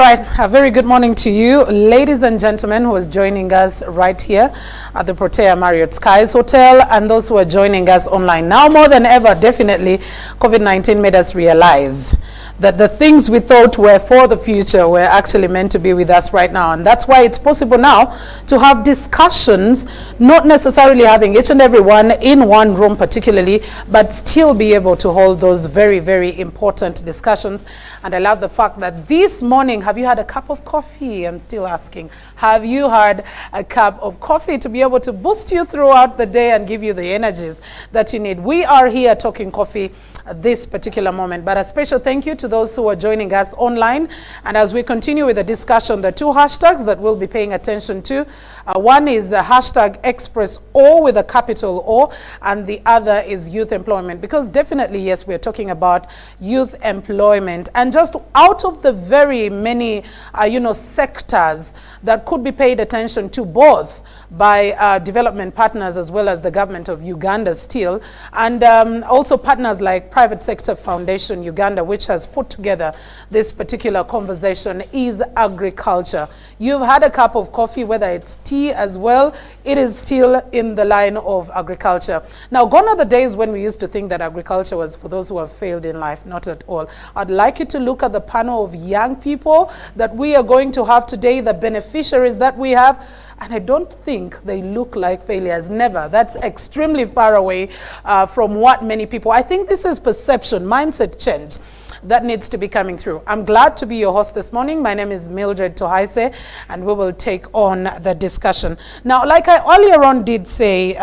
right, a very good morning to you, ladies and gentlemen who is joining us right here at the Protea Marriott Skies Hotel, and those who are joining us online. Now more than ever, definitely, COVID-19 made us realize that the things we thought were for the future were actually meant to be with us right now. And that's why it's possible now to have discussions, not necessarily having each and every one in one room particularly, but still be able to hold those very, very important discussions. And I love the fact that this morning, have you had a cup of coffee? I'm still asking. Have you had a cup of coffee to be able to boost you throughout the day and give you the energies that you need? We are here talking coffee at this particular moment, but a special thank you to those who are joining us online. And as we continue with the discussion, the two hashtags that we'll be paying attention to, one is hashtag Express O with a capital O, and the other is youth employment, because definitely, yes, we're talking about youth employment, and just out of the very many sectors that could be paid attention to, both by development partners as well as the government of Uganda still, and also partners like Private Sector Foundation Uganda, which has put together this particular conversation, is agriculture. You've had a cup of coffee, whether it's tea as well, it is still in the line of agriculture. Now, gone are the days when we used to think that agriculture was for those who have failed in life. Not at all. I'd like you to look at the panel of young people that we are going to have today, the beneficiaries that we have. And I don't think they look like failures, never. That's extremely far away from what many people, I think this is perception, mindset change that needs to be coming through. I'm glad to be your host this morning. My name is Mildred Tohaise, and we will take on the discussion. Now, like I earlier on did say,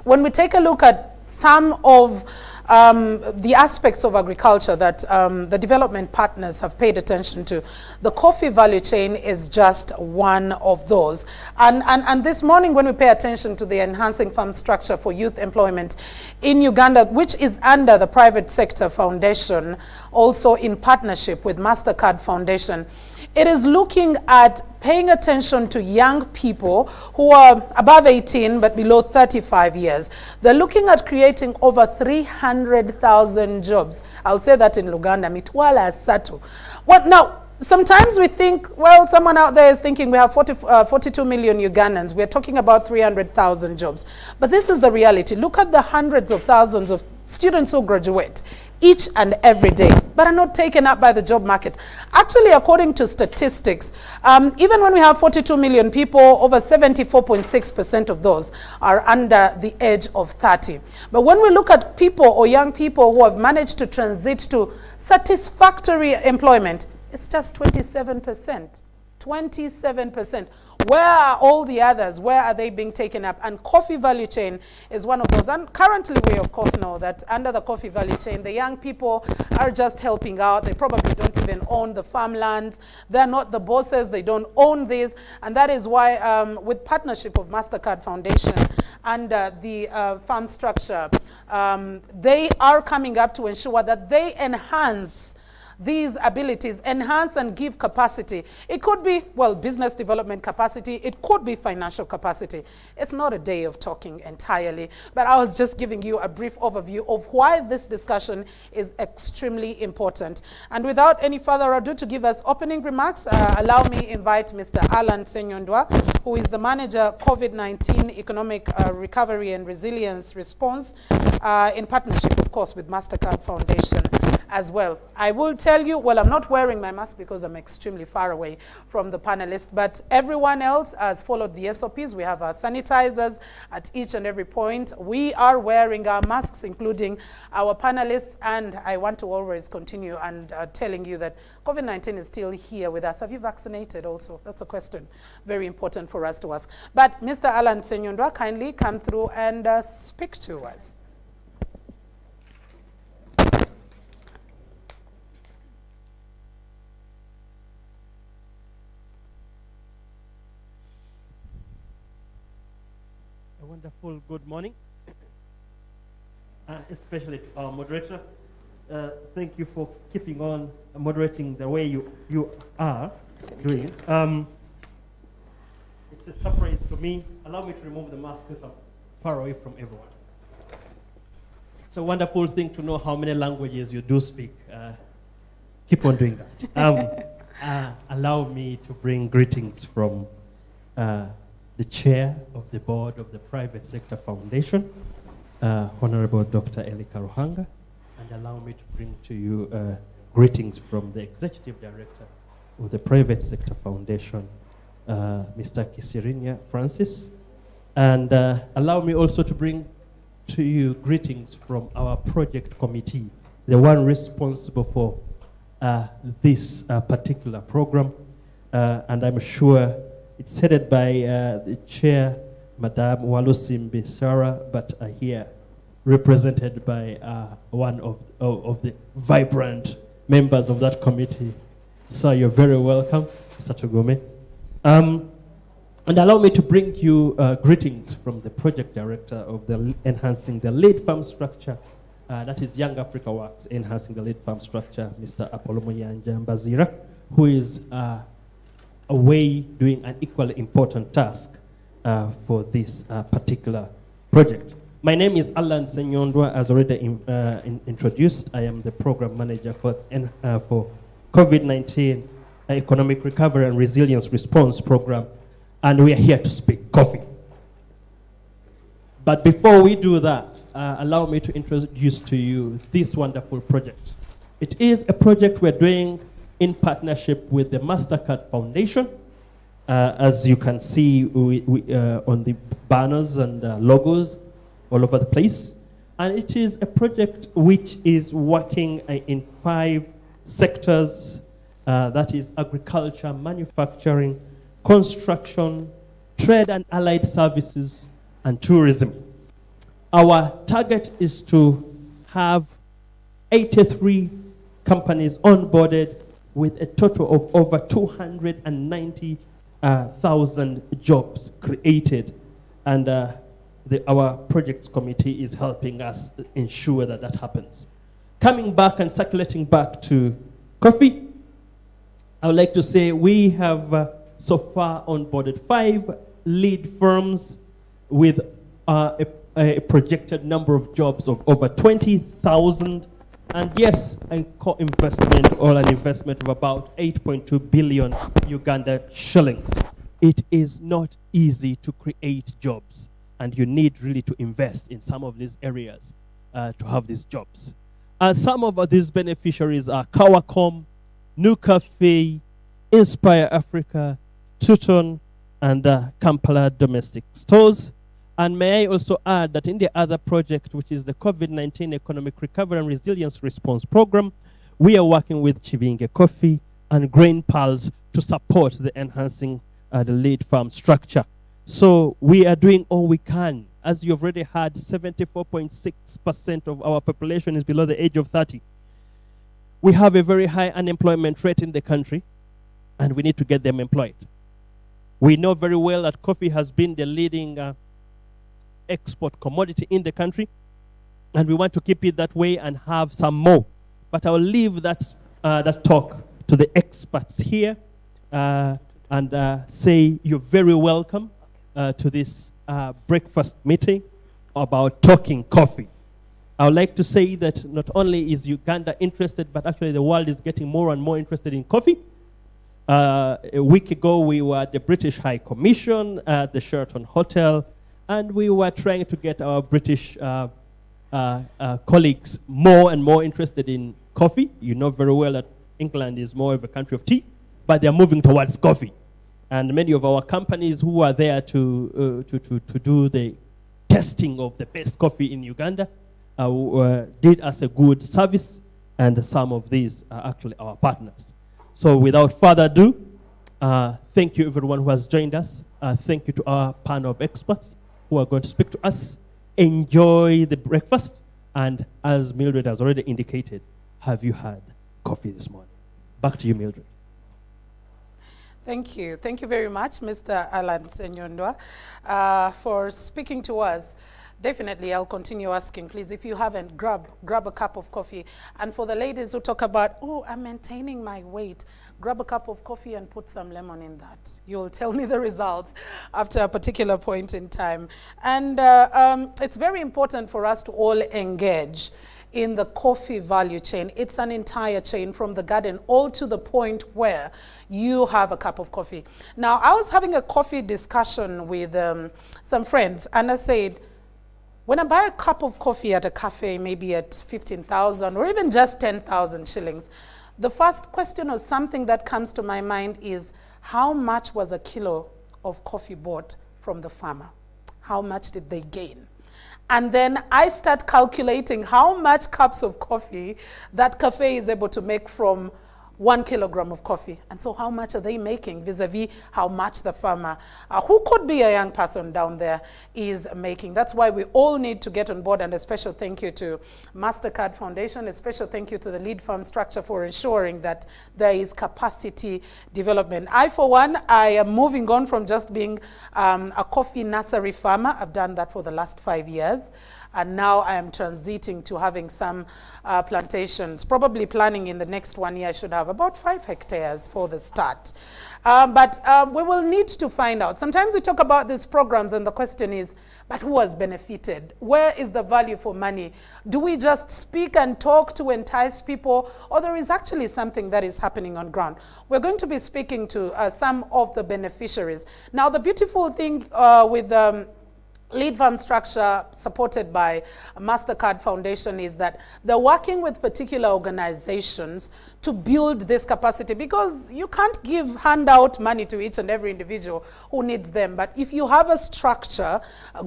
when we take a look at some of the aspects of agriculture that the development partners have paid attention to, the coffee value chain is just one of those. And this morning, when we pay attention to the Enhancing Farm Structure for Youth Employment in Uganda, which is under the Private Sector Foundation, also in partnership with MasterCard Foundation, it is looking at paying attention to young people who are above 18 but below 35 years. They're looking at creating over 300,000 jobs. I'll say that in Luganda, mitwala asatu. Well, now, sometimes we think, well, someone out there is thinking we have 42 million Ugandans. We're talking about 300,000 jobs. But this is the reality. Look at the hundreds of thousands of students who graduate each and every day, but are not taken up by the job market. Actually, according to statistics, even when we have 42 million people, over 74.6% of those are under the age of 30. But when we look at people or young people who have managed to transit to satisfactory employment, it's just 27%. 27%. Where are all the others? Where are they being taken up? And coffee value chain is one of those. And currently we, of course, know that under the coffee value chain, the young people are just helping out. They probably don't even own the farmlands. They're not the bosses. They don't own this. And that is why, with partnership of MasterCard Foundation and the farm structure, they are coming up to ensure that they enhance these abilities, enhance and give capacity. It could be, well, business development capacity. It could be financial capacity. It's not a day of talking entirely, but I was just giving you a brief overview of why this discussion is extremely important. And without any further ado, to give us opening remarks, allow me invite Mr. Alan Senyondwa, who is the manager COVID-19 Economic Recovery and Resilience Response in partnership, of course, with MasterCard Foundation as well. I will tell you, well, I'm not wearing my mask because I'm extremely far away from the panelists, but everyone else has followed the SOPs. We have our sanitizers at each and every point. We are wearing our masks, including our panelists, and I want to always continue and telling you that COVID-19 is still here with us. Have you vaccinated also? That's a question very important for us to ask. But Mr. Alan Senyondwa, kindly come through and speak to us. Wonderful good morning, especially to our moderator. Thank you for keeping on moderating the way you are doing it. It's a surprise to me. Allow me to remove the mask because I'm far away from everyone. It's a wonderful thing to know how many languages you do speak. Keep on doing that. Allow me to bring greetings from the chair of the board of the Private Sector Foundation, Honorable Dr. Elika Ruhanga, and allow me to bring to you greetings from the executive director of the Private Sector Foundation, Mr. Kisirinya Francis, and allow me also to bring to you greetings from our project committee, the one responsible for this particular program, and I'm sure it's headed by the chair, Madame Walusimbi Sarah, but here represented by one of the vibrant members of that committee. So you're very welcome, Mr. Tugome. And allow me to bring you greetings from the project director of the Enhancing the Lead Farm Structure, that is Young Africa Works, Enhancing the Lead Farm Structure, Mr. Apollo Muyanja Mbazira, who is away doing an equally important task for this particular project. My name is Alan Senyondwa, as already introduced. I am the program manager for COVID-19 Economic Recovery and Resilience Response Program, and we are here to speak coffee. But before we do that, allow me to introduce to you this wonderful project. It is a project we're doing in partnership with the MasterCard Foundation. As you can see on the banners and logos all over the place. And it is a project which is working in 5 sectors, that is agriculture, manufacturing, construction, trade and allied services, and tourism. Our target is to have 83 companies onboarded with a total of over 290,000 jobs created. And our projects committee is helping us ensure that that happens. Coming back and circulating back to coffee, I would like to say we have so far onboarded 5 lead firms with a projected number of jobs of over 20,000. And yes, a co-investment or an investment of about 8.2 billion Uganda shillings. It is not easy to create jobs, and you need really to invest in some of these areas to have these jobs. Some of these beneficiaries are Kawacom, New Cafe, Inspire Africa, Tuton, and Kampala Domestic Stores. And may I also add that in the other project, which is the COVID-19 Economic Recovery and Resilience Response Program, we are working with Chibinge Coffee and Grain Pulse to support the enhancing the lead farm structure. So we are doing all we can. As you've already heard, 74.6% of our population is below the age of 30. We have a very high unemployment rate in the country, and we need to get them employed. We know very well that coffee has been the leading export commodity in the country, and we want to keep it that way and have some more. But I'll leave that talk to the experts here and say you're very welcome to this breakfast meeting about talking coffee. I would like to say that not only is Uganda interested, but actually the world is getting more and more interested in coffee. A week ago, we were at the British High Commission at the Sheraton Hotel, and we were trying to get our British colleagues more and more interested in coffee. You know very well that England is more of a country of tea, but they're moving towards coffee. And many of our companies who are there to do the testing of the best coffee in Uganda did us a good service, and some of these are actually our partners. So without further ado, thank you everyone who has joined us. Thank you to our panel of experts who are going to speak to us. Enjoy the breakfast, and as Mildred has already indicated, have you had coffee this morning? Back to you, Mildred. Thank you. Thank you very much, Mr. Alan Senyondwa, for speaking to us. Definitely, I'll continue asking. Please, if you haven't, grab a cup of coffee. And for the ladies who talk about, oh, I'm maintaining my weight, grab a cup of coffee and put some lemon in that. You'll tell me the results after a particular point in time. And it's very important for us to all engage in the coffee value chain. It's an entire chain from the garden all to the point where you have a cup of coffee. Now, I was having a coffee discussion with some friends, and I said, when I buy a cup of coffee at a cafe, maybe at 15,000 or even just 10,000 shillings, the first question or something that comes to my mind is, how much was a kilo of coffee bought from the farmer? How much did they gain? And then I start calculating how much cups of coffee that cafe is able to make from 1 kilogram of coffee. And so how much are they making vis-a-vis how much the farmer, who could be a young person down there, is making. That's why we all need to get on board, and a special thank you to MasterCard Foundation, a special thank you to the Lead Farm Structure for ensuring that there is capacity development. I, for one, I am moving on from just being a coffee nursery farmer. I've done that for the last 5 years. And now I am transiting to having some plantations. Probably planning in the next 1 year, I should have about 5 hectares for the start. But we will need to find out. Sometimes we talk about these programs and the question is, but who has benefited? Where is the value for money? Do we just speak and talk to entice people, or there is actually something that is happening on ground? We're going to be speaking to some of the beneficiaries. Now, the beautiful thing with Lead Farm Structure, supported by MasterCard Foundation, is that they're working with particular organizations to build this capacity, because you can't give handout money to each and every individual who needs them. But if you have a structure,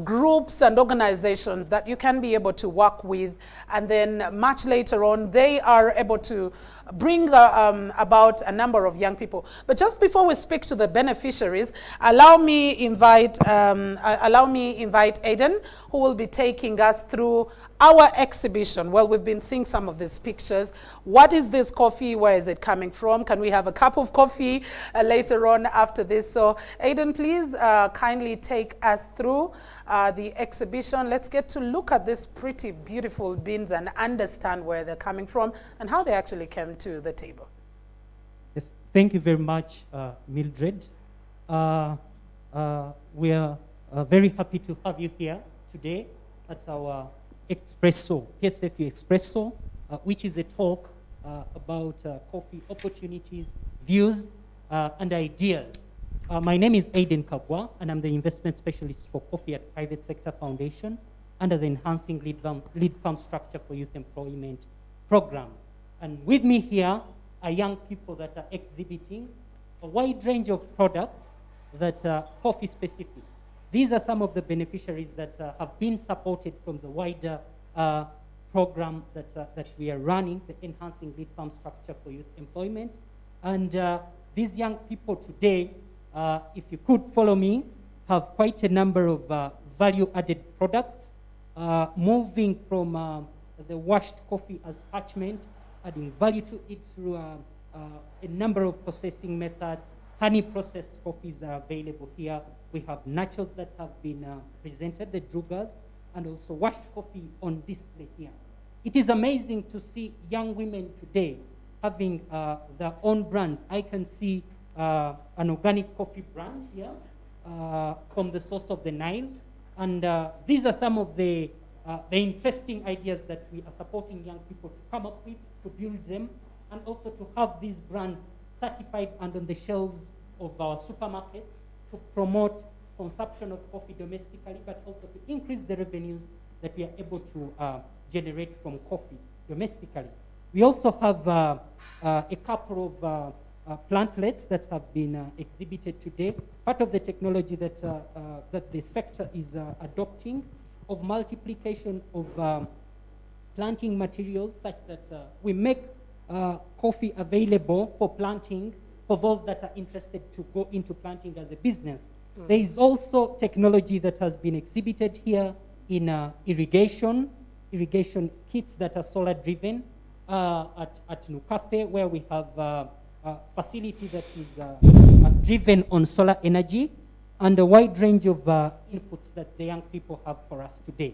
groups and organizations that you can be able to work with, and then much later on, they are able to bring about a number of young people. But just before we speak to the beneficiaries, allow me invite Aiden, who will be taking us through our exhibition. Well, we've been seeing some of these pictures. What is this coffee? Where is it coming from? Can we have a cup of coffee later on after this? So Aiden, please kindly take us through the exhibition. Let's get to look at these pretty beautiful beans and understand where they're coming from and how they actually came to the table. Yes, thank you very much, Mildred. We are very happy to have you here today at our Espresso, PSFU Espresso, which is a talk about coffee opportunities, views, and ideas. My name is Aiden Kabwa, and I'm the investment specialist for coffee at Private Sector Foundation under the Enhancing Lead Farm Structure for Youth Employment program. And with me here are young people that are exhibiting a wide range of products that are coffee specific. These are some of the beneficiaries that have been supported from the wider program that we are running, the Enhancing Lead Farm Structure for Youth Employment. And these young people today, if you could follow me, have quite a number of value-added products, moving from the washed coffee as parchment, adding value to it through a number of processing methods. Honey processed coffees are available here. We have naturals that have been presented, the drugas, and also washed coffee on display here. It is amazing to see young women today having their own brands. I can see an organic coffee brand here from the source of the Nile. And these are some of the interesting ideas that we are supporting young people to come up with, to build them, and also to have these brands certified and on the shelves of our supermarkets to promote consumption of coffee domestically, but also to increase the revenues that we are able to generate from coffee domestically. We also have a couple of plantlets that have been exhibited today. Part of the technology that the sector is adopting of multiplication of planting materials, such that we make coffee available for planting for those that are interested to go into planting as a business. There is also technology that has been exhibited here in irrigation kits that are solar driven at Nukafe, where we have a facility that is driven on solar energy, and a wide range of inputs that the young people have for us today.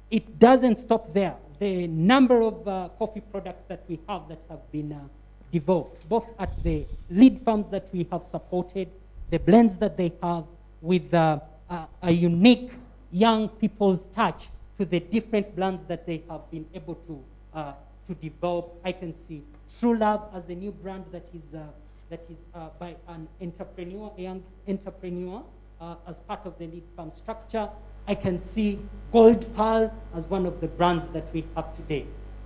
It doesn't stop there. The number of coffee products that we have that have been developed, both at the lead farms that we have supported, the blends that they have with a unique young people's touch to the different brands that they have been able to develop. I can see True Love as a new brand that is by an entrepreneur, a young entrepreneur, as part of the lead farm structure. I can see Gold Pearl as one of the brands that we have today.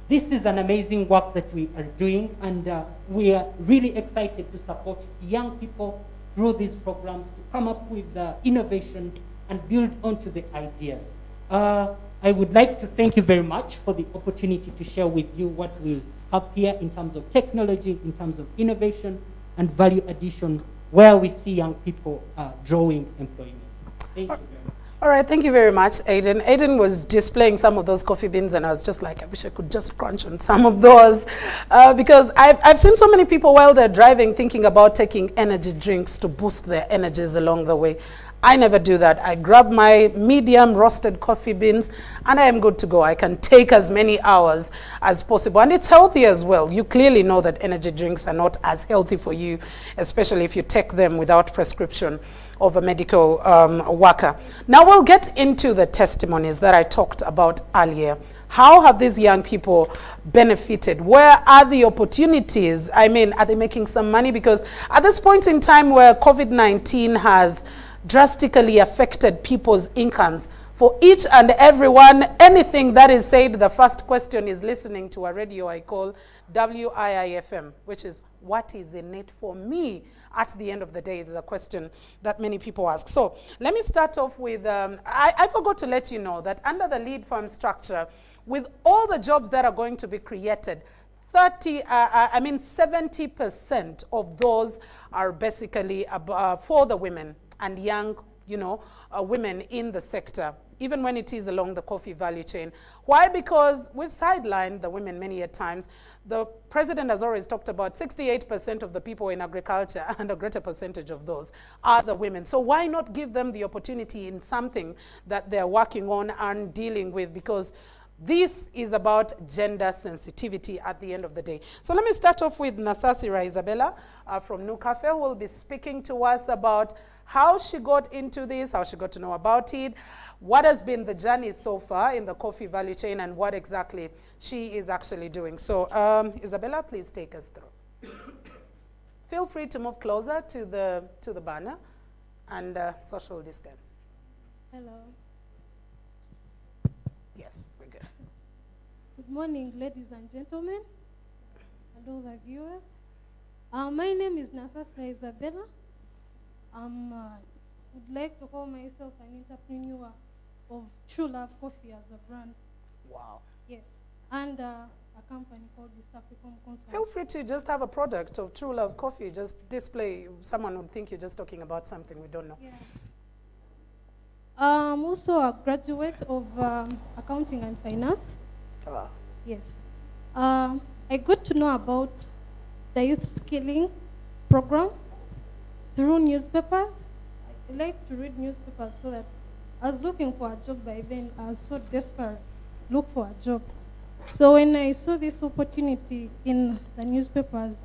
This is an amazing work that we are doing, and we are really excited to support young people through these programs to come up with innovations and build onto the ideas. I would like to thank you very much for the opportunity to share with you what we have here in terms of technology, in terms of innovation and value addition, where we see young people drawing employment. Thank you very much. All right, thank you very much, Aiden. Aiden was displaying some of those coffee beans, and I was just like, I wish I could just crunch on some of those. Because I've seen so many people while they're driving thinking about taking energy drinks to boost their energies along the way. I never do that. I grab my medium roasted coffee beans and I am good to go. I can take as many hours as possible. And it's healthy as well. You clearly know that energy drinks are not as healthy for you, especially if you take them without prescription of a medical worker. Now we'll get into the testimonies that I talked about earlier. How have these young people benefited? Where are the opportunities? I mean, are they making some money? Because at this point in time where COVID-19 has drastically affected people's incomes, for each and everyone, anything that is said, the first question is listening to a radio I call WIIFM, which is, what is in it for me? At the end of the day, it's a question that many people ask. So let me start off with, I forgot to let you know that under the lead farm structure, with all the jobs that are going to be created, 70% of those are basically for the women and young, women in the sector, even when it is along the coffee value chain. Why? Because we've sidelined the women many a times. The president has always talked about 68% of the people in agriculture, and a greater percentage of those are the women. So why not give them the opportunity in something that they're working on and dealing with? Because this is about gender sensitivity at the end of the day. So let me start off with Nasasira Isabella from New Cafe, who will be speaking to us about how she got into this, how she got to know about it, what has been the journey so far in the coffee value chain, and what exactly she is actually doing. So Isabella, please take us through. Feel free to move closer to the banner and social distance. Hello. Yes, we're good. Good morning, ladies and gentlemen, and all the viewers. My name is Nasasna Isabella. Would like to call myself an entrepreneur of True Love Coffee as a brand. Wow. Yes, and a company called East African Consult. Feel free to just have a product of True Love Coffee, just display. Someone would think you're just talking about something we don't know. Yeah. I'm also a graduate of accounting and finance. Wow. Yes. I got to know about the youth skilling program through newspapers. I like to read newspapers, so that I was looking for a job by then. I was so desperate, look for a job. So when I saw this opportunity in the newspapers,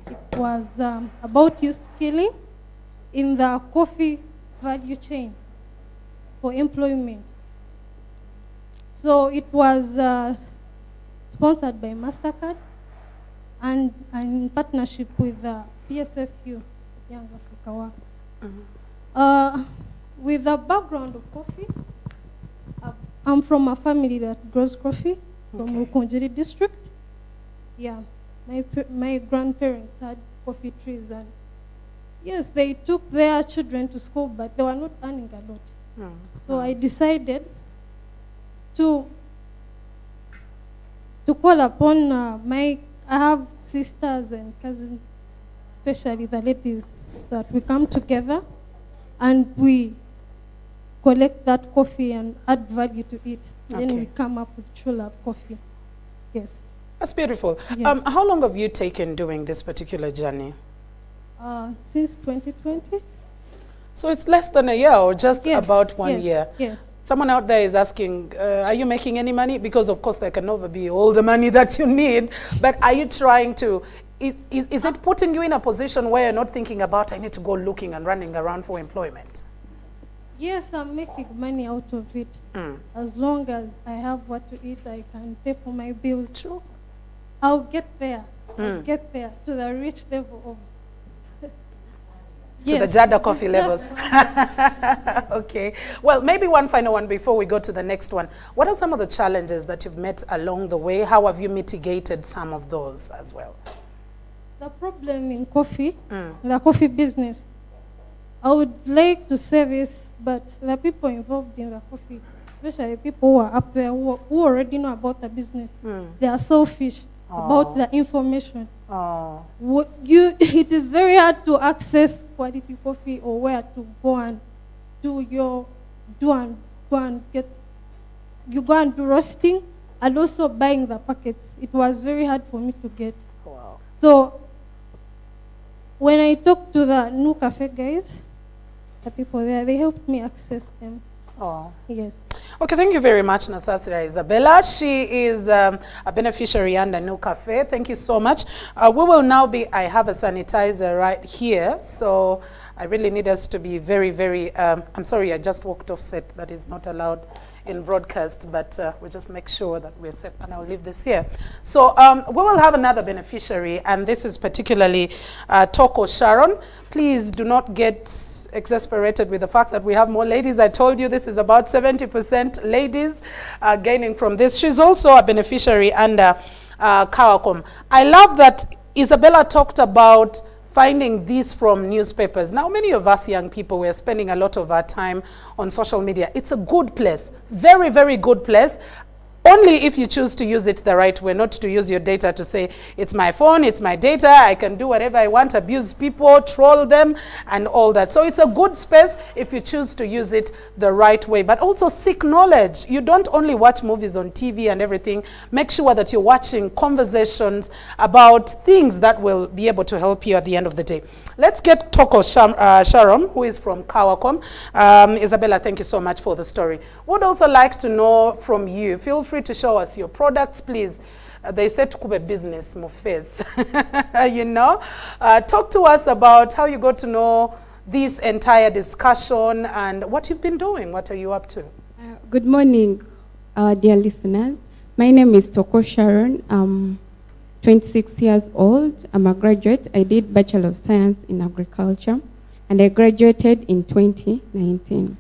it was about youth skilling in the coffee value chain for employment. So it was sponsored by MasterCard and in partnership with PSFU, Young Africa Works. With a background of coffee, I'm from a family that grows coffee from Ukonjiri district. Yeah, my grandparents had coffee trees, and yes, they took their children to school, but they were not earning a lot. So I decided to call upon I have sisters and cousins, especially the ladies, that we come together and we collect that coffee and add value to it. Then we come up with True Love Coffee. Yes. That's beautiful. Yes. How long have you taken doing this particular journey? Since 2020. So it's less than a year, or just about 1 year? Yes. Someone out there is asking, are you making any money? Because of course there can never be all the money that you need, but are you trying to, is it putting you in a position where you're not thinking about, I need to go looking and running around for employment? Yes, I'm making money out of it. As long as I have what to eat, I can pay for my bills. True. I'll get there. I'll get there to the rich level of. To the Jada coffee levels. Okay. Well, maybe one final one before we go to the next one. What are some of the challenges that you've met along the way? How have you mitigated some of those as well? The problem in coffee, the coffee business, I would like to say this, but the people involved in the coffee, especially people who are up there who already know about the business, they are selfish about the information. It is very hard to access quality coffee or where to go and go and do roasting and also buying the packets. It was very hard for me to get. Wow. So when I talked to the new cafe guys, the people there, they helped me access them. Oh. Yes. Okay, thank you very much, Nasasira Isabella. She is a beneficiary under New Cafe. Thank you so much. We will now be, I have a sanitizer right here, so I really need us to be very, very, I'm sorry, I just walked off set. That is not allowed in broadcast, but we just make sure that we're safe, and I'll leave this here. So we will have another beneficiary, and this is particularly Toko Sharon. Please do not get exasperated with the fact that we have more ladies. I told you this is about 70% ladies gaining from this. She's also a beneficiary under Kawacom. I love that Isabella talked about finding these from newspapers. Now, many of us young people, we're spending a lot of our time on social media. It's a good place, very, very good place. Only if you choose to use it the right way, not to use your data to say, it's my phone, it's my data, I can do whatever I want, abuse people, troll them, and all that. So it's a good space if you choose to use it the right way. But also seek knowledge. You don't only watch movies on TV and everything. Make sure that you're watching conversations about things that will be able to help you at the end of the day. Let's get Toko Sharon, who is from Kawacom. Isabella, thank you so much for the story. Would also like to know from you. Feel free to show us your products, please. They said to Kube business, Mufez. You know, talk to us about how you got to know this entire discussion and what you've been doing. What are you up to? Good morning, dear listeners. My name is Toko Sharon. I'm 26 years old. I'm a graduate. I did Bachelor of Science in Agriculture, and I graduated in 2019.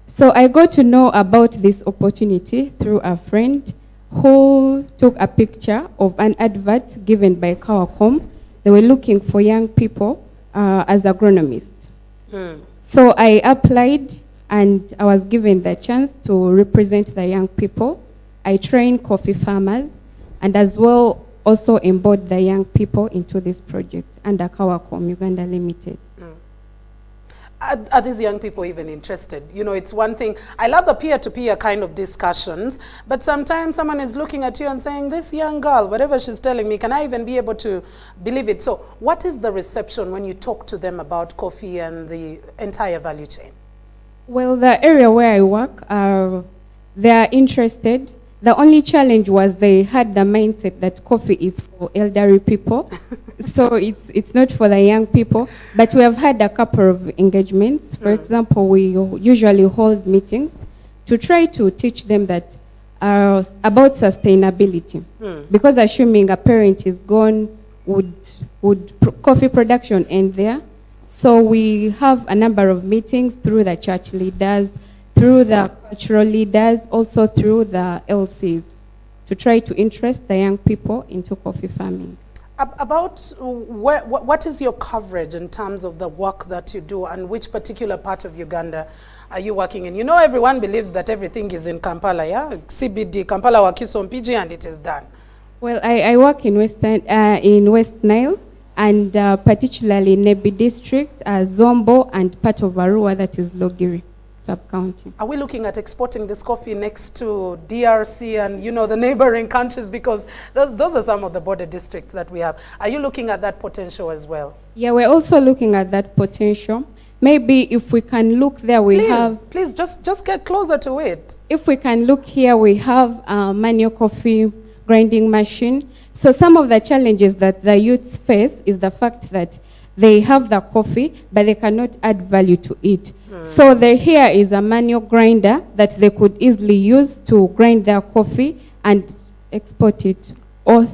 So I got to know about this opportunity through a friend who took a picture of an advert given by Kawacom. They were looking for young people as agronomists. So I applied, and I was given the chance to represent the young people. I train coffee farmers, and as well also onboard the young people into this project under Kawacom Uganda Limited. Are these young people even interested? You know, it's one thing. I love the peer-to-peer kind of discussions, but sometimes someone is looking at you and saying, this young girl, whatever she's telling me, can I even be able to believe it? So what is the reception when you talk to them about coffee and the entire value chain? Well, the area where I work, they are interested. The only challenge was they had the mindset that coffee is for elderly people. So it's not for the young people. But we have had a couple of engagements. For example, we usually hold meetings to try to teach them that about sustainability. Because assuming a parent is gone, would coffee production end there? So we have a number of meetings through the church leaders, through the cultural leaders, also through the LCs, to try to interest the young people into coffee farming. About what is your coverage in terms of the work that you do, and which particular part of Uganda are you working in? You know, everyone believes that everything is in Kampala, yeah? CBD, Kampala, Wakiso, PG, and it is done. Well, I work in West Nile, and particularly Nebi district, Zombo, and part of Arua, that is Logiri sub-county. Are we looking at exporting this coffee next to DRC and, you know, the neighboring countries? Because those are some of the border districts that we have. Are you looking at that potential as well? Yeah, we're also looking at that potential. Maybe if we can look there, Please, just get closer to it. If we can look here, we have a manual coffee grinding machine. So some of the challenges that the youths face is the fact that they have the coffee, but they cannot add value to it. So here is a manual grinder that they could easily use to grind their coffee and export it, or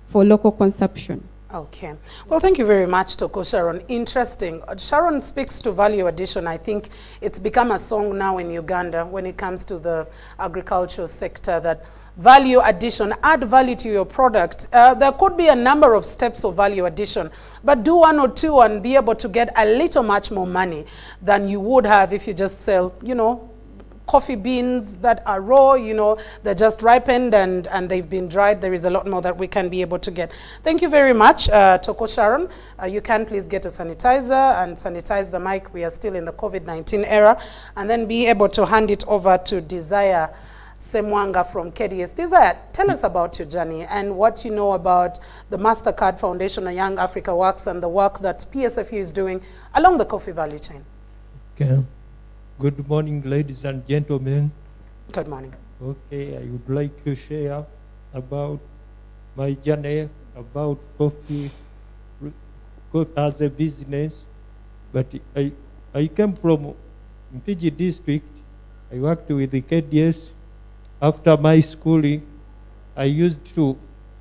for local consumption. Okay. Well, thank you very much, Toko Sharon. Interesting. Sharon speaks to value addition. I think it's become a song now in Uganda when it comes to the agricultural sector, that value addition, add value to your product. There could be a number of steps of value addition, but do one or two and be able to get a little much more money than you would have if you just sell, you know, coffee beans that are raw, you know, they're just ripened and they've been dried. There is a lot more that we can be able to get. Thank you very much, Toko Sharon. You can please get a sanitizer and sanitize the mic. We are still in the COVID-19 era. And then be able to hand it over to Desire Semwanga from KDS. Desire, tell us about your journey and what you know about the MasterCard Foundation and Young Africa Works and the work that PSFU is doing along the coffee value chain. Okay. Good morning, ladies and gentlemen. Good morning. Okay, I would like to share about my journey about coffee as a business. But I came from Mpigi district. I worked with the KDS. After my schooling, I used to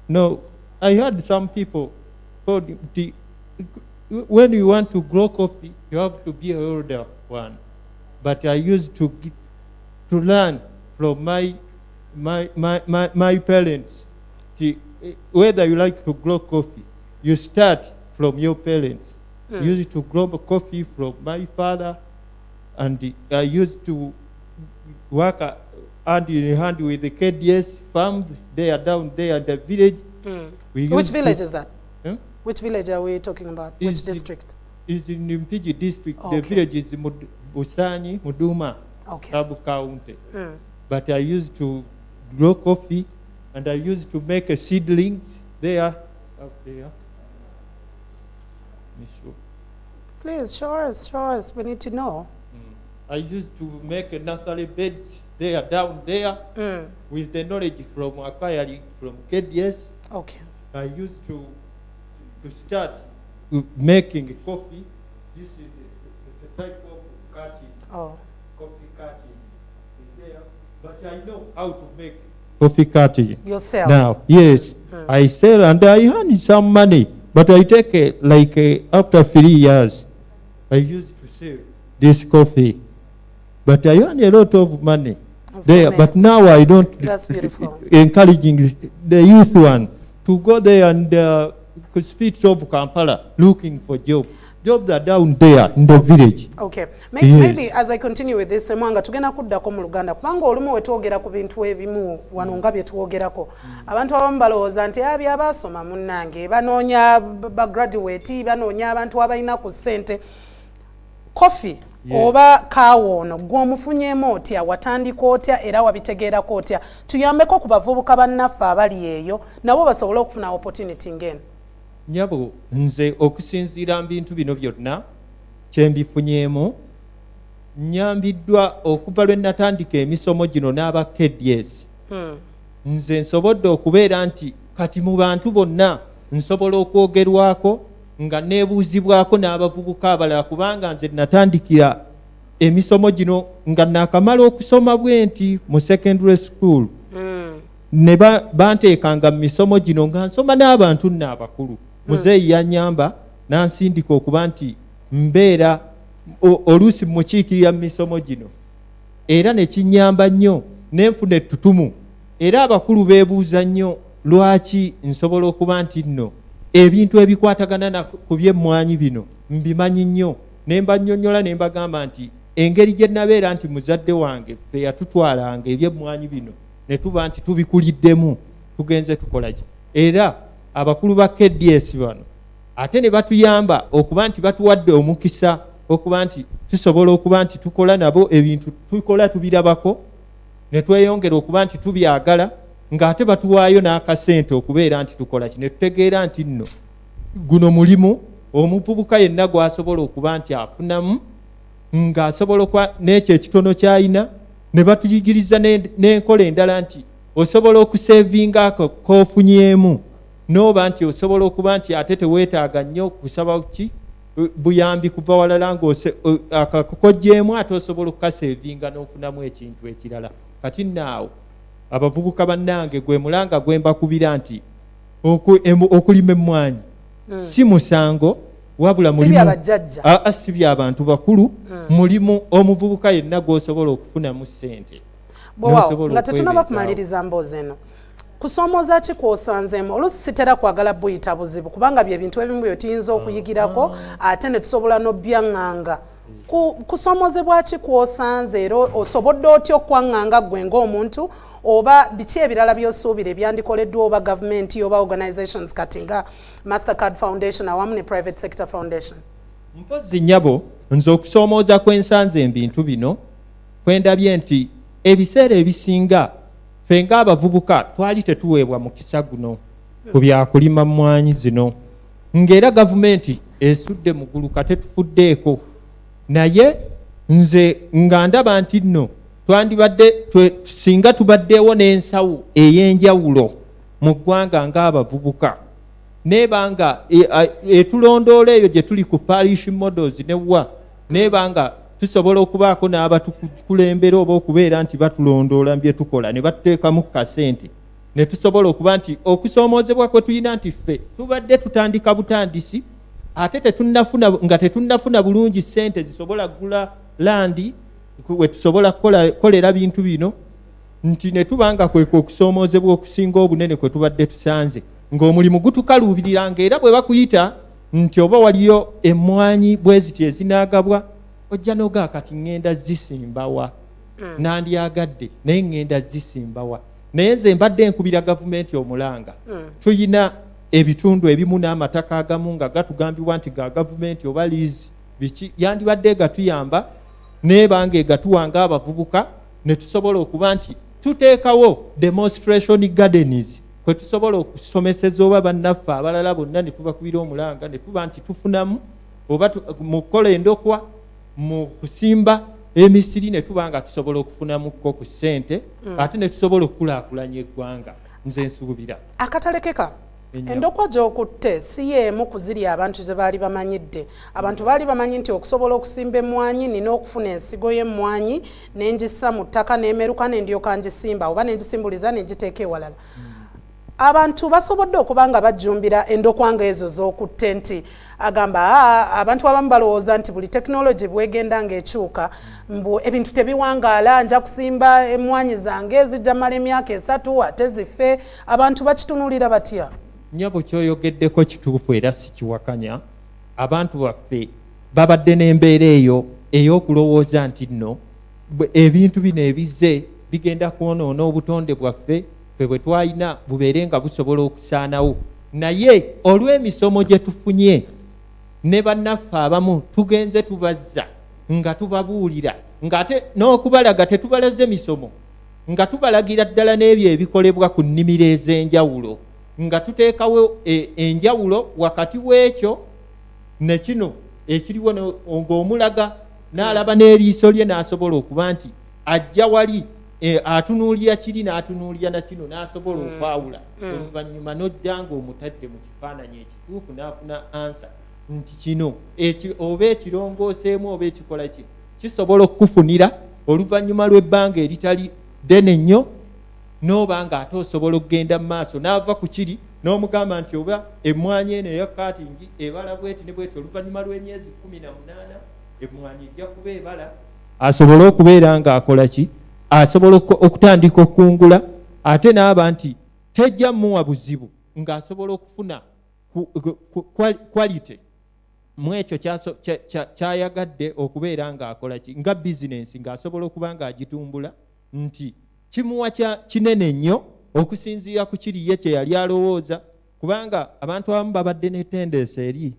know, I had some people told when you want to grow coffee, you have to be an older one. But I used to learn from my parents. Whether you like to grow coffee, you start from your parents. I used to grow coffee from my father, and I used to work hand in hand with the KDS farms. They are down there in the village. Which village is that? Huh? Which village are we talking about? Which district? It's in Mpigi district. Okay. The village is Busanyi, Muduma, Okay. Sabu County. But I used to grow coffee, and I used to make a seedlings there, up there. Let me show. Please, show us. We need to know. I used to make a nursery beds there, down there, with the knowledge from acquiring from KDS. Okay. I used to start making coffee. This is the type of cutting. Oh. Coffee cutting is there, but I know how to make coffee cutting Yourself? now. Yes, I sell and I earn some money, but I take after 3 years, I used to sell this coffee, but I earn a lot of money there. But now I don't. That's beautiful. Encouraging the youth one to go there and streets of Kampala looking for jobs. Jobs are down there in the village. Okay. Maybe as I continue with this, Semwanga, tugenda kuddako mu Luganda. Kubanga olumu we twogera ku bintu ebimu wano nga bye twogerako. Abantu abamu balowooza nti abaasoma munnange, banoonya bagraduate, banoonya abantu abalina ku ssente. Coffee oba kaawa ono gw'omufunyeemu otya, watandika otya era wabitegeerako otya? Tuyambeko ku bavubuka bannaffe abali eyo nabo basobole okufuna opportunity ng'eno. Nyabo, nze okusinziira mu bintu bino byonna kye mbifunyeemu, nyambiddwa okuva lwe natandika emisomo gino n'aba KDS. Nze nsobodde okubeera nti kati mu bantu bonna nsobola okwogerwako nga neebuuzibwako n'abavubuka abalala, kubanga nze natandikira emisomo gino nga nakamala okusoma bwe nti mu secondary school. Ne banteekanga mu misomo gino nga nsoma n'abantu n'abakulu. Muzeeyi yanyamba n'ansindika okuba nti mbeera oluusi mukiikirira mu misomo gino, era ne kinyamba nnyo n'enfuna ettutumu, era abakulu beebuuza nnyo lwaki nsobola okuba nti nno ebintu ebikwatagana ku by'emmwanyi bino mbimanyi nnyo, ne mbannyonnyola ne mbagamba nti engeri gye nabeera nti muzadde wange fe yatutwalanga eby'emmwanyi bino ne tuba nti tubikuliddemu, tugenze tukola ki. Era abakulu ba KDS bano ate ne batuyamba okuba nti batuwadde omukisa okuba nti tusobola okuba nti tukola nabo ebintu tukola tubirabako, ne tweyongera okuba nti tubyagala, ng'ate batuwaayo n'akasente okubeera nti tukola ki. Ne tutegeera nti nno guno mulimu omuvubuka yenna gw'asobola okuba nti afunamu, ng'asobola okuba n'ekyo ekitono ky'alina. Ne batuyigiriza n'enkola endala nti osobola okusevinga ako k'ofunyeemu, n'oba nti osobola okuba nti ate teweetaaga nnyo kusaba ki buyambi kuva walala akakukojjeemu ate osobola okukaseevinga n'ofunamu ekintu ekirala. Kati naawo abavubuka bannange gwe mulanga gwe mbakubira nti okulima emmwanyi si musango wabula mulimu si by'abantu bakulu, mulimu omuvubuka yenna gw'osobola okufunamu ssente. Nga tetunaba kumaliriza mboozi eno, kusoomooza ki kw'osanzeemu? Oluusi sitera kwagala buyita buzibu kubanga bye bintu ebimu bye tuyinza okuyigirako ate ne tusobola n'obbyaŋŋanga. Kusoomozebwa ki kw'osanze era osobodde otya okwaŋŋanga ggwe ng'omuntu, oba biki ebirala by'osuubira ebyandikoleddwa oba gavumenti oba organizations kati nga Mastercard Foundation awamu ne Private Sector Foundation? Mpozzi nnyabo, nze okusoomooza kwensanze ebintu bino kwendabye nti ebiseera ebisinga ffe ng'abavubuka twali tetuweebwa mukisa guno ku byakulima mmwanyi zino, ng'era gavumenti esudde mu gguluka tetufuddeeko. Naye nze nga ndaba nti nno singa tubaddeewo n'ensawo ey'enjawulo mu ggwanga ng'abavubuka, nebanga etulondoola eyo gye tuli ku parish models newa, nebanga tusobola okubaako n'abatukulembera oba okubeera nti batulondoola bye tukola ne batuteekamu kasente, ne tusobola okuba nti okusoomoozebwa kwe tulina nti ffe tubadde tutandika butandisi ate tetunnafuna bulungi ssente zisobola kugula landi we tusobola kolera bintu bino, nti ne tubanga kweko okusoomoozebwa okusinga obunene kwe tubadde tusanze, ng'omulimu gutukaluubiriranga era bwe bakuyita nti oba waliyo emmwanyi bwe ziti ezinaagabwa, ojja n'ogaa kati ŋŋenda zisimbawa, nandyagadde naye ŋŋenda zisimbawa. Naye nze mbadde nkubira gavumenti omulanga, tuyina ebitundu ebimu n'amataka agamu nga gatugambibwa nti ga gavumenti oba liizi biki yandibadde gatuyamba nebanga egatuwanga abavubuka ne tusobola okuba nti tuteekawo demonstration gardens kwe tusobola okusomeseza oba bannaffe abalala bonna ne tubakubira omulanga ne tuba nti tufunamu oba mu kukola endokwa mu kusimba emisiri ne tubanga tusobola okufunamukko ku ssente ate ne tusobola okukulaakulanya eggwanga. Nze nsuubira akatalekeka endokwa gy'okutte si y'emu ku ziri abantu ze baali bamanyidde. Abantu baali bamanyi nti okusobola okusimba emmwanyi nina okufuna ensigo y'emmwanyi ne ngissa mu ttaka n'emeruka ne ndyoka ngisimba oba ne ngisimbuliza ne ngiteeka ewalala. Abantu basobodde okuba nga bajjumbira endokwa ng'ezo z'okutte nti agamba abantu abamu balowooza nti buli tekinologi bwegenda ng'ekyuka mbu ebintu tebiwangaala, nja kusimba emmwanyi zange ezijja mala emyaka 3 ate zife. Abantu bakitunuulira batya? Nyabo kyoyogeddeko kituufu era sikiwakanya. Abantu baffe babadde n'embeera eyo ey'okulowooza nti nno ebintu bino ebizze bigenda kwonoona obutonde bwaffe ffe bwe twalina bubeere nga busobola okusaanawo. Naye olw'emisomo gye tufunye ne bannaffe abamu tugenze tubazza nga tubabuulira ng'ate n'okubalaga tetubalaze misomo nga tubalagira ddala n'ebyo ebikolebwa ku nnimiro ez'enjawulo nga tuteekawo enjawulo wakati w'ekyo ne kino ekiriwo ng'omulaga n'alaba n'eriiso lye n'asobola okuba nti ajja wali atunuulira kiri n'atunuulira na kino n'asobola okwawula. Oluvannyuma n'ojja ng'omutadde mu kifaananyi ekituufu n'afuna ansa nti kino oba ekirongooseemu oba ekikola ki kisobola okukufunira oluvannyuma lw'ebbanga eritali ddene nnyo, n'oba ng'ate osobola okugenda mu maaso n'ava ku kiri n'omugamba nti oba emmwanyi eno eya katingi ebala bweti ne bweti oluvannyuma lw'emyezi 18 emmwanyi ejja kuba ebala, asobole okubeera ng'akola ki, asobola okutandika okungula ate n'aba nti tejja muwa buzibu ng'asobola okufuna quality mu ekyo kyayagadde okubeera ng'akola ki nga bizinensi ng'asobola okuba ng'agitumbula, nti kimuwa kinene nnyo okusinziira ku kiri ye kye yali alowooza. Kubanga abantu abamu babadde n'ettendensi eri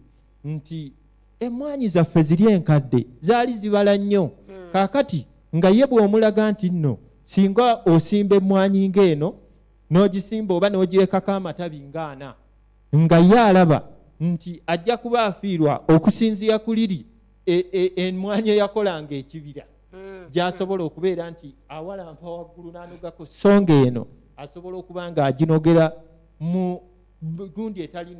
nti emmwanyi zaffe ziri enkadde zaali zibala nnyo, kaakati nga ye bw'omulaga nti nno singa osimba emmwanyi ng'eno n'ogisimba oba n'ogirekako amatabi ng'ana nga ye alaba nti ajja kuba afiirwa okusinziira ku liri emmwanyi eyakolanga ekibira gy'asobola okubeera nti awalampa waggulu n'anogako songa eno asobola okuba ng'aginogera mu gundi etali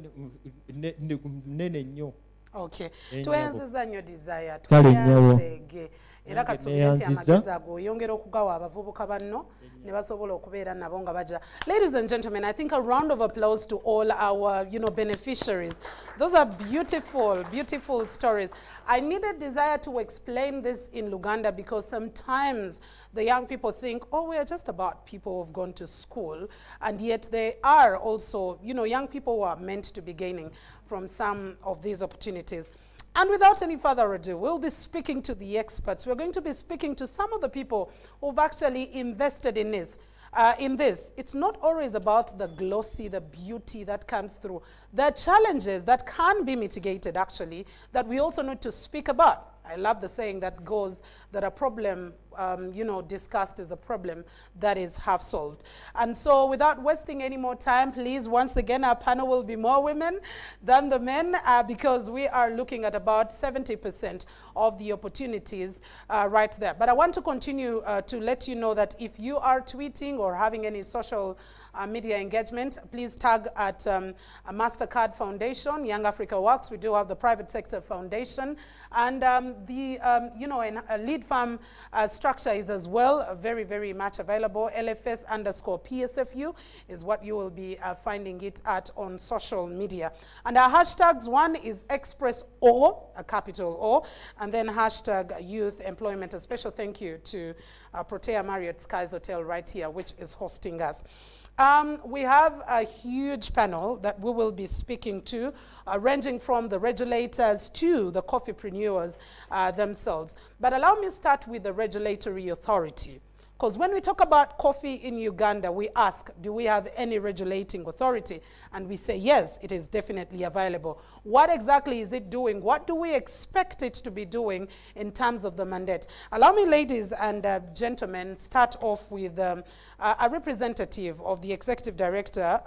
nnene nnyo. Okay. Ennyabo. Tuyanziza nnyo desire. Kale nnyabo. Tuyanzege. Era Nange katubira nti neyanziza. amagezi ago oyongera okugawa abavubuka banno ne basobola okubeera nabo nga baja. Ladies and gentlemen, I think a round of applause to all our, beneficiaries. Those are beautiful, beautiful stories. I needed Desire to explain this in Luganda because sometimes the young people think, oh, we are just about people who have gone to school, and yet they are also, young people who are meant to be gaining from some of these opportunities. And without any further ado, we'll be speaking to the experts. We're going to be speaking to some of the people who've actually invested in this. It's not always about the glossy, the beauty that comes through. There are challenges that can be mitigated, actually, that we also need to speak about. I love the saying that goes that a problem, discussed is a problem that is half solved. And so without wasting any more time, please, once again, our panel will be more women than the men because we are looking at about 70% of the opportunities right there. But I want to continue to let you know that if you are tweeting or having any social media engagement, please tag at a MasterCard Foundation, Young Africa Works. We do have the Private Sector Foundation. And a lead farm structure is as well very, very much available. LFS_PSFU is what you will be finding it at on social media. And our hashtags, one is Express O, a capital O, and then hashtag Youth Employment. A special thank you to Protea Marriott Skies Hotel right here, which is hosting us. We have a huge panel that we will be speaking to, ranging from the regulators to the coffeepreneurs themselves. But allow me to start with the regulatory authority. Because when we talk about coffee in Uganda, we ask, do we have any regulating authority? And we say, yes, it is definitely available. What exactly is it doing? What do we expect it to be doing in terms of the mandate? Allow me, ladies and gentlemen, start off with a representative of the executive director,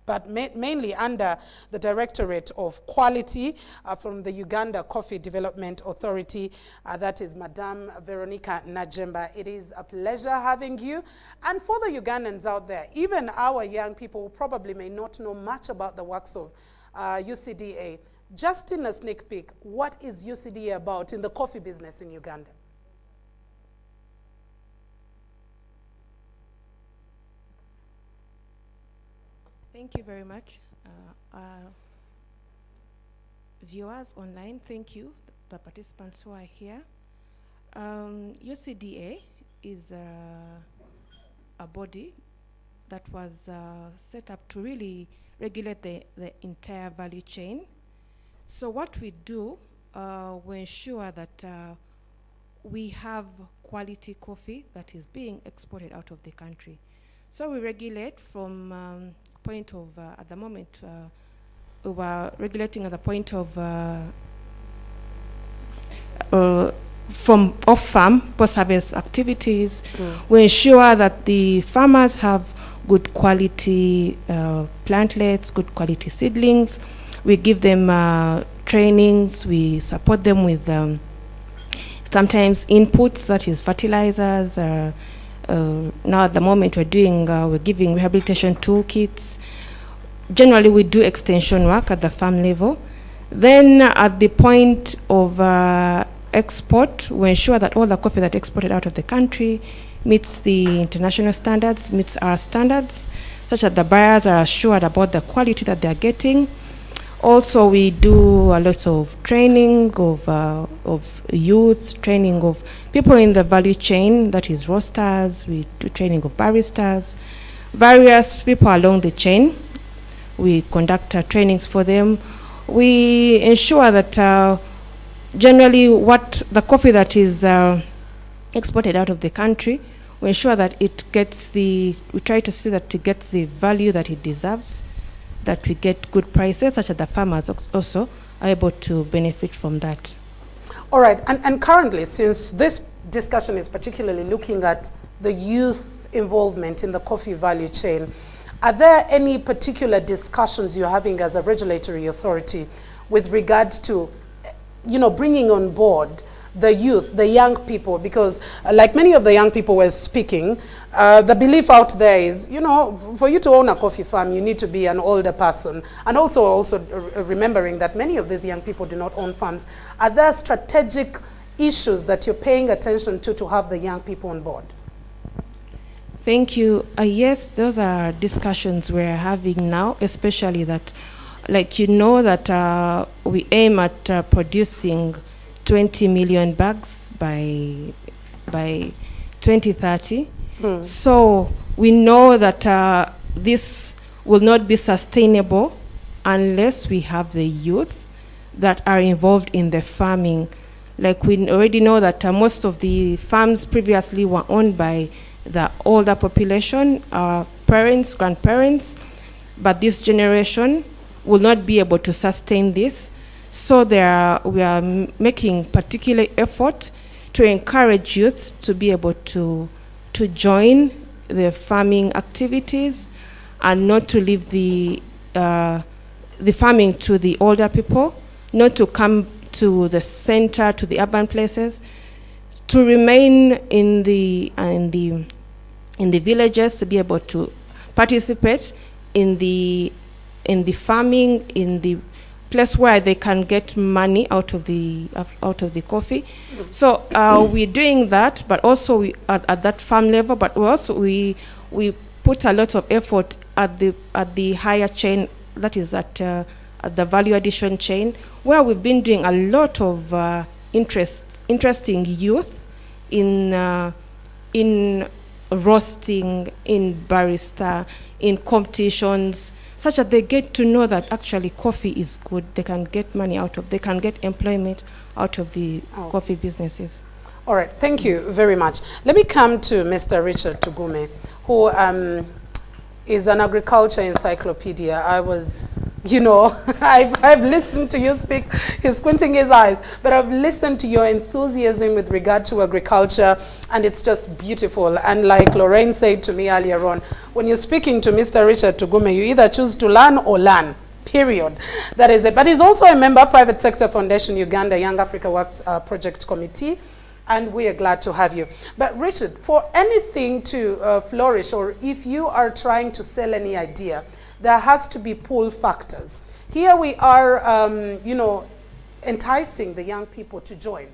but mainly under the Directorate of Quality from the Uganda Coffee Development Authority. That is Madame Veronica Najemba. It is a pleasure having you. And for the Ugandans out there, even our young people who probably may not know much about the works of UCDA, just in a sneak peek, what is UCDA about in the coffee business in Uganda? Thank you very much. Viewers online, thank you, the participants who are here. UCDA is a body that was set up to really regulate the entire value chain. So what we do, we ensure that we have quality coffee that is being exported out of the country. So we regulate from point of, at the moment, we were regulating at the point of from off-farm post-harvest activities. We ensure that the farmers have good quality plantlets, good quality seedlings. We give them trainings. We support them with sometimes inputs, such as fertilizers. Now at the moment we're giving rehabilitation toolkits. Generally we do extension work at the farm level. Then at the point of export, we ensure that all the coffee that exported out of the country meets the international standards, meets our standards, such that the buyers are assured about the quality that they're getting. Also, we do a lot of training of youth, training of people in the value chain, that is roasters. We do training of baristas, various people along the chain. We conduct trainings for them. We ensure that generally what the coffee that is exported out of the country, we ensure that it gets we try to see that it gets the value that it deserves, that we get good prices, such that the farmers also are able to benefit from that. All right, and currently, since this discussion is particularly looking at the youth involvement in the coffee value chain, are there any particular discussions you're having as a regulatory authority with regard to, bringing on board the youth, the young people, because like many of the young people were speaking, the belief out there is, you know, for you to own a coffee farm, you need to be an older person. And also remembering that many of these young people do not own farms. Are there strategic issues that you're paying attention to have the young people on board? Thank you. Yes, those are discussions we're having now, especially that, like, you know, that we aim at producing 20 million bags by 2030. So we know that this will not be sustainable unless we have the youth that are involved in the farming. Like, we already know that most of the farms previously were owned by the older population, our parents, grandparents, but this generation will not be able to sustain this. So we are making particular effort to encourage youth to be able to join the farming activities and not to leave the farming to the older people, not to come to the center, to the urban places, to remain in the villages, to be able to participate in the farming, in the place where they can get money out of the coffee. So we're doing that, but also at that farm level. But also we put a lot of effort at the higher chain, that is at the value addition chain, where we've been doing a lot of interesting youth in roasting, in barista, in competitions, such that they get to know that actually coffee is good. They can get money they can get employment out of the coffee businesses. All right, thank you very much. Let me come to Mr. Richard Tugume, who is an agriculture encyclopedia. I was, you know, I've listened to you speak. He's squinting his eyes, but I've listened to your enthusiasm with regard to agriculture, and it's just beautiful. And like Lorraine said to me earlier on, when you're speaking to Mr. Richard Tugume, you either choose to learn or learn, period. That is it. But he's also a member of Private Sector Foundation Uganda Young Africa Works Project Committee, and we are glad to have you. But Richard, for anything to flourish, or if you are trying to sell any idea, there has to be pull factors. Here we are, you know, enticing the young people to join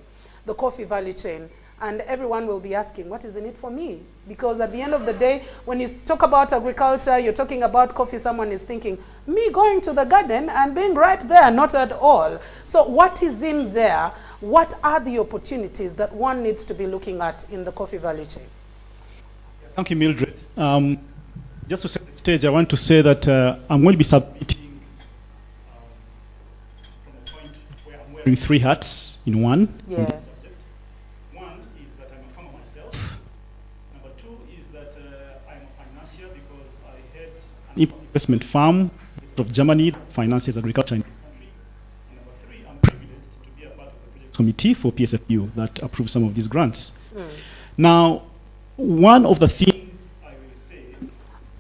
the coffee value chain, and everyone will be asking, what is in it for me? Because at the end of the day, when you talk about agriculture, you're talking about coffee, someone is thinking, me going to the garden and being right there, not at all. So what is in there? What are the opportunities that one needs to be looking at in the coffee value chain? Thank you, Mildred. Just to set the stage, I want to say that I'm going to be submitting from a point where I'm wearing three hats in one. Yeah. Subject. One is that I'm a farmer myself. Number two is that I'm a financier because I head an import investment firm based of Germany that finances agriculture in this country. And number three, I'm privileged to be a part of the project committee for PSFU that approves some of these grants. Now, one of the things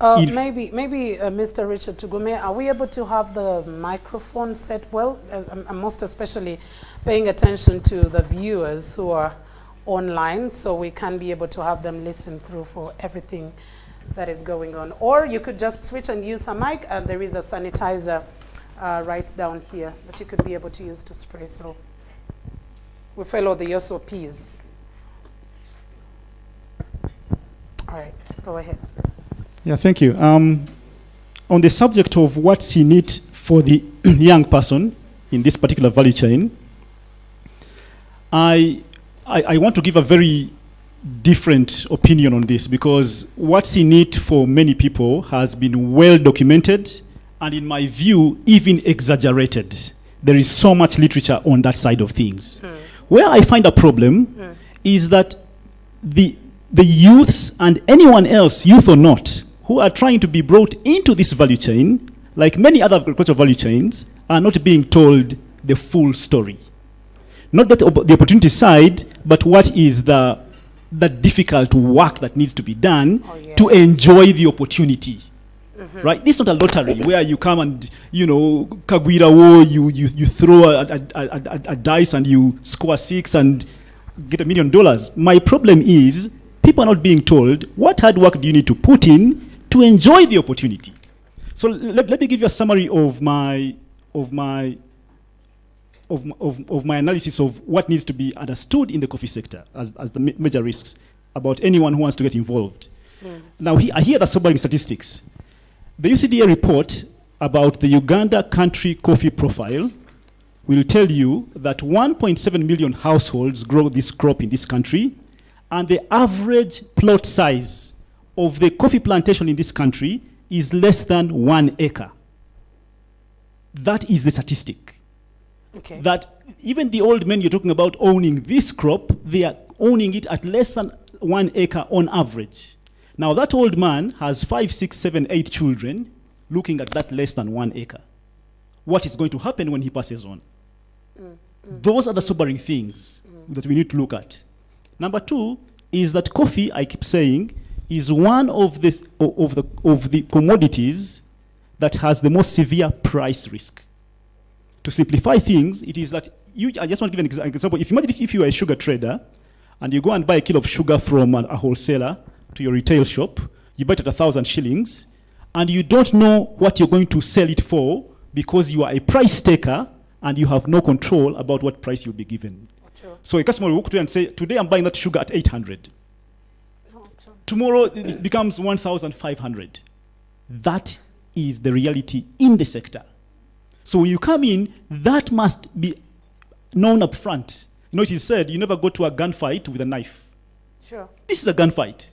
maybe Mr. Richard Tugume, are we able to have the microphone set well? I'm most especially paying attention to the viewers who are online, so we can be able to have them listen through for everything that is going on. Or you could just switch and use a mic, and there is a sanitizer right down here that you could be able to use to spray. So we follow the SOPs. All right, go ahead. Yeah, thank you. On the subject of what's in it for the young person in this particular value chain, I want to give a very different opinion on this, because what's in it for many people has been well documented and, in my view, even exaggerated. There is so much literature on that side of things. Where I find a problem is that the youths and anyone else, youth or not, who are trying to be brought into this value chain, like many other agricultural value chains, are not being told the full story. Not that the opportunity side, but what is the difficult work that needs to be done to enjoy the opportunity. Right? This is not a lottery where you come and, you know, Kagwira wo, you throw a dice and you score 6 and get $1 million. My problem is people are not being told what hard work do you need to put in to enjoy the opportunity. So let me give you a summary of my analysis of what needs to be understood in the coffee sector as the major risks about anyone who wants to get involved. Now, I hear the sobering statistics. The UCDA report about the Uganda country coffee profile will tell you that 1.7 million households grow this crop in this country, and the average plot size of the coffee plantation in this country is less than 1 acre. That is the statistic. Okay. That even the old men you're talking about owning this crop, they are owning it at less than 1 acre on average. Now that old man has 5, 6, 7, 8 children looking at that less than 1 acre. What is going to happen when he passes on? Those are the sobering things that we need to look at. Number 2 is that coffee, I keep saying, is one of the commodities that has the most severe price risk. To simplify things, it is that I just want to give an example. Imagine if you are a sugar trader and you go and buy a kilo of sugar from a wholesaler to your retail shop, you buy it at 1,000 shillings, and you don't know what you're going to sell it for because you are a price taker and you have no control about what price you'll be given. True. So a customer will walk to you and say, today I'm buying that sugar at 800. Tomorrow it becomes 1,500. That is the reality in the sector. So when you come in, that must be known up front. You know, it is said, you never go to a gunfight with a knife. Sure. This is a gunfight,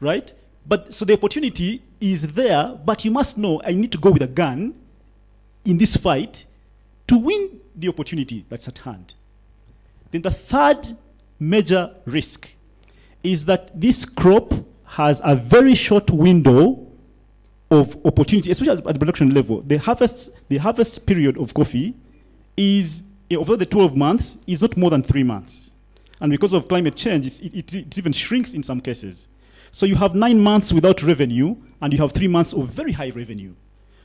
right? But so the opportunity is there, but you must know I need to go with a gun in this fight to win the opportunity that's at hand. Then the third major risk is that this crop has a very short window of opportunity, especially at the production level. The harvest period of coffee is, over the 12 months, is not more than 3 months. And because of climate change, it even shrinks in some cases. So you have 9 months without revenue, and you have 3 months of very high revenue.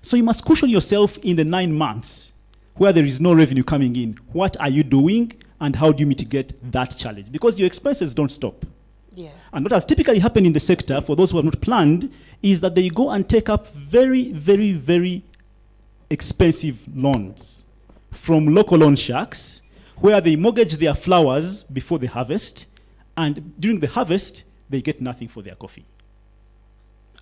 So you must cushion yourself in the 9 months where there is no revenue coming in. What are you doing, and how do you mitigate that challenge? Because your expenses don't stop. Yes. And what has typically happened in the sector, for those who have not planned, is that they go and take up very, very, very expensive loans from local loan sharks, where they mortgage their flowers before the harvest, and during the harvest, they get nothing for their coffee.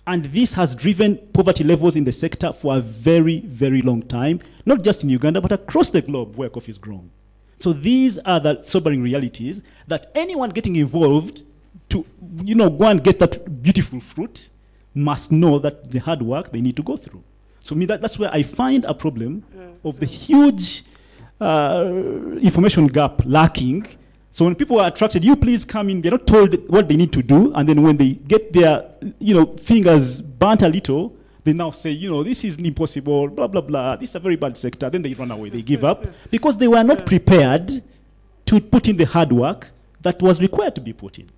And this has driven poverty levels in the sector for a very, very long time, not just in Uganda, but across the globe where coffee is grown. So these are the sobering realities that anyone getting involved to, go and get that beautiful fruit must know that the hard work they need to go through. So that's where I find a problem of the huge information gap lacking. So when people are attracted, you please come in, they're not told what they need to do, and then when they get their fingers burnt a little, they now say, this is impossible, blah, blah, blah, this is a very bad sector. Then they run away, they give up, because they were not prepared to put in the hard work that was required to be put in.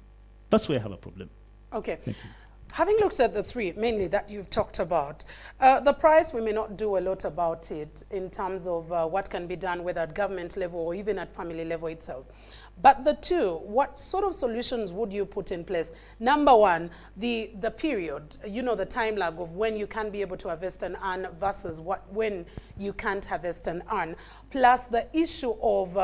That's where I have a problem. Okay. Thank you. Having looked at the three, mainly that you've talked about, the price, we may not do a lot about it in terms of what can be done, whether at government level or even at family level itself. But the two, what sort of solutions would you put in place? Number one, the period, the time lag of when you can be able to harvest and earn versus when you can't harvest and earn, plus the issue of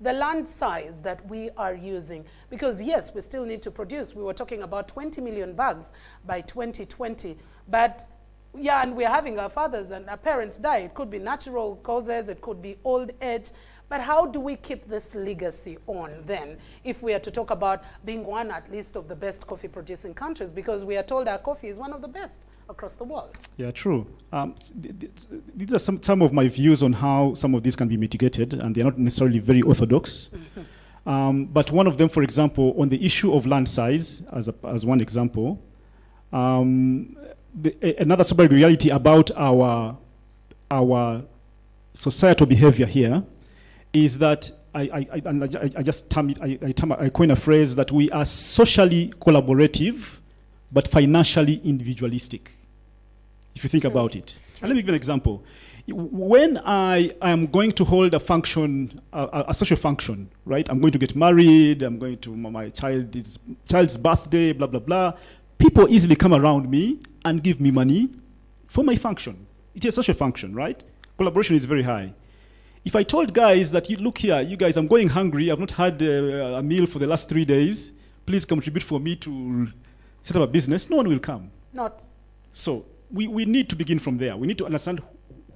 the land size that we are using. Because yes, we still need to produce. We were talking about 20 million bags by 2020, but yeah, and we're having our fathers and our parents die. It could be natural causes, it could be old age. But how do we keep this legacy on then, if we are to talk about being one at least of the best coffee producing countries, because we are told our coffee is one of the best across the world? Yeah, true. These are some of my views on how some of these can be mitigated, and they're not necessarily very orthodox. But one of them, for example, on the issue of land size, as one example, another sobering reality about our societal behavior here is that I coin a phrase that we are socially collaborative, but financially individualistic, if you think about it. And let me give an example. when I am going to hold a function, a social function, right? I'm going to get married, I'm going to my child's birthday, blah, blah, blah. People easily come around me and give me money for my function. It's a social function, right? Collaboration is very high. If I told guys that, look here, you guys, I'm going hungry, I've not had a meal for the last 3 days, please contribute for me to set up a business, no one will come. Not. So we need to begin from there. We need to understand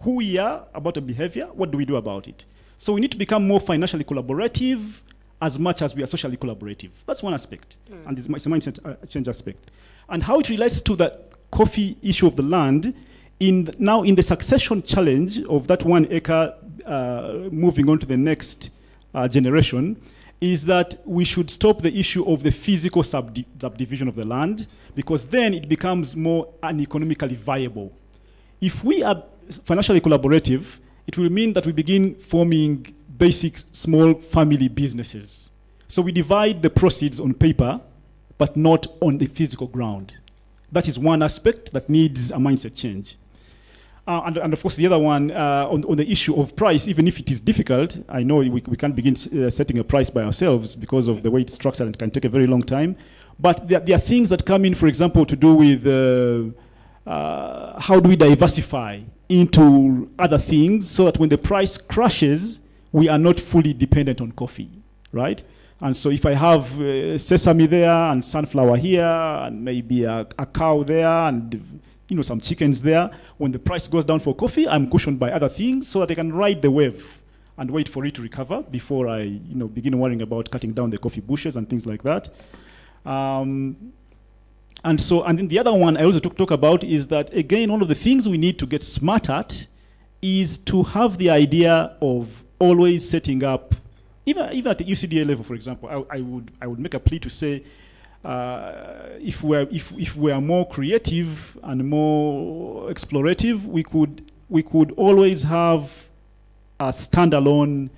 who we are about a behavior, what do we do about it? So we need to become more financially collaborative as much as we are socially collaborative. That's one aspect, and it's a mindset change aspect. And how it relates to the coffee issue of the land, now in the succession challenge of that 1 acre moving on to the next generation, is that we should stop the issue of the physical subdivision of the land, because then it becomes more uneconomically viable. If we are financially collaborative, it will mean that we begin forming basic small family businesses. So we divide the proceeds on paper, but not on the physical ground. That is one aspect that needs a mindset change. And of course, the other one, on the issue of price, even if it is difficult, I know we can't begin setting a price by ourselves because of the way it's structured and it can take a very long time. But there are things that come in, for example, to do with how do we diversify into other things so that when the price crashes, we are not fully dependent on coffee, right? And so if I have sesame there and sunflower here and maybe a cow there and some chickens there, when the price goes down for coffee, I'm cushioned by other things so that I can ride the wave and wait for it to recover before I begin worrying about cutting down the coffee bushes and things like that. And then the other one I also talk about is that, again, one of the things we need to get smart at is to have the idea of always setting up, even at the UCDA level, for example, I would make a plea to say, if we are more creative and more explorative, we could always have a standalone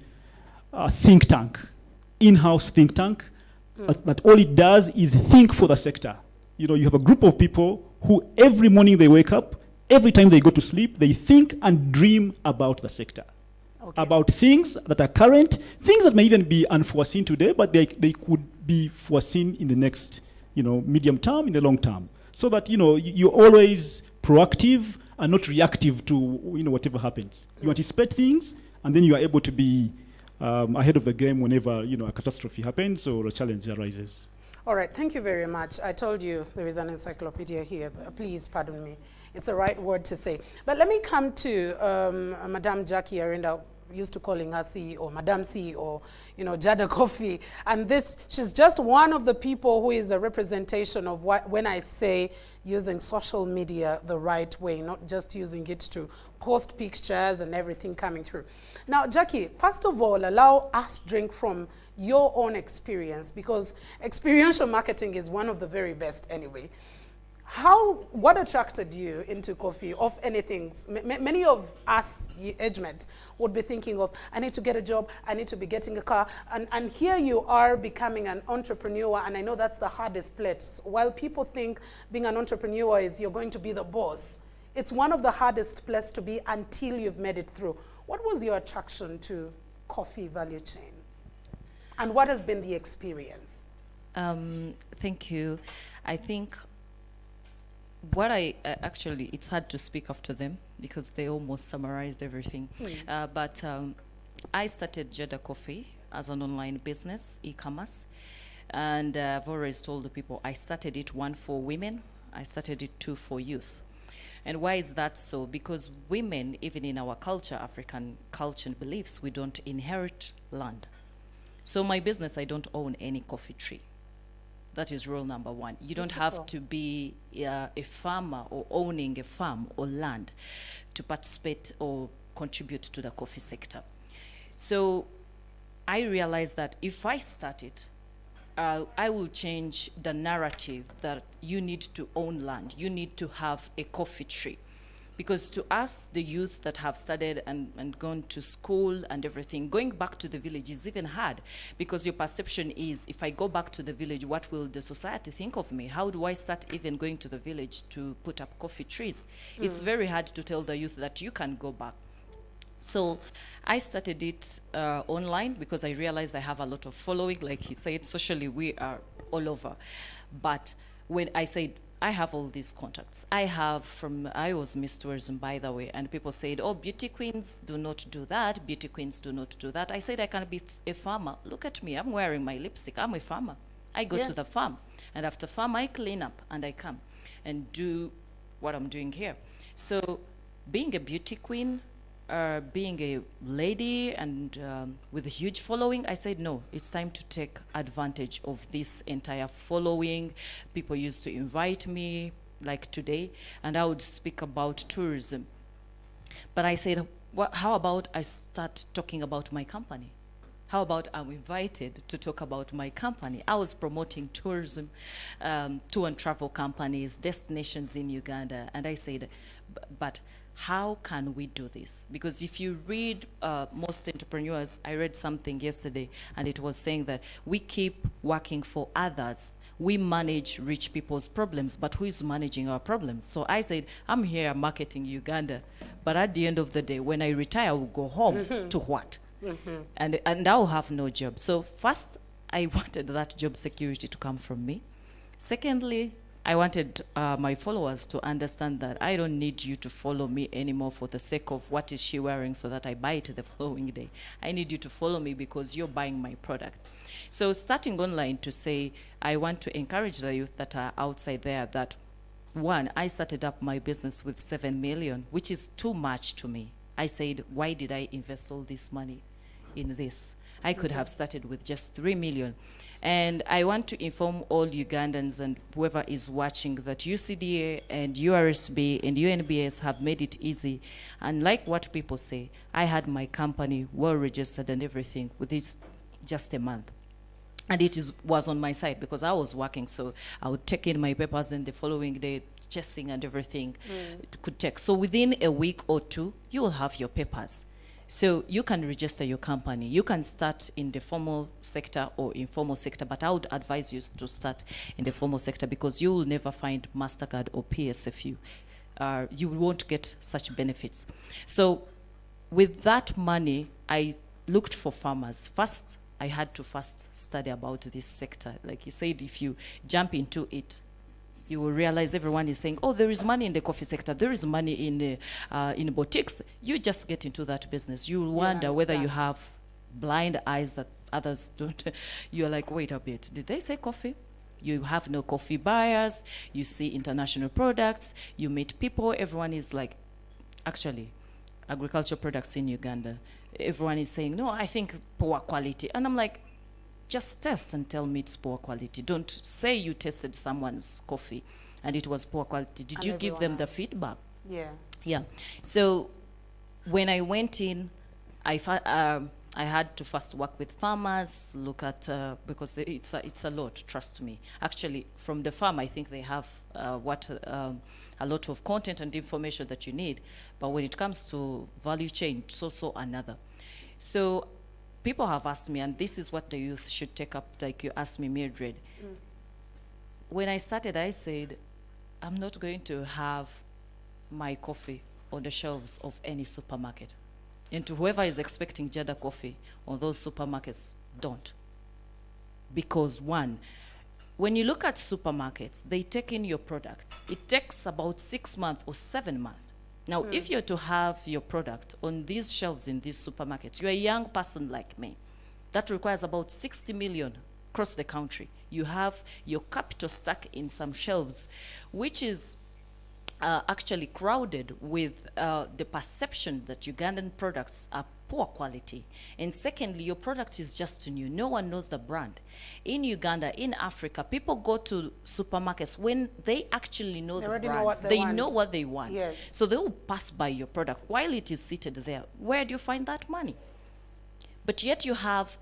think tank, in-house think tank, that all it does is think for the sector. You have a group of people who every morning they wake up, every time they go to sleep, they think and dream about the sector. Okay. About things that are current, things that may even be unforeseen today, but they could be foreseen in the next, medium term, in the long term. So that, you're always proactive and not reactive to, whatever happens. You anticipate things, and then you are able to be ahead of the game whenever, a catastrophe happens or a challenge arises. All right, thank you very much. I told you there is an encyclopedia here, but please pardon me. It's the right word to say. But let me come to Madame Jackie Arinda, used to calling her CEO, Madame CEO, Jada Coffee. And she's just one of the people who is a representation of when I say using social media the right way, not just using it to post pictures and everything coming through. Now, Jackie, first of all, allow us drink from your own experience, because experiential marketing is one of the very best anyway. What attracted you into coffee, of anything? Many of us age mates would be thinking of, I need to get a job, I need to be getting a car, and here you are becoming an entrepreneur, and I know that's the hardest place. While people think being an entrepreneur is you're going to be the boss, it's one of the hardest places to be until you've made it through. What was your attraction to coffee value chain? And what has been the experience? Thank you. I think actually, it's hard to speak after them because they almost summarized everything. But I started Jada Coffee as an online business, e-commerce. And I've always told the people, I started it, 1, for women. I started it, 2, for youth. And why is that so? Because women, even in our culture, African culture and beliefs, we don't inherit land. So my business, I don't own any coffee tree. That is rule number 1. You don't have to be a farmer or owning a farm or land to participate or contribute to the coffee sector. So I realized that if I start it, I will change the narrative that you need to own land. You need to have a coffee tree. Because to us, the youth that have studied and gone to school and everything, going back to the village is even hard, because your perception is, if I go back to the village, what will the society think of me? How do I start even going to the village to put up coffee trees? It's very hard to tell the youth that you can go back. So I started it online because I realized I have a lot of following. Like he said, socially we are all over. But when I said, I have all these contacts. I was Miss Tourism, by the way, and people said, oh, beauty queens do not do that. Beauty queens do not do that. I said, I can be a farmer. Look at me. I'm wearing my lipstick. I'm a farmer. I go to the farm. And after farm, I clean up and I come and do what I'm doing here. So being a beauty queen, being a lady and with a huge following, I said, no, it's time to take advantage of this entire following. People used to invite me, like today, and I would speak about tourism. But I said, how about I start talking about my company? How about I'm invited to talk about my company? I was promoting tourism, tour and travel companies, destinations in Uganda, and I said, but how can we do this? Because if you read most entrepreneurs, I read something yesterday, and it was saying that we keep working for others. We manage rich people's problems, but who is managing our problems? So I said, I'm here marketing Uganda, but at the end of the day, when I retire, I will go home to what? And I'll have no job. So first, I wanted that job security to come from me. Secondly, I wanted my followers to understand that I don't need you to follow me anymore for the sake of what is she wearing so that I buy it the following day. I need you to follow me because you're buying my product. So starting online to say, I want to encourage the youth that are outside there that, one, I started up my business with 7 million, which is too much to me. I said, why did I invest all this money in this? I could have started with just 3 million. And I want to inform all Ugandans and whoever is watching that UCDA and URSB and UNBS have made it easy. And like what people say, I had my company well registered and everything within just a month. And it was on my side because I was working, so I would take in my papers and the following day, chasing and everything it could take. So within a week or two, you will have your papers. So you can register your company. You can start in the formal sector or informal sector, but I would advise you to start in the formal sector because you will never find MasterCard or PSFU. You won't get such benefits. So with that money, I looked for farmers. First, I had to study about this sector. Like he said, if you jump into it, you will realize everyone is saying, oh, there is money in the coffee sector, there is money in boutiques. You just get into that business. You will wonder whether you have blind eyes that others don't. You're like, wait a bit, did they say coffee? You have no coffee buyers, you see international products, you meet people, everyone is like, actually, agricultural products in Uganda, everyone is saying, no, I think poor quality. And I'm like, just test and tell me it's poor quality. Don't say you tested someone's coffee and it was poor quality. Did you give them the feedback? Yeah. So when I went in, I had to first work with farmers, look at, because it's a lot, trust me. Actually, from the farm, I think they have a lot of content and information that you need. But when it comes to value chain, it's also another. So people have asked me, and this is what the youth should take up, like you asked me, Mildred. When I started, I said, I'm not going to have my coffee on the shelves of any supermarket. And to whoever is expecting Jada coffee on those supermarkets, don't. Because one, when you look at supermarkets, they take in your product. It takes about 6 months or 7 months. Now, if you're to have your product on these shelves in these supermarkets, you're a young person like me. That requires about 60 million across the country. You have your capital stuck in some shelves, which is actually crowded with the perception that Ugandan products are poor quality. And secondly, your product is just new. No one knows the brand. In Uganda, in Africa, people go to supermarkets when they actually know the brand. They know what they want. Yes. So they will pass by your product while it is seated there. Where do you find that money? But yet you have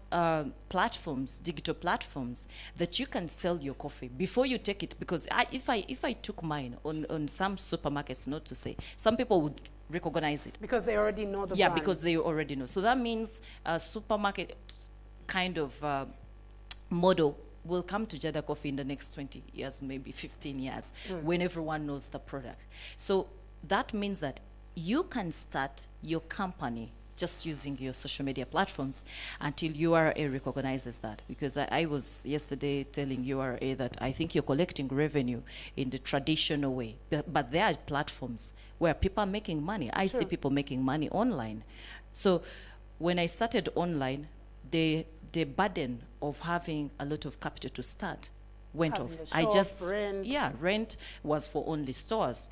platforms, digital platforms, that you can sell your coffee before you take it. Because if I took mine on some supermarkets, not to say, some people would recognize it. Because they already know the brand. Yeah, because they already know. So that means a supermarket kind of model will come to Jada Coffee in the next 20 years, maybe 15 years, when everyone knows the product. So that means that you can start your company just using your social media platforms until URA recognizes that. Because I was yesterday telling URA that I think you're collecting revenue in the traditional way, but there are platforms where people are making money. I see people making money online. So when I started online, the burden of having a lot of capital to start went off. I just, rent was for only stores.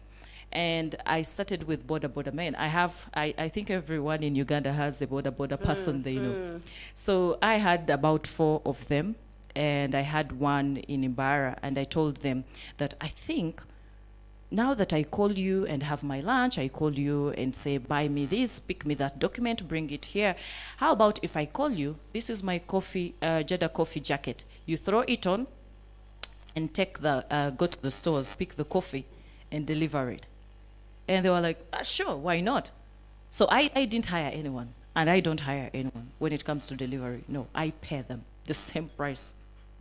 And I started with Boda Men. I think everyone in Uganda has a Boda person they know. So I had about 4 of them, and I had one in Imbara, and I told them that I think now that I call you and have my lunch, I call you and say, buy me this, pick me that document, bring it here. How about if I call you, this is my coffee, Jeddah coffee jacket. You throw it on and take go to the stores, pick the coffee and deliver it. And they were like, sure, why not? So I didn't hire anyone, and I don't hire anyone when it comes to delivery. No, I pay them the same price.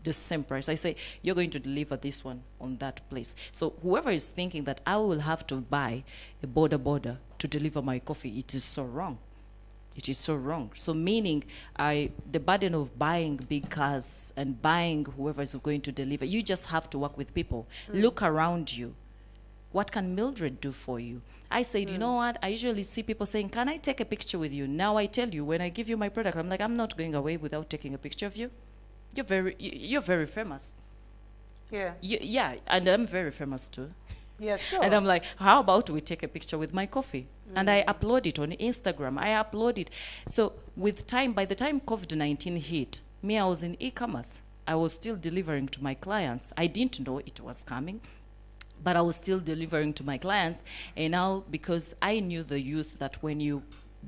The same price. I say, you're going to deliver this one on that place. So whoever is thinking that I will have to buy a border to deliver my coffee, it is so wrong. It is so wrong. So meaning the burden of buying big cars and buying whoever is going to deliver, you just have to work with people. Look around you. What can Mildred do for you? I said, you know what? I usually see people saying, can I take a picture with you? Now I tell you, when I give you my product, I'm like, I'm not going away without taking a picture of you. You're very famous. Yeah. Yeah, and I'm very famous too. Yeah, sure. And I'm like, how about we take a picture with my coffee? And I upload it on Instagram. I upload it. So with time, by the time COVID-19 hit, I was in e-commerce. I was still delivering to my clients. I didn't know it was coming, but I was still delivering to my clients. And now, because I knew the youth, that when you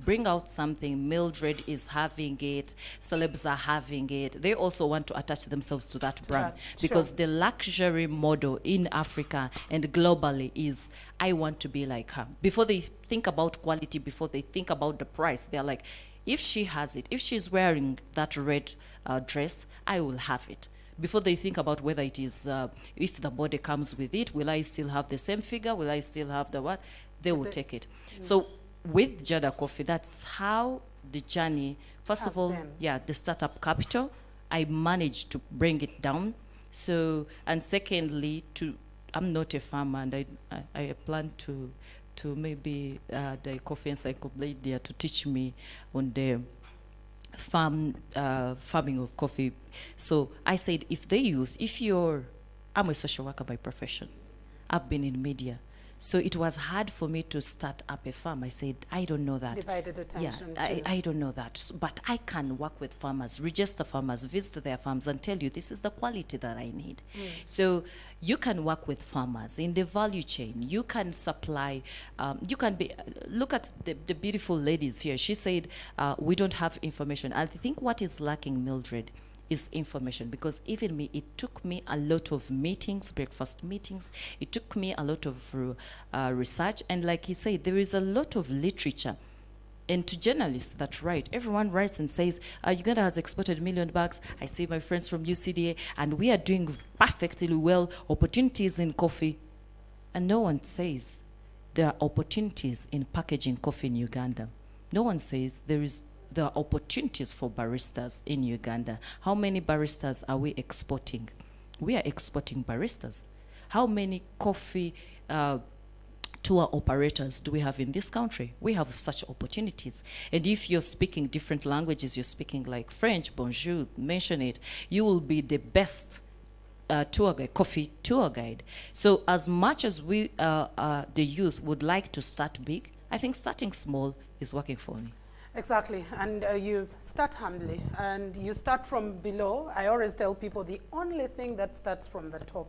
bring out something, Mildred is having it, celebs are having it, they also want to attach themselves to that brand. Because the luxury model in Africa and globally is, I want to be like her. Before they think about quality, before they think about the price, they're like, if she has it, if she's wearing that red dress, I will have it. Before they think about whether it is, if the body comes with it, will I still have the same figure? Will I still have the what? They will take it. So with Jeddah Coffee, that's how the journey, first of all, the startup capital, I managed to bring it down. So, and secondly, I'm not a farmer, and I plan to maybe the Coffee Encyclopedia to teach me on the farming of coffee. So I said, I'm a social worker by profession. I've been in media. So it was hard for me to start up a farm. I said, I don't know that. Divided attention. Yeah, I don't know that. But I can work with farmers, register farmers, visit their farms and tell you this is the quality that I need. So you can work with farmers in the value chain. You can supply, you can be, look at the beautiful ladies here. She said, we don't have information. I think what is lacking, Mildred, is information, because even me, it took me a lot of meetings, breakfast meetings. It took me a lot of research. And like he said, there is a lot of literature. And to journalists that write, everyone writes and says, Uganda has exported 1 million bags. I see my friends from UCDA, and we are doing perfectly well, opportunities in coffee. And no one says there are opportunities in packaging coffee in Uganda. No one says there are opportunities for baristas in Uganda. How many baristas are we exporting? We are exporting baristas. How many coffee tour operators do we have in this country? We have such opportunities. And if you're speaking different languages, you're speaking like French, bonjour, mention it, you will be the best tour guide, coffee tour guide. So as much as we, the youth, would like to start big, I think starting small is working for me. Exactly, and you start humbly, and you start from below. I always tell people the only thing that starts from the top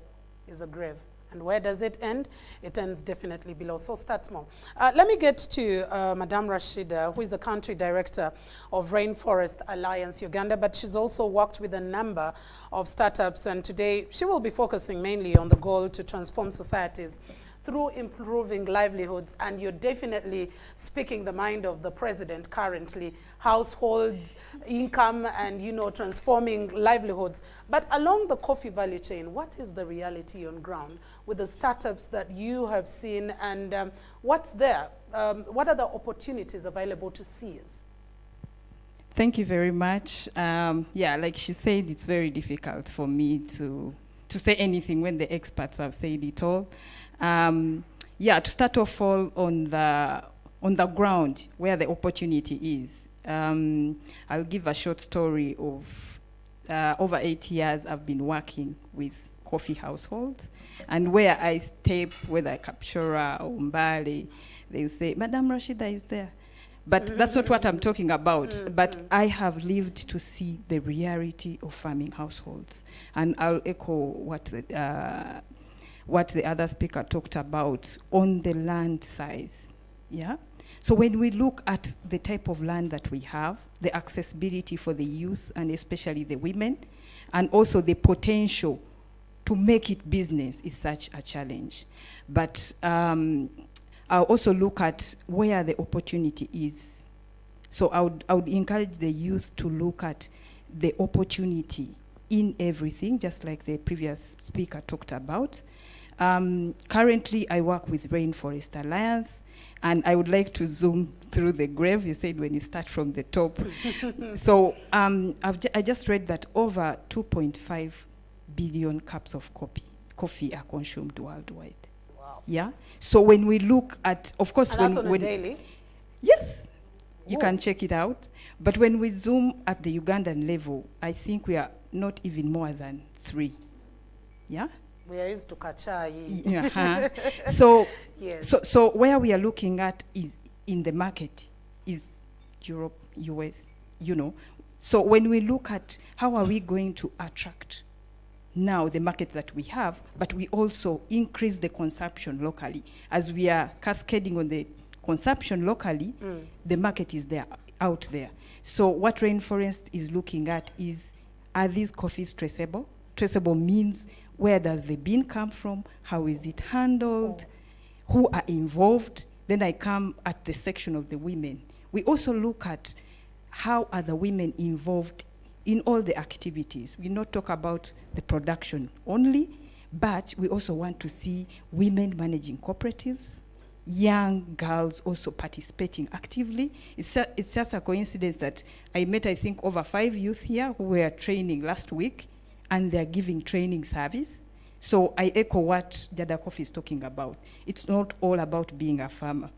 is a grave. And where does it end? It ends definitely below, so start small. Let me get to Madame Rashida, who is the country director of Rainforest Alliance Uganda, but she's also worked with a number of startups, and today she will be focusing mainly on the goal to transform societies through improving livelihoods. And you're definitely speaking the mind of the president currently, households, income, and transforming livelihoods. But along the coffee value chain, what is the reality on ground with the startups that you have seen, and what's there? What are the opportunities available to seize? Thank you very much. Yeah, like she said, it's very difficult for me to say anything when the experts have said it all. Yeah, to start off all on the ground where the opportunity is. I'll give a short story of over 8 years I've been working with coffee households, and where I step, whether Kapshora or Mbale, they'll say, Madam Rashida is there. But that's not what I'm talking about. But I have lived to see the reality of farming households. And I'll echo what the other speaker talked about on the land size. Yeah. So when we look at the type of land that we have, the accessibility for the youth and especially the women, and also the potential to make it business is such a challenge. But I'll also look at where the opportunity is. So I would encourage the youth to look at the opportunity in everything, just like the previous speaker talked about. Currently, I work with Rainforest Alliance, and I would like to zoom through the graph. You said when you start from the top. So I just read that over 2.5 billion cups of coffee are consumed worldwide. Wow. Yeah. So when we look at, of course, and that's on a daily? Yes. You can check it out. But when we zoom at the Ugandan level, I think we are not even more than 3. Yeah? We are used to kachai. So, yes. so where we are looking at is in the market is Europe, US, you know. So when we look at how are we going to attract now the market that we have, but we also increase the consumption locally. As we are cascading on the consumption locally, the market is there, out there. So what Rainforest is looking at is, are these coffees traceable? Traceable means, where does the bean come from? How is it handled? Who are involved? Then I come at the section of the women. We also look at how are the women involved in all the activities. We not talk about the production only, but we also want to see women managing cooperatives, young girls also participating actively. It's just a coincidence that I met, I think, over 5 youth here who were training last week, and they're giving training service. So I echo what Jada Kofi is talking about. It's not all about being a farmer.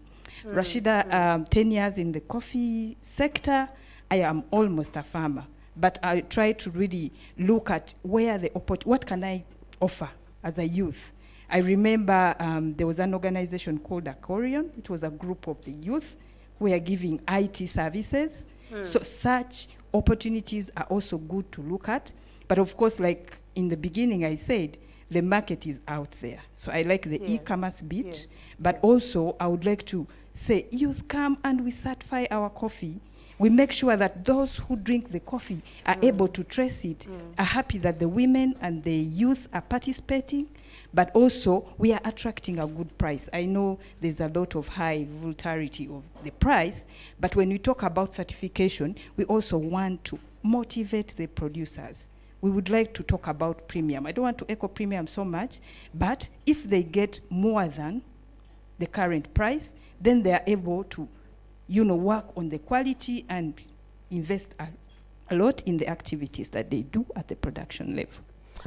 Rashida, 10 years in the coffee sector, I am almost a farmer. But I try to really look at where what can I offer as a youth. I remember there was an organization called Aquarium. It was a group of the youth who were giving IT services. So such opportunities are also good to look at. But of course, like in the beginning I said, the market is out there. So I like the e-commerce bit, but also I would like to say, youth, come and we certify our coffee. We make sure that those who drink the coffee are able to trace it, are happy that the women and the youth are participating, but also we are attracting a good price. I know there's a lot of high volatility of the price, but when we talk about certification, we also want to motivate the producers. We would like to talk about premium. I don't want to echo premium so much, but if they get more than the current price, then they are able to, you know, work on the quality and invest a lot in the activities that they do at the production level.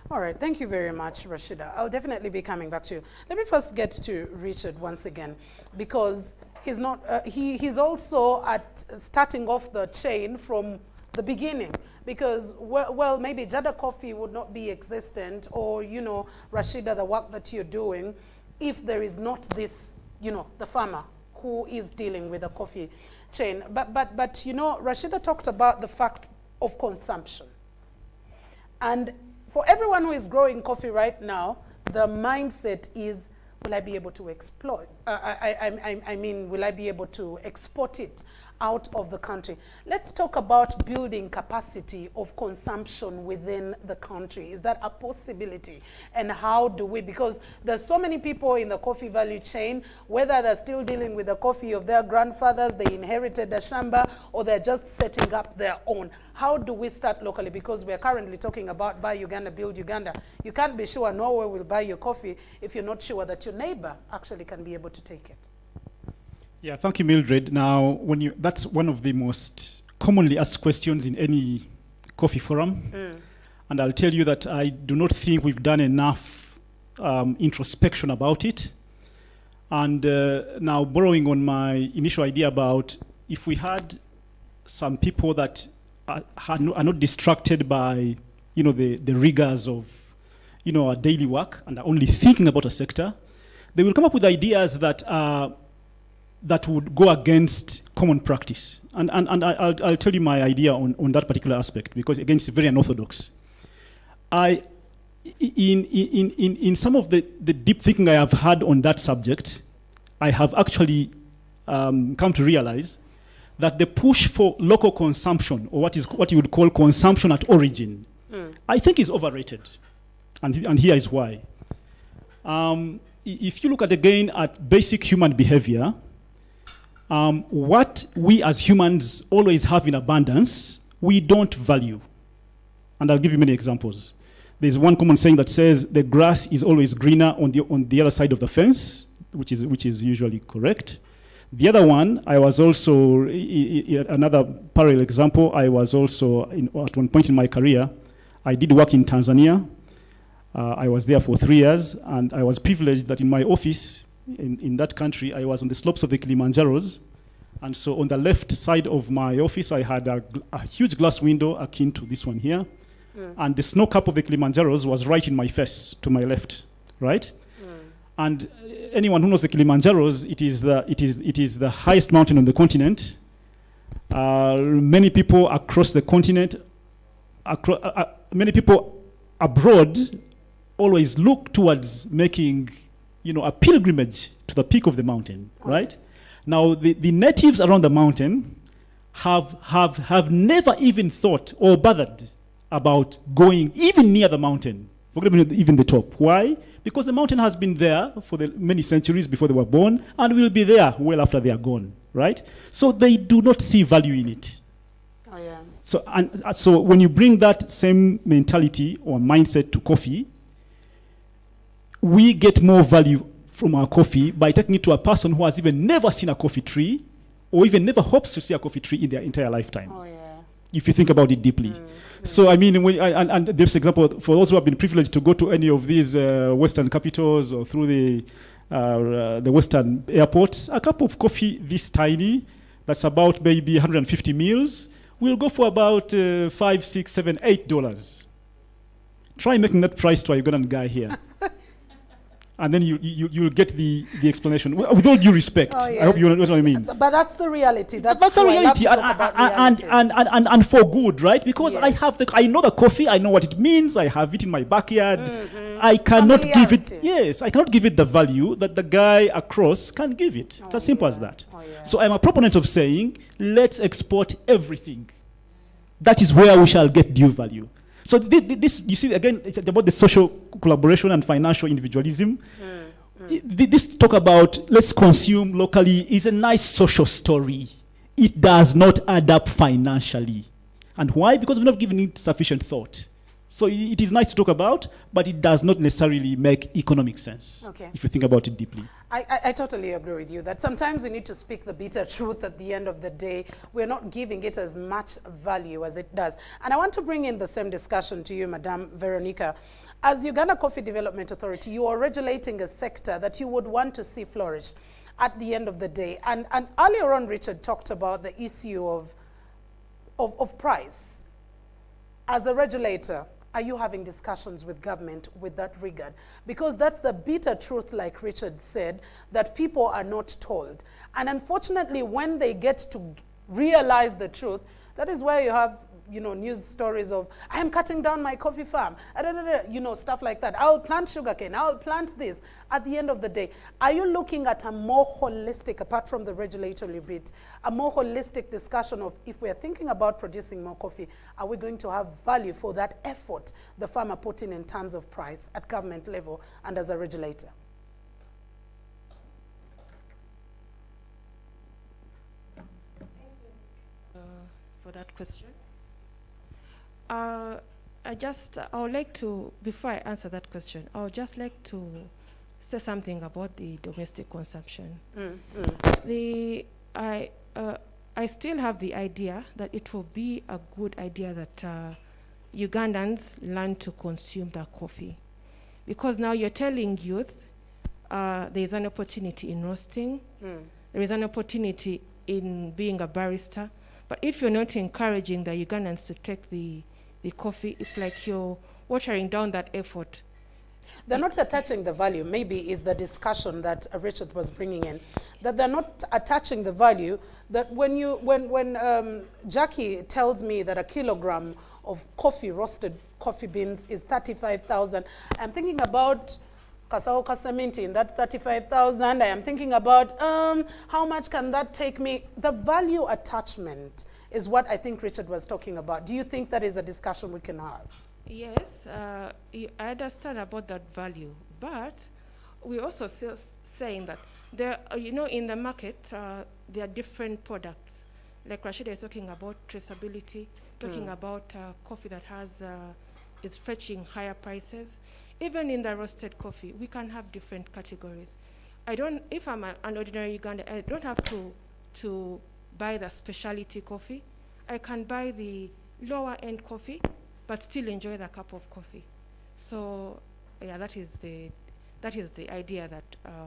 All right, thank you very much, Rashida. I'll definitely be coming back to you. Let me first get to Richard once again, because he's not, he's also at starting off the chain from the beginning, because, well, maybe Jada Coffee would not be existent, or, you know, Rashida, the work that you're doing, if there is not this, you know, the farmer who is dealing with a coffee chain. But you know, Rashida talked about the fact of consumption. And for everyone who is growing coffee right now, the mindset is, will I be able to exploit? I mean, will I be able to export it out of the country? Let's talk about building capacity of consumption within the country. Is that a possibility? And how do we, because there's so many people in the coffee value chain, whether they're still dealing with the coffee of their grandfathers, they inherited a shamba, or they're just setting up their own. How do we start locally? Because we're currently talking about buy Uganda, build Uganda. You can't be sure Norway will buy your coffee if you're not sure that your neighbor actually can be able to take it. Yeah, thank you, Mildred. Now, that's one of the most commonly asked questions in any coffee forum. And I'll tell you that I do not think we've done enough introspection about it. And now borrowing on my initial idea about if we had some people that are not distracted by, the rigors of, our daily work and are only thinking about a sector, they will come up with ideas that that would go against common practice. And I'll tell you my idea on that particular aspect, because again, it's very unorthodox. In some of the deep thinking I have had on that subject, I have actually come to realize that the push for local consumption, or what you would call consumption at origin, I think is overrated. And here is why. If you look at basic human behavior, what we as humans always have in abundance, we don't value. And I'll give you many examples. There's one common saying that says the grass is always greener on the other side of the fence, which is usually correct. The other one, I was also, another parallel example, I was also, at one point in my career, I did work in Tanzania. I was there for 3 years, and I was privileged that in my office in that country, I was on the slopes of the Kilimanjaros. And so on the left side of my office, I had a huge glass window akin to this one here. And the snow cap of the Kilimanjaros was right in my face, to my left, right? And anyone who knows the Kilimanjaros, it is the highest mountain on the continent. Many people across the continent, many people abroad always look towards making, a pilgrimage to the peak of the mountain, right? Now, the natives around the mountain have never even thought or bothered about going even near the mountain, forget even the top. Why? Because the mountain has been there for many centuries before they were born, and will be there well after they are gone, right? So they do not see value in it. Oh, yeah. So when you bring that same mentality or mindset to coffee, we get more value from our coffee by taking it to a person who has even never seen a coffee tree, or even never hopes to see a coffee tree in their entire lifetime. Oh, yeah. If you think about it deeply. So, I mean, and this example, for those who have been privileged to go to any of these Western capitals or through the Western airports, a cup of coffee this tiny, that's about maybe 150 mils, will go for about $5, $6, $7, $8. Try making that price to a Ugandan guy here. And then you'll get the explanation. With all due respect, Oh, yes. I hope you know what I mean. But that's the reality. That's the true. I love reality, to talk about realities. and for good, right? Because Yes. I know the coffee, I know what it means, I have it in my backyard. I cannot give it, Familiarity. I cannot give it the value that the guy across can give it. It's as simple as that. Oh, yeah. So I'm a proponent of saying, let's export everything. That is where we shall get due value. So this, you see, again, it's about the social collaboration and financial individualism. This talk about let's consume locally is a nice social story. It does not add up financially. And why? Because we're not giving it sufficient thought. So it is nice to talk about, but it does not necessarily make economic sense, Okay. if you think about it deeply. I totally agree with you that sometimes we need to speak the bitter truth at the end of the day. We're not giving it as much value as it does. And I want to bring in the same discussion to you, Madam Veronica. As Uganda Coffee Development Authority, you are regulating a sector that you would want to see flourish at the end of the day. And earlier on, Richard talked about the issue of price. As a regulator, are you having discussions with government with that regard? Because that's the bitter truth, like Richard said, that people are not told. And unfortunately, when they get to realize the truth, that is where you have, news stories of, I am cutting down my coffee farm, stuff like that. I'll plant sugarcane, I'll plant this. At the end of the day, are you looking at a more holistic, apart from the regulatory bit, a more holistic discussion of if we're thinking about producing more coffee, are we going to have value for that effort the farmer put in terms of price at government level and as a regulator? For that question. I would like to, before I answer that question, I would just like to say something about the domestic consumption. I still have the idea that it will be a good idea that Ugandans learn to consume their coffee. Because now you're telling youth there's an opportunity in roasting, there is an opportunity in being a barista, but if you're not encouraging the Ugandans to take the coffee, it's like you're watering down that effort. They're not attaching the value, maybe is the discussion that Richard was bringing in, that they're not attaching the value, that when Jackie tells me that a kilogram of coffee, roasted coffee beans is 35,000, I'm thinking about Kasao Kasaminti in that 35,000, I am thinking about how much can that take me? The value attachment is what I think Richard was talking about. Do you think that is a discussion we can have? Yes, I understand about that value, but we're also saying that there, in the market, there are different products. Like Rashida is talking about traceability, talking about coffee that is fetching higher prices. Even in the roasted coffee, we can have different categories. If I'm an ordinary Ugandan, I don't have to buy the specialty coffee. I can buy the lower end coffee, but still enjoy the cup of coffee. So yeah, that is the idea that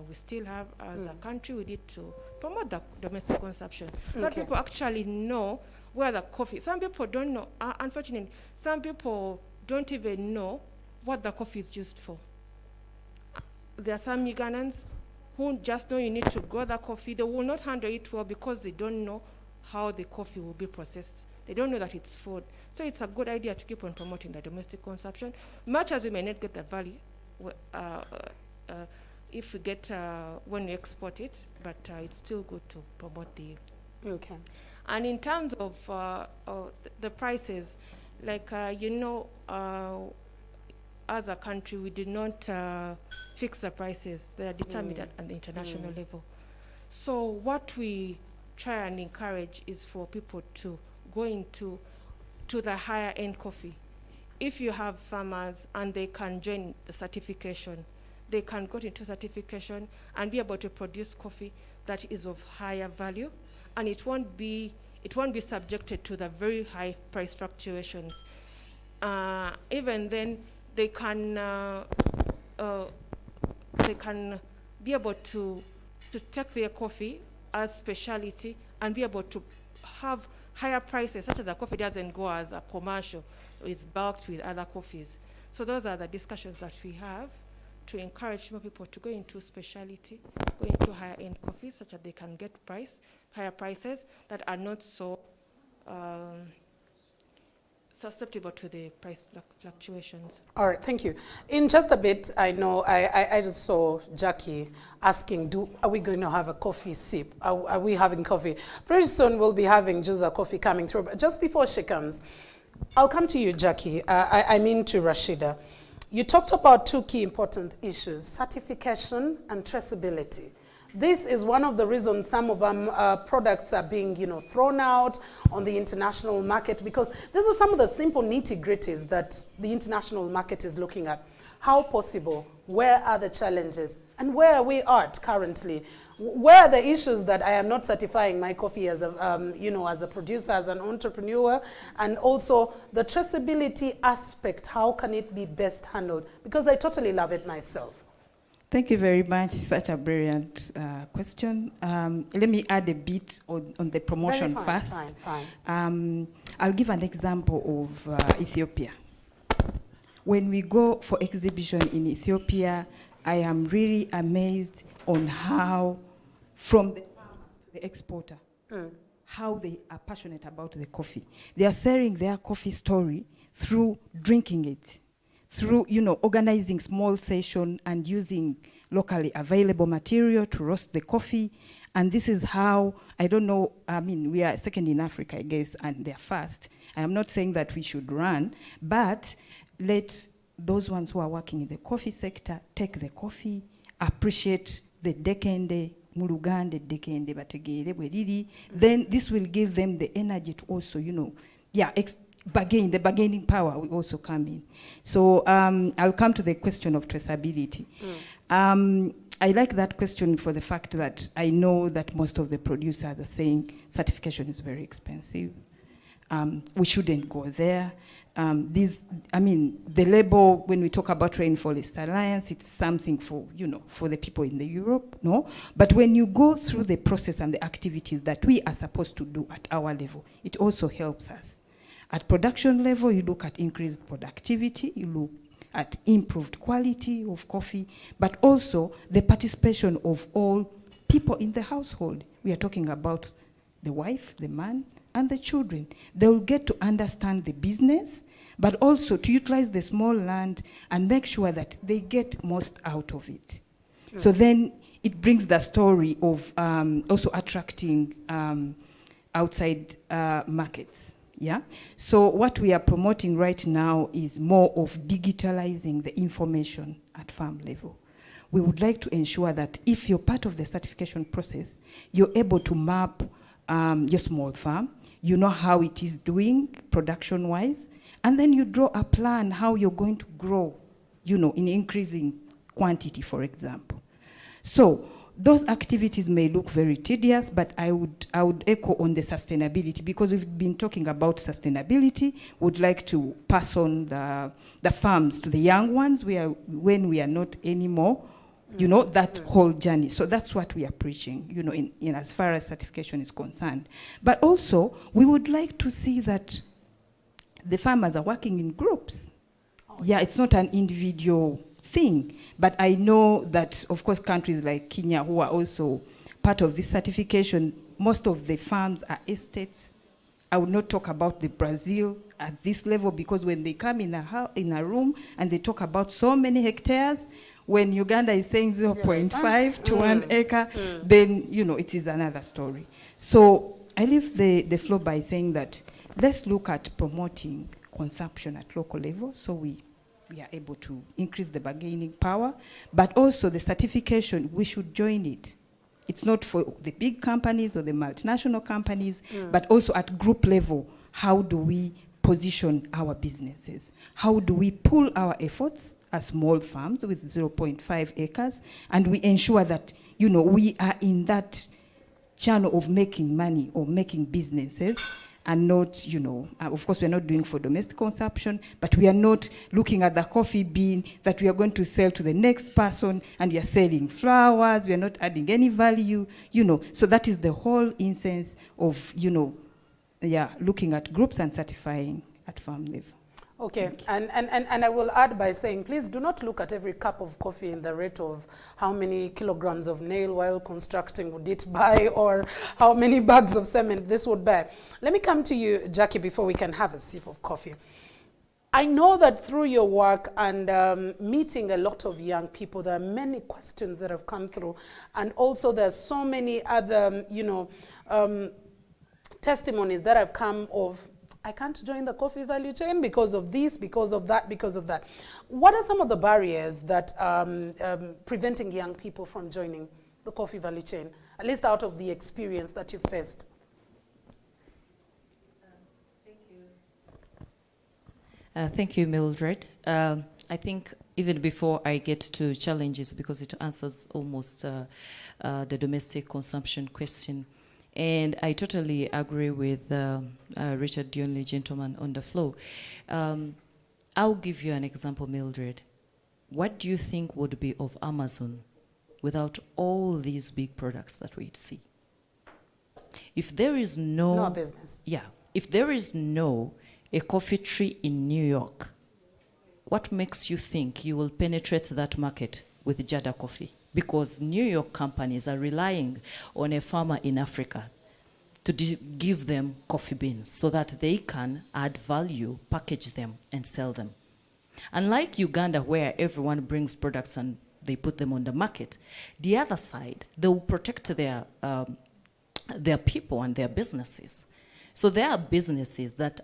we still have as a country. We need to promote the domestic consumption. So that people actually know where the coffee, some people don't know, unfortunately, some people don't even know what the coffee is used for. There are some Ugandans who just know you need to grow the coffee. They will not handle it well because they don't know how the coffee will be processed. They don't know that it's food. So it's a good idea to keep on promoting the domestic consumption, much as we may not get the value if we get when we export it, but it's still good to promote the. Okay. And in terms of the prices, like as a country, we did not fix the prices. They are determined at the international level. So what we try and encourage is for people to go into the higher end coffee. If you have farmers and they can join the certification, they can go into certification and be able to produce coffee that is of higher value, and it won't be subjected to the very high price fluctuations. Even then, they can be able to take their coffee as specialty and be able to have higher prices, such that the coffee doesn't go as a commercial, it's bulked with other coffees. So those are the discussions that we have to encourage more people to go into specialty, go into higher end coffees, such that they can get higher prices that are not so susceptible to the price fluctuations. All right, thank you. In just a bit, I know I just saw Jackie asking, are we going to have a coffee sip? Are we having coffee? Pretty soon we'll be having Juza coffee coming through. But just before she comes, I'll come to you, Jackie. I mean to Rashida. You talked about two key important issues, certification and traceability. This is one of the reasons some of our products are being, thrown out on the international market, because these are some of the simple nitty-gritties that the international market is looking at. How possible? Where are the challenges? And where are we at currently? Where are the issues that I am not certifying my coffee as a, as a producer, as an entrepreneur, and also the traceability aspect? How can it be best handled? Because I totally love it myself. Thank you very much. Such a brilliant question. Let me add a bit on the promotion first. Fine. I'll give an example of Ethiopia. When we go for exhibition in Ethiopia, I am really amazed on how, from the farmer to the exporter, how they are passionate about the coffee. They are sharing their coffee story through drinking it, through organizing small session and using locally available material to roast the coffee. And this is how, I don't know, we are second in Africa, I guess, and they're first. I am not saying that we should run, but let those ones who are working in the coffee sector take the coffee, appreciate the dekende, mulugande dekende bategere bweriri. Then this will give them the energy to also, bargain, the bargaining power will also come in. So I'll come to the question of traceability. I like that question for the fact that I know that most of the producers are saying certification is very expensive. We shouldn't go there. The label, when we talk about Rainforest Alliance, it's something for, for the people in the Europe, no? But when you go through the process and the activities that we are supposed to do at our level, it also helps us. At production level, you look at increased productivity, you look at improved quality of coffee, but also the participation of all people in the household. We are talking about the wife, the man, and the children. They will get to understand the business, but also to utilize the small land and make sure that they get most out of it. So then it brings the story of also attracting outside markets. Yeah. So what we are promoting right now is more of digitalizing the information at farm level. We would like to ensure that if you're part of the certification process, you're able to map your small farm, you know how it is doing production-wise, and then you draw a plan how you're going to grow, in increasing quantity, for example. So those activities may look very tedious, but I would echo on the sustainability, because we've been talking about sustainability. Would like to pass on the farms to the young ones when we are not anymore, that whole journey. So that's what we are preaching, in as far as certification is concerned. But also, we would like to see that the farmers are working in groups. Yeah, it's not an individual thing, but I know that, of course, countries like Kenya, who are also part of this certification, most of the farms are estates. I would not talk about the Brazil at this level, because when they come in a room and they talk about so many hectares, when Uganda is saying 0.5 to 1 acre, then, it is another story. So I leave the floor by saying that let's look at promoting consumption at local level, so we are able to increase the bargaining power, but also the certification, we should join it. It's not for the big companies or the multinational companies, but also at group level, how do we position our businesses? How do we pool our efforts as small farms with 0.5 acres, and we ensure that, we are in that channel of making money or making businesses, and not, of course, we're not doing for domestic consumption, but we are not looking at the coffee bean that we are going to sell to the next person, and we are selling flowers, we are not adding any value, So that is the whole essence of, looking at groups and certifying at farm level. Okay, and I will add by saying, please do not look at every cup of coffee in the rate of how many kilograms of nail while constructing would it buy, or how many bags of cement this would buy. Let me come to you, Jackie, before we can have a sip of coffee. I know that through your work and meeting a lot of young people, there are many questions that have come through, and also there's so many other, testimonies that have come of, I can't join the coffee value chain because of this, because of that, because of that. What are some of the barriers that preventing young people from joining the coffee value chain, at least out of the experience that you faced? Thank you, Mildred. I think even before I get to challenges, because it answers almost the domestic consumption question, and I totally agree with Richard, the only gentleman on the floor. I'll give you an example, Mildred. What do you think would be of Amazon without all these big products that we see? If there is no business. Yeah. If there is a coffee tree in New York, what makes you think you will penetrate that market with Jada coffee? Because New York companies are relying on a farmer in Africa to give them coffee beans so that they can add value, package them, and sell them. Unlike Uganda, where everyone brings products and they put them on the market, the other side, they will protect their people and their businesses. So there are businesses that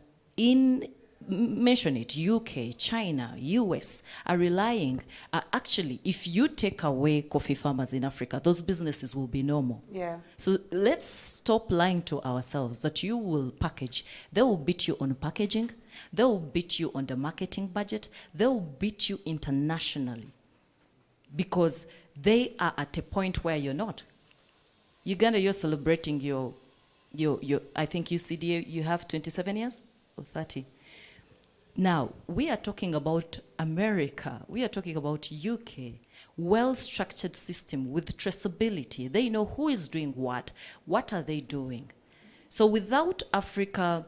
mention it, UK, China, US, are relying, actually, if you take away coffee farmers in Africa, those businesses will be normal. Yeah. So let's stop lying to ourselves that you will package. They will beat you on packaging. They will beat you on the marketing budget. They will beat you internationally. Because They are at a point where you're not. Uganda, you're celebrating your I think UCDA, you have 27 years or 30. Now, we are talking about America. We are talking about UK. Well-structured system with traceability. They know who is doing what are they doing. So without Africa,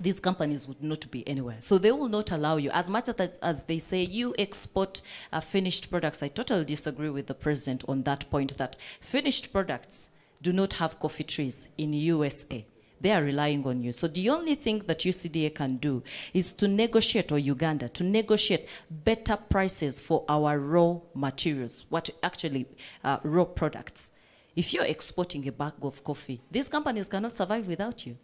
these companies would not be anywhere. So they will not allow you, as much as they say you export finished products. I totally disagree with the president on that point, that finished products do not have coffee trees in USA. They are relying on you. So the only thing that UCDA can do is to negotiate, or Uganda, to negotiate better prices for our raw materials, what actually raw products. If you're exporting a bag of coffee, these companies cannot survive without you.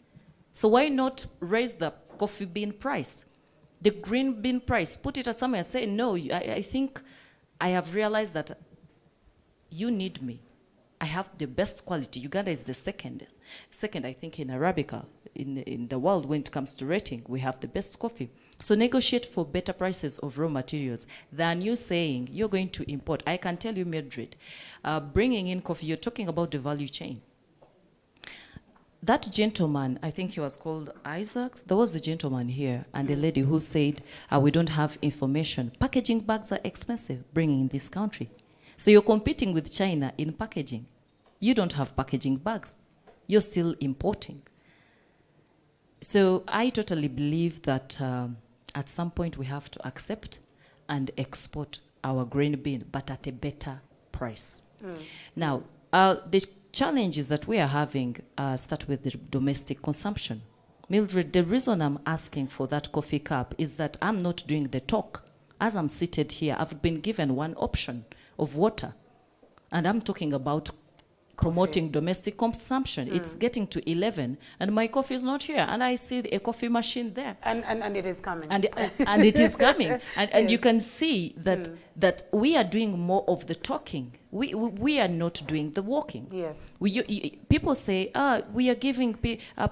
So why not raise the coffee bean price, the green bean price, put it at somewhere and say, no, I think I have realized that you need me. I have the best quality. Uganda is the second, I think, in Arabica, in the world when it comes to rating. We have the best coffee. So negotiate for better prices of raw materials than you saying you're going to import. I can tell you, Mildred, bringing in coffee, you're talking about the value chain. That gentleman, I think he was called Isaac, there was a gentleman here and a lady who said, we don't have information. Packaging bags are expensive bringing in this country. So you're competing with China in packaging. You don't have packaging bags. You're still importing. So I totally believe that at some point we have to accept and export our green bean, but at a better price. Now, the challenges that we are having start with the domestic consumption. Mildred, the reason I'm asking for that coffee cup is that I'm not doing the talk. As I'm seated here, I've been given one option of water. And I'm talking about promoting domestic consumption. It's getting to 11, and my coffee is not here. And I see a coffee machine there. And it is coming. And it is coming. And Yes. you can see that, that we are doing more of the talking. We are not doing the walking. Yes. People say, we are giving,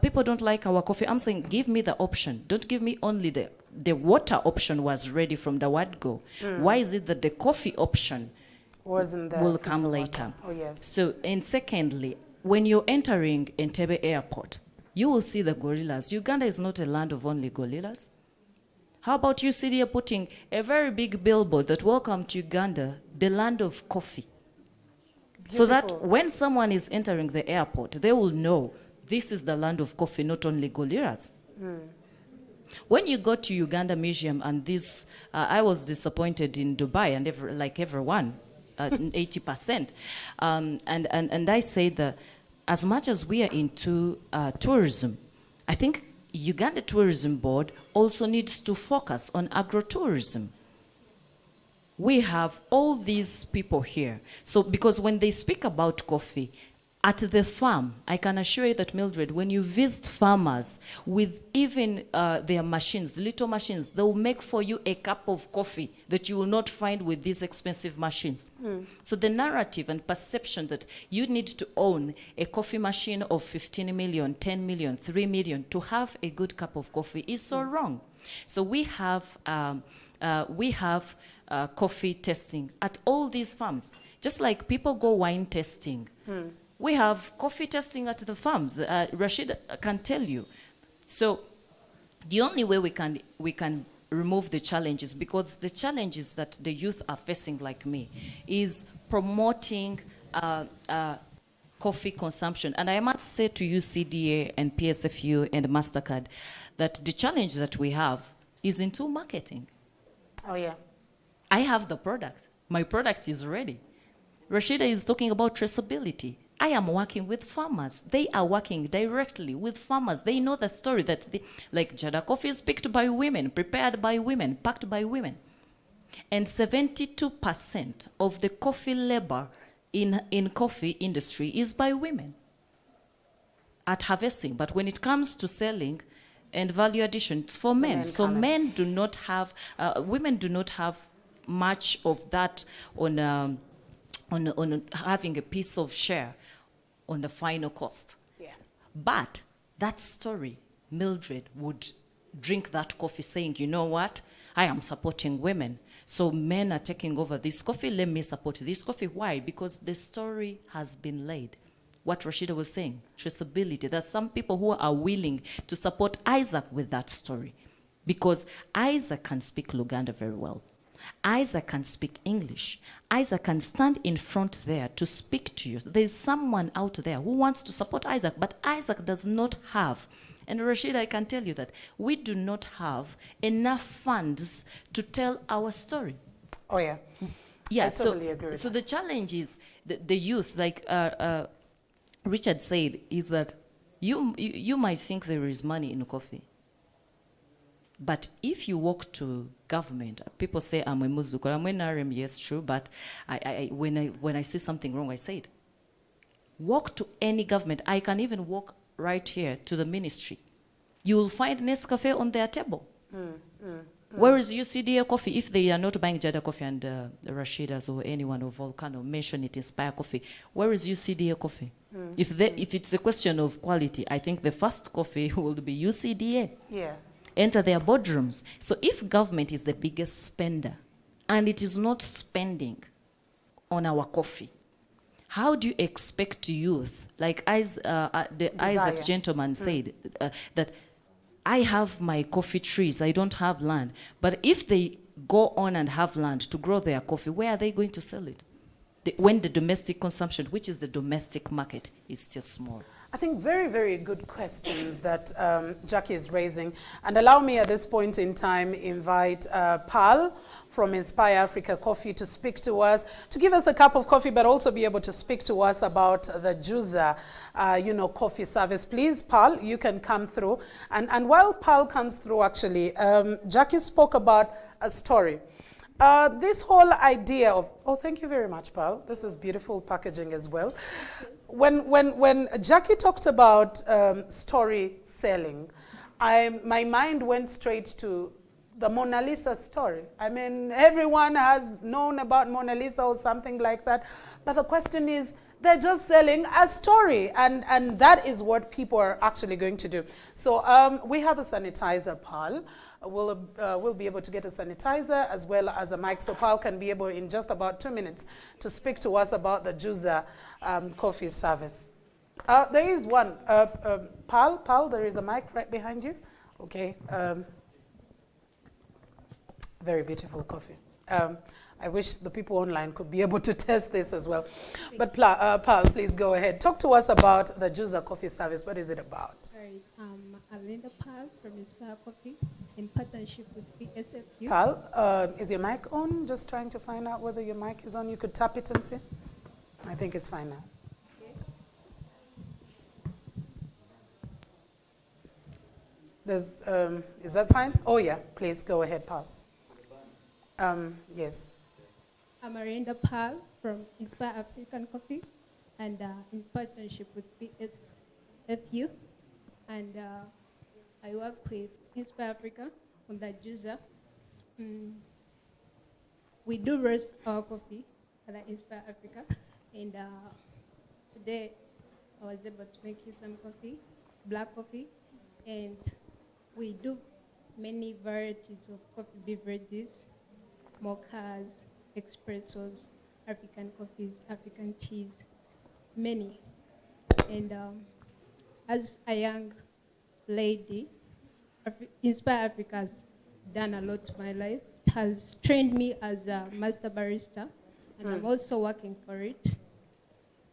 people don't like our coffee. I'm saying, give me the option. Don't give me only the water option was ready from the word go. Why is it that the coffee option Wasn't there will from come the later? water? Oh, yes. So, and secondly, when you're entering Entebbe Airport, you will see the gorillas. Uganda is not a land of only gorillas. How about you sit here putting a very big billboard that welcome to Uganda, the land of coffee? So that Beautiful. when someone is entering the airport, they will know this is the land of coffee, not only gorillas. When you go to Uganda Museum, and this, I was disappointed in Dubai, and like everyone, 80%. And I say that as much as we are into tourism, I think Uganda Tourism Board also needs to focus on agro-tourism. We have all these people here. So because when they speak about coffee, at the farm, I can assure you that, Mildred, when you visit farmers with even their machines, little machines, they will make for you a cup of coffee that you will not find with these expensive machines. So the narrative and perception that you need to own a coffee machine of 15 million, 10 million, 3 million to have a good cup of coffee is so wrong. So we have coffee testing at all these farms. Just like people go wine testing. We have coffee testing at the farms. Rashid can tell you. So the only way we can remove the challenges, because the challenges that the youth are facing like me, is promoting coffee consumption. And I must say to you, CDA and PSFU and MasterCard, that the challenge that we have is into marketing. Oh, yeah. I have the product. My product is ready. Rashida is talking about traceability. I am working with farmers. They are working directly with farmers. They know the story that, like Jada coffee is picked by women, prepared by women, packed by women. And 72% of the coffee labor in coffee industry is by women at harvesting. But when it comes to selling and value addition, it's for men. So men do not have, women do not have much of that on having a piece of share on the final cost. Yeah. But that story, Mildred would drink that coffee saying, you know what, I am supporting women. So men are taking over this coffee. Let me support this coffee. Why? Because the story has been laid. What Rashida was saying, traceability. There's some people who are willing to support Isaac with that story because Isaac can speak Luganda very well. Isaac can speak English. Isaac can stand in front there to speak to you. There's someone out there who wants to support Isaac, but Isaac does not have. And Rashida, I can tell you that we do not have enough funds to tell our story. Oh, yeah. Yeah, I totally agree with so that. the challenge is the youth, like Richard said, is that you might think there is money in coffee. But if you walk to government, people say I'm a Muzuko, I'm an RM, yes, true, but when I see something wrong, I say it. Walk to any government. I can even walk right here to the ministry. You will find Nescafe on their table. Where is UCDA coffee? If they are not buying Jada coffee and Rashida's or anyone or Volcano, mention it, Inspire coffee. Where is UCDA coffee? If it's a question of quality, I think the first coffee will be UCDA. Yeah. Enter their boardrooms. So if government is the biggest spender and it is not spending on our coffee, how do you expect youth, like the Isaac gentleman said, that I have my coffee trees, I don't have land. But if they go on and have land to grow their coffee, where are they going to sell it? When the domestic consumption, which is the domestic market, is still small. I think very, very good questions that Jackie is raising. And allow me at this point in time invite Pal from Inspire Africa Coffee to speak to us, to give us a cup of coffee, but also be able to speak to us about the Juza, coffee service. Please, Pal, you can come through. And while Pal comes through, actually, Jackie spoke about a story. This whole idea of, thank you very much, Pal. This is beautiful packaging as well. When Jackie talked about story selling, my mind went straight to the Mona Lisa story. I mean, everyone has known about Mona Lisa or something like that. But the question is, they're just selling a story. And that is what people are actually going to do. So we have a sanitizer, Pal. We'll be able to get a sanitizer as well as a mic. So Pal can be able in just about 2 minutes to speak to us about the Juza coffee service. There is one. Pal, there is a mic right behind you. Okay. Very beautiful coffee. I wish the people online could be able to test this as well. But Pal, please go ahead. Talk to us about the Juza coffee service. What is it about? All right. I'm Linda Pal from Inspire Coffee in partnership with PSFU. Pal, is your mic on? Just trying to find out whether your mic is on. You could tap it and see. I think it's fine now. Okay. Is that fine? Oh yeah, please go ahead, Pal. Yes. I'm Linda Pal from Inspire African Coffee and in partnership with PSFU. And I work with Inspire Africa on the Juza. We do roast our coffee at Inspire Africa. And today I was able to make you some coffee, black coffee. And we do many varieties of coffee beverages, mochas, espressos, African coffees, African teas, many. And as a young lady, Inspire Africa has done a lot to my life. It has trained me as a master barista, and I'm also working for it.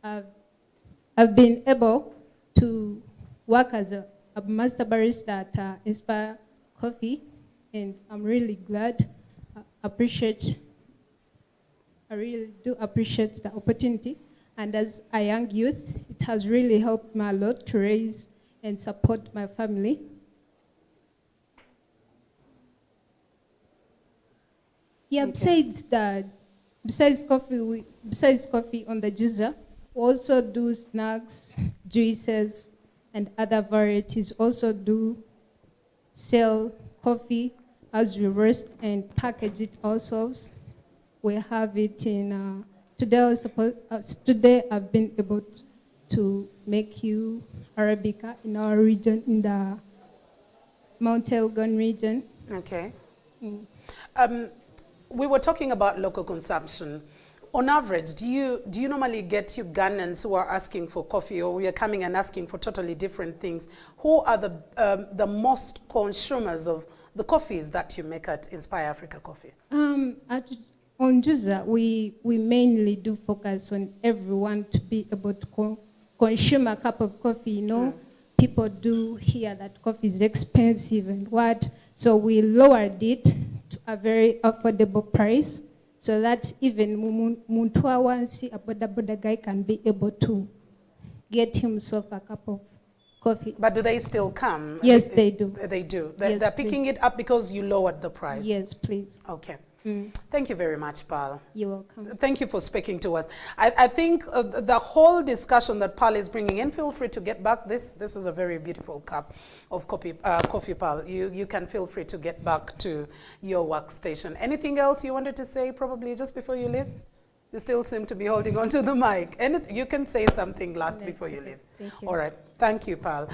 I've been able to work as a master barista at Inspire Coffee, and I'm really glad. I really do appreciate the opportunity. And as a young youth, it has really helped me a lot to raise and support my family. Yeah, besides coffee on the Juza, we also do snacks, juices, and other varieties. Also do sell coffee as we roast and package it ourselves. We have it in, today I've been able to make you Arabica in our region, in the Mount Elgon region. Okay. we were talking about local consumption. On average, do you normally get Ugandans who are asking for coffee, or we are coming and asking for totally different things? Who are the most consumers of the coffees that you make at Inspire Africa Coffee? On Juza, we mainly do focus on everyone to be able to consume a cup of coffee. You know, people do hear that coffee is expensive and what, so we lowered it to a very affordable price, so that even Muntwa Wansi, a boda guy, can be able to get himself a cup of coffee. But do they still come? Yes, they do. They do. Yes, they're picking it up because you lowered the price? Yes, please. Okay. Thank you very much, Pearl. You're welcome. Thank you for speaking to us. I think the whole discussion that Pearl is bringing in, feel free to get back. This is a very beautiful cup of coffee, Pearl. You can feel free to get back to your workstation. Anything else you wanted to say probably just before you leave? You still seem to be holding on to the mic. You can say something last before you leave. Thank you. All right. Thank you, Pearl.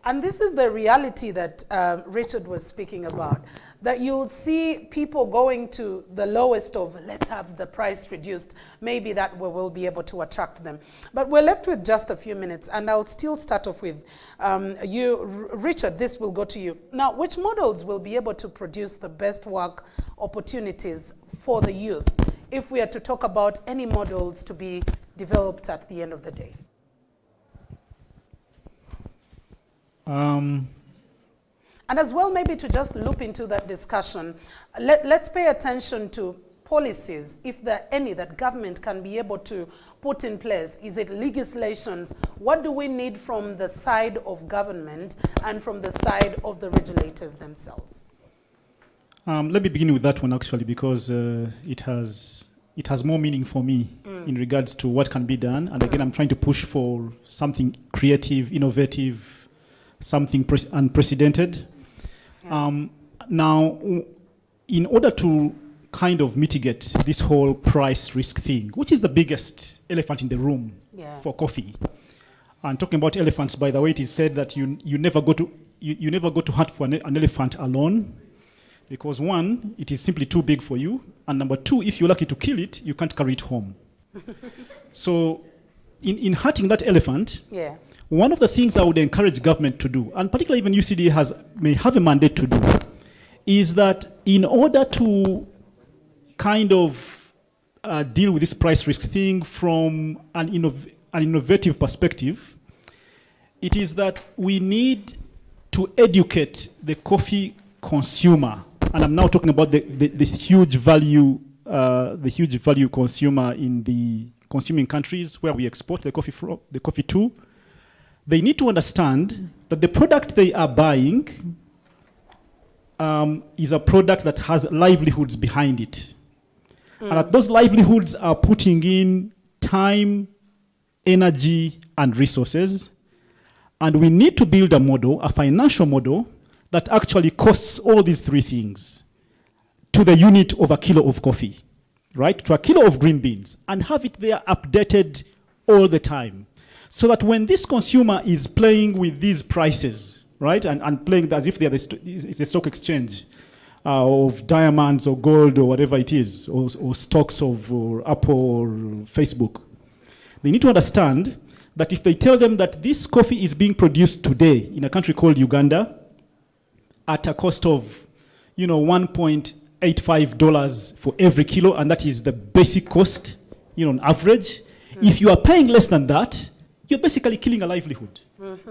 And this is the reality that Richard was speaking about, that you'll see people going to the lowest of, let's have the price reduced. Maybe that will be able to attract them. But we're left with just a few minutes, and I'll still start off with you, Richard. This will go to you. Now, which models will be able to produce the best work opportunities for the youth, if we are to talk about any models to be developed at the end of the day? And as well, maybe to just loop into that discussion, let's pay attention to policies, if there are any that government can be able to put in place. Is it legislations? What do we need from the side of government and from the side of the regulators themselves? Let me begin with that one, actually, because it has more meaning for me in regards to what can be done. And again, I'm trying to push for something creative, innovative, something unprecedented. Now, in order to kind of mitigate this whole price risk thing, which is the biggest elephant in the room for coffee. And talking about elephants, by the way, it is said that you never go to hunt for an elephant alone, because one, it is simply too big for you, and number two, if you're lucky to kill it, you can't carry it home. So, in hunting that elephant, one of the things I would encourage government to do, and particularly even UCD may have a mandate to do, is that in order to kind of deal with this price risk thing from an innovative perspective, it is that we need to educate the coffee consumer, and I'm now talking about the huge value consumer in the consuming countries where we export the coffee to. They need to understand that the product they are buying is a product that has livelihoods behind it. And that those livelihoods are putting in time, energy, and resources. And we need to build a model, a financial model, that actually costs all these three things to the unit of a kilo of coffee, right? To a kilo of green beans, and have it there updated all the time. So that when this consumer is playing with these prices, right, and playing as if it's a stock exchange of diamonds or gold or whatever it is, or stocks of Apple or Facebook, they need to understand that if they tell them that this coffee is being produced today in a country called Uganda at a cost of, $1.85 for every kilo, and that is the basic cost, on average, if you are paying less than that, you're basically killing a livelihood.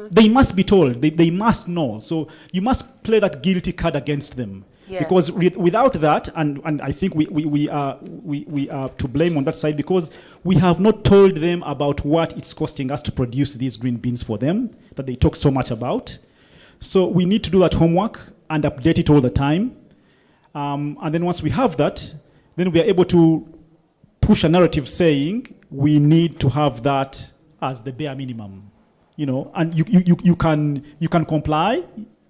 They must be told. They must know. So you must play that guilty card against them. Because without that, and I think we are to blame on that side, because we have not told them about what it's costing us to produce these green beans for them that they talk so much about. So we need to do that homework and update it all the time. And then once we have that, then we are able to push a narrative saying we need to have that as the bare minimum, and you can comply,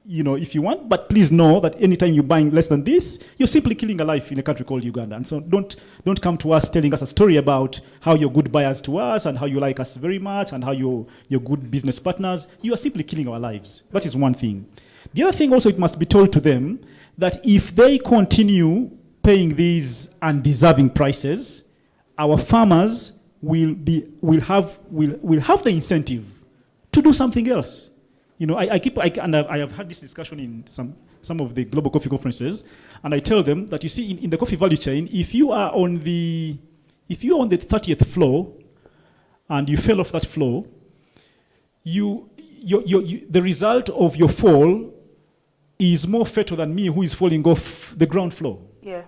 if you want, but please know that anytime you're buying less than this, you're simply killing a life in a country called Uganda. And so don't come to us telling us a story about how you're good buyers to us and how you like us very much and how you're good business partners. You are simply killing our lives. That is one thing. The other thing also, it must be told to them that if they continue paying these undeserving prices, our farmers will have the incentive to do something else. You know, I have had this discussion in some of the global coffee conferences, and I tell them that, you see, in the coffee value chain, if you are on the 30th floor and you fell off that floor, the result of your fall is more fatal than me, who is falling off the ground floor. Yeah.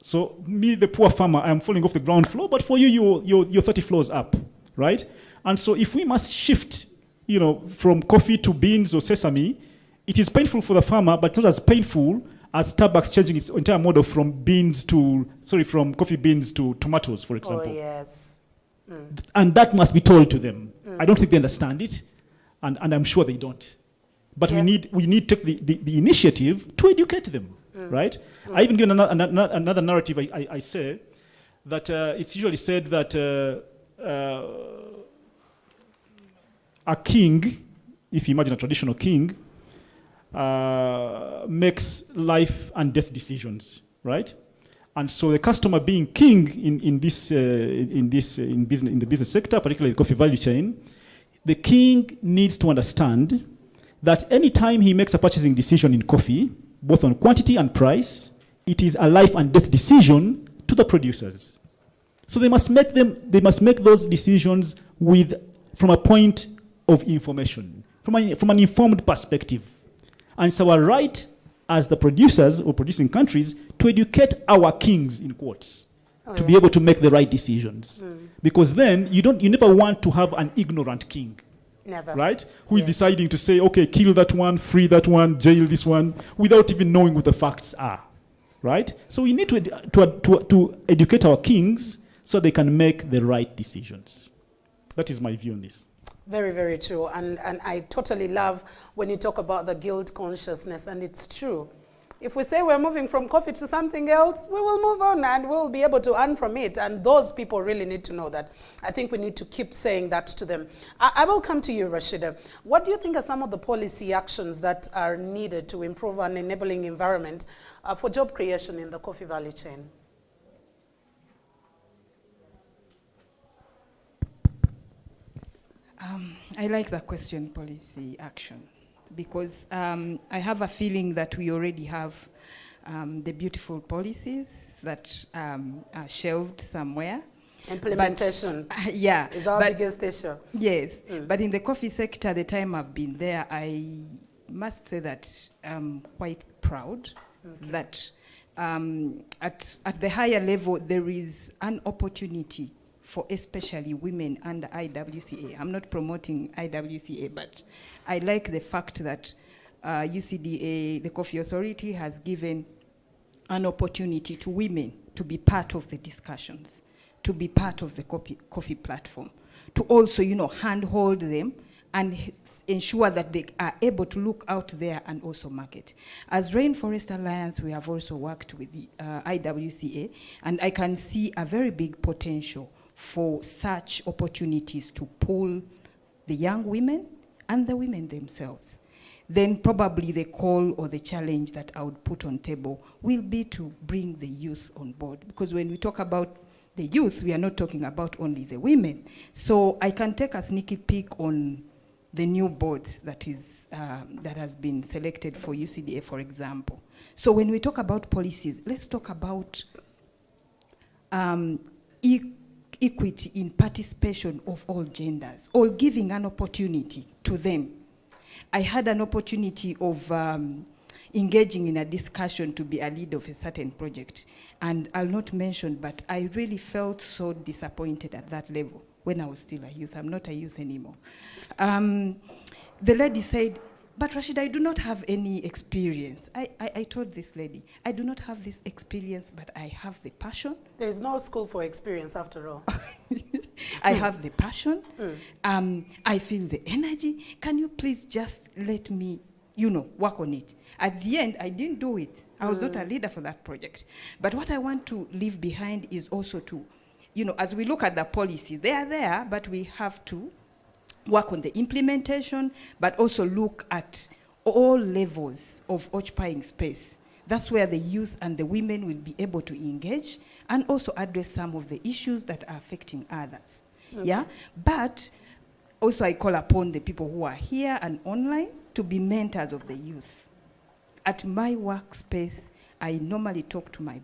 So me, the poor farmer, I'm falling off the ground floor, but for you, you're 30 floors up, right? And so if we must shift, you know, from coffee to beans or sesame, it is painful for the farmer, but not as painful as Starbucks changing its entire model from coffee beans to tomatoes, for example. Oh, yes. And that must be told to them. I don't think they understand it, and I'm sure they don't. But we need to take the initiative to educate them, right? I even give another narrative. I say that it's usually said that a king, if you imagine a traditional king, makes life and death decisions, right? And so the customer being king in the business sector, particularly the coffee value chain, the king needs to understand that any time he makes a purchasing decision in coffee, both on quantity and price, it is a life and death decision to the producers. So they must make those decisions from a point of information, from an informed perspective. And it's our right as the producers or producing countries to educate our kings, in quotes, to be able to make the right decisions. Because then you never want to have an ignorant king. Never. Right? Who is deciding to say, okay, kill that one, free that one, jail this one, without even knowing what the facts are. Right? So we need to educate our kings so they can make the right decisions. That is my view on this. Very, very true. And I totally love when you talk about the guilt consciousness, and it's true. If we say we're moving from coffee to something else, we will move on and we'll be able to earn from it. And those people really need to know that. I think we need to keep saying that to them. I will come to you, Rashida. What do you think are some of the policy actions that are needed to improve an enabling environment for job creation in the coffee value chain? I like the question, policy action, because I have a feeling that we already have the beautiful policies that are shelved somewhere. Implementation is our biggest issue. Yes, but in the coffee sector, the time I've been there, I must say that I'm quite proud that at the higher level, there is an opportunity for especially women under IWCA. I'm not promoting IWCA, but I like the fact that UCDA, the Coffee Authority, has given an opportunity to women to be part of the discussions, to be part of the coffee platform, to also, handhold them and ensure that they are able to look out there and also market. As Rainforest Alliance, we have also worked with the IWCA, and I can see a very big potential for such opportunities to pull the young women and the women themselves. Then probably the call or the challenge that I would put on table will be to bring the youth on board. Because when we talk about the youth, we are not talking about only the women. So I can take a sneaky peek on the new board that has been selected for UCDA, for example. So when we talk about policies, let's talk about equity in participation of all genders, or giving an opportunity to them. I had an opportunity of engaging in a discussion to be a lead of a certain project, and I'll not mention, but I really felt so disappointed at that level when I was still a youth. I'm not a youth anymore. The lady said, "But Rashida, I do not have any experience." I told this lady, "I do not have this experience, but I have the passion." There is no school for experience after all. I have the passion. I feel the energy. Can you please just let me, work on it? At the end, I didn't do it. I was not a leader for that project. But what I want to leave behind is also to, as we look at the policies, they are there, but we have to work on the implementation, but also look at all levels of occupying space. That's where the youth and the women will be able to engage and also address some of the issues that are affecting others. Okay. Yeah, but also I call upon the people who are here and online to be mentors of the youth. At my workspace, I normally talk to my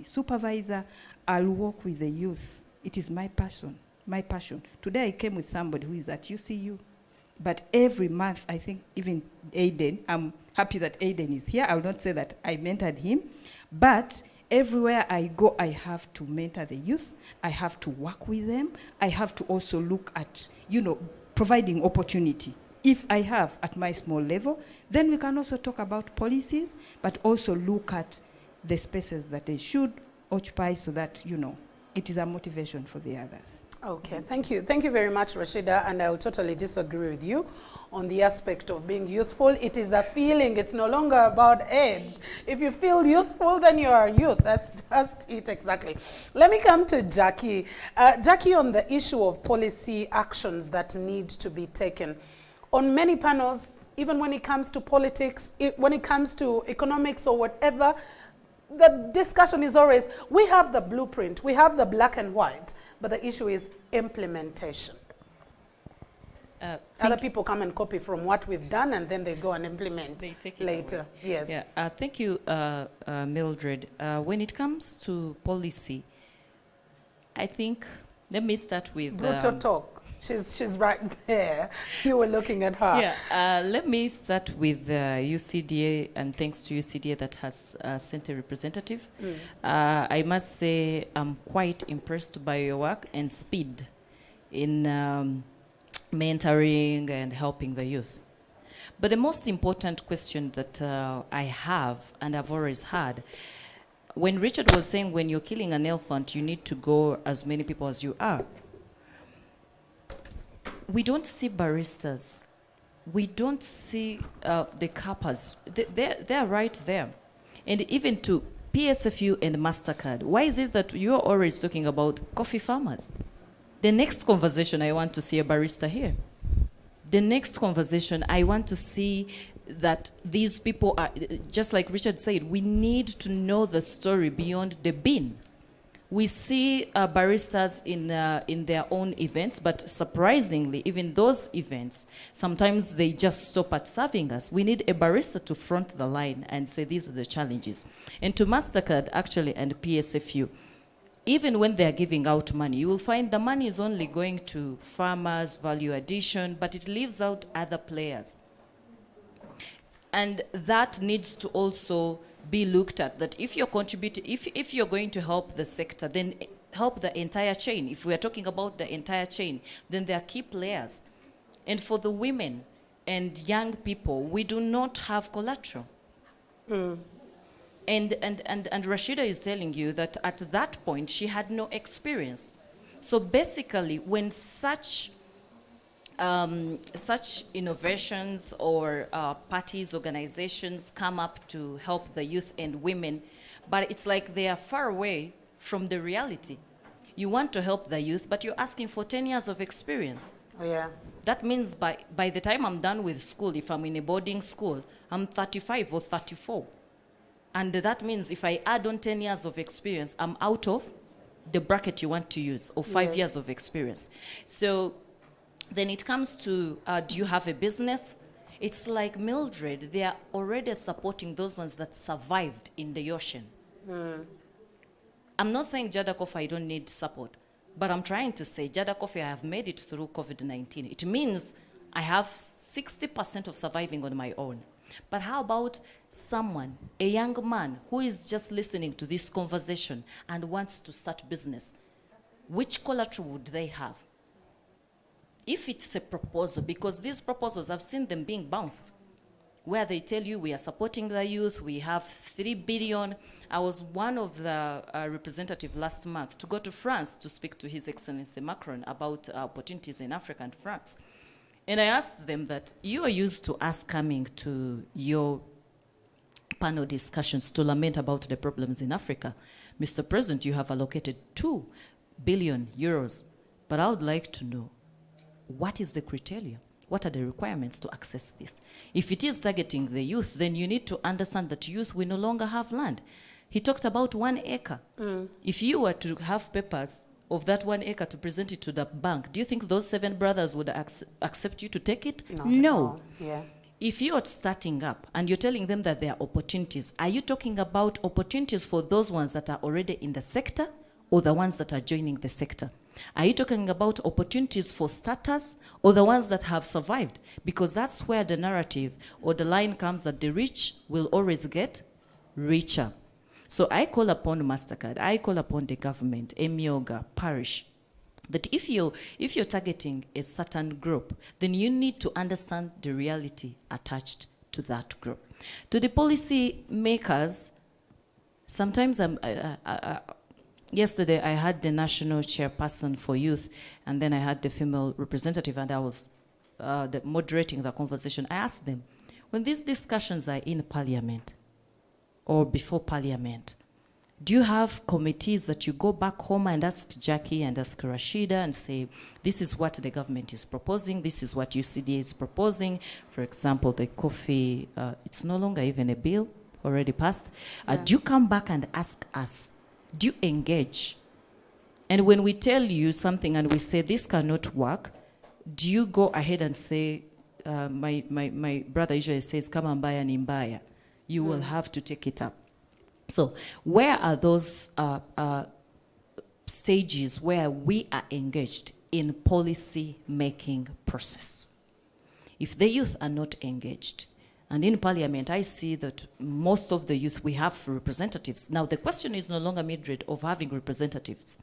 supervisor. I'll work with the youth. It is my passion. My passion. Today I came with somebody who is at UCU. But every month, I think even Aiden, I'm happy that Aiden is here. I will not say that I mentored him. But everywhere I go, I have to mentor the youth. I have to work with them. I have to also look at, providing opportunity. If I have at my small level, then we can also talk about policies, but also look at the spaces that they should occupy so that, it is a motivation for the others. Okay, thank you. Thank you very much, Rashida, and I will totally disagree with you on the aspect of being youthful. It is a feeling. It's no longer about age. If you feel youthful, then you are youth. That's just it exactly. Let me come to Jackie. Jackie, on the issue of policy actions that need to be taken. On many panels, even when it comes to politics, when it comes to economics or whatever, the discussion is always, we have the blueprint, we have the black and white, but the issue is implementation. Other people come and copy from what we've done and then they go and implement later. Away. Yes. Yeah. Thank you, Mildred. When it comes to policy, I think, let me start with... Brutal talk. She's right there. You were looking at her. Yeah, let me start with UCDA, and thanks to UCDA that has sent a representative. I must say I'm quite impressed by your work and speed in mentoring and helping the youth. But the most important question that I have, and I've always had, when Richard was saying when you're killing an elephant, you need to go as many people as you are. We don't see baristas. We don't see the CAPAs. They're right there. And even to PSFU and MasterCard, why is it that you're always talking about coffee farmers? The next conversation, I want to see a barista here. The next conversation, I want to see that these people are, just like Richard said, we need to know the story beyond the bean. We see baristas in their own events, but surprisingly, even those events, sometimes they just stop at serving us. We need a barista to front the line and say, these are the challenges. And to MasterCard, actually, and PSFU, even when they're giving out money, you will find the money is only going to farmers, value addition, but it leaves out other players. And that needs to also be looked at, that if you're contributing, if you're going to help the sector, then help the entire chain. If we are talking about the entire chain, then there are key players. And for the women and young people, we do not have collateral. And Rashida is telling you that at that point, she had no experience. So basically, when such innovations or parties, organizations come up to help the youth and women, but it's like they are far away from the reality. You want to help the youth, but you're asking for 10 years of experience. Oh, yeah. That means by the time I'm done with school, if I'm in a boarding school, I'm 35 or 34. And that means if I add on 10 years of experience, I'm out of the bracket you want to use, or 5 years of experience. So then it comes to, do you have a business? It's like Mildred, they are already supporting those ones that survived in the ocean. I'm not saying Jada Coffee, I don't need support, but I'm trying to say Jada Coffee, I have made it through COVID-19. It means I have 60% of surviving on my own. But how about someone, a young man who is just listening to this conversation and wants to start business? Which collateral would they have? If it's a proposal, because these proposals, I've seen them being bounced, where they tell you we are supporting the youth, we have 3 billion. I was one of the representatives last month to go to France to speak to His Excellency Macron about opportunities in Africa and France. And I asked them that you are used to us coming to your panel discussions to lament about the problems in Africa. Mr. President, you have allocated 2 billion euros, but I would like to know, what is the criteria? What are the requirements to access this? If it is targeting the youth, then you need to understand that youth will no longer have land. He talked about 1 acre. If you were to have papers of that 1 acre to present it to the bank, do you think those 7 brothers would accept you to take it? No. Yeah. If you're starting up and you're telling them that there are opportunities, are you talking about opportunities for those ones that are already in the sector or the ones that are joining the sector? Are you talking about opportunities for starters or the ones that have survived? Because that's where the narrative or the line comes that the rich will always get richer. So I call upon MasterCard, I call upon the government, Emioga, parish, that if you're targeting a certain group, then you need to understand the reality attached to that group. To the policy makers, sometimes yesterday I had the national chairperson for youth, and then I had the female representative, and I was moderating the conversation. I asked them, when these discussions are in parliament or before parliament, do you have committees that you go back home and ask Jackie and ask Rashida and say, this is what the government is proposing, this is what UCDA is proposing? For example, the coffee, it's no longer even a bill, already passed. Do you come back and ask us? Do you engage? And when we tell you something and we say this cannot work, do you go ahead and say, my brother usually says, come and buy an imbaya. You will have to take it up. So where are those stages where we are engaged in policy making process? If the youth are not engaged, and in parliament I see that most of the youth, we have representatives. Now the question is no longer Mildred of having representatives.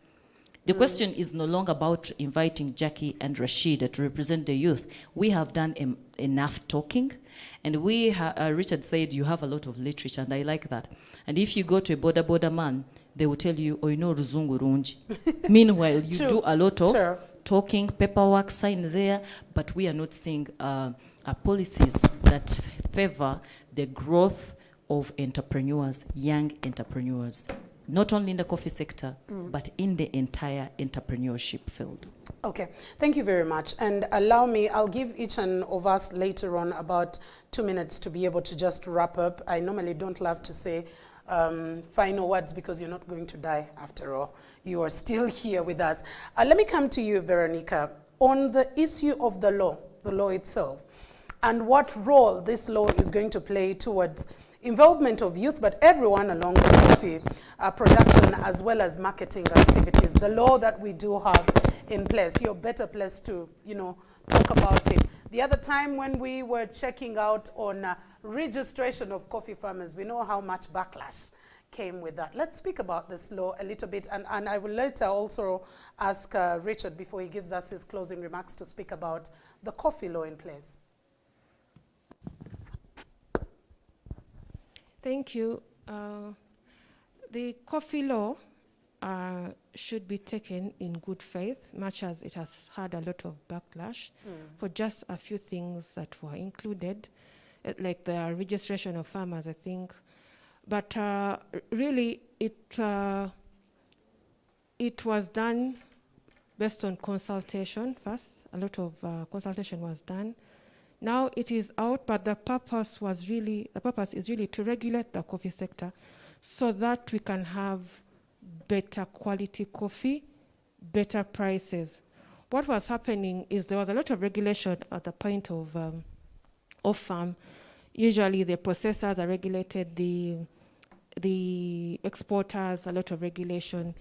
The question is no longer about inviting Jackie and Rashida to represent the youth. We have done enough talking, and Richard said you have a lot of literature, and I like that. And if you go to a border man, they will tell you, oh, you know, Ruzungu Runji. Meanwhile, you do a lot of talking, paperwork, sign there, but we are not seeing policies that favor the growth of entrepreneurs, young entrepreneurs, not only in the coffee sector, but in the entire entrepreneurship field. Okay, thank you very much. And allow me, I'll give each one of us later on about 2 minutes to be able to just wrap up. I normally don't love to say final words because you're not going to die after all. You are still here with us. Let me come to you, Veronica, on the issue of the law itself, and what role this law is going to play towards involvement of youth, but everyone along the coffee production as well as marketing activities. The law that we do have in place, you're better placed to, talk about it. The other time when we were checking out on registration of coffee farmers, we know how much backlash came with that. Let's speak about this law a little bit, and I will later also ask Richard, before he gives us his closing remarks, to speak about the coffee law in place. Thank you. The coffee law should be taken in good faith, much as it has had a lot of backlash for just a few things that were included, like the registration of farmers, I think. But really, it was done based on consultation first. A lot of consultation was done. Now it is out, but the purpose is really to regulate the coffee sector so that we can have better quality coffee, better prices. What was happening is there was a lot of regulation at the point of farm. Usually the processors are regulated, the exporters, a lot of regulation.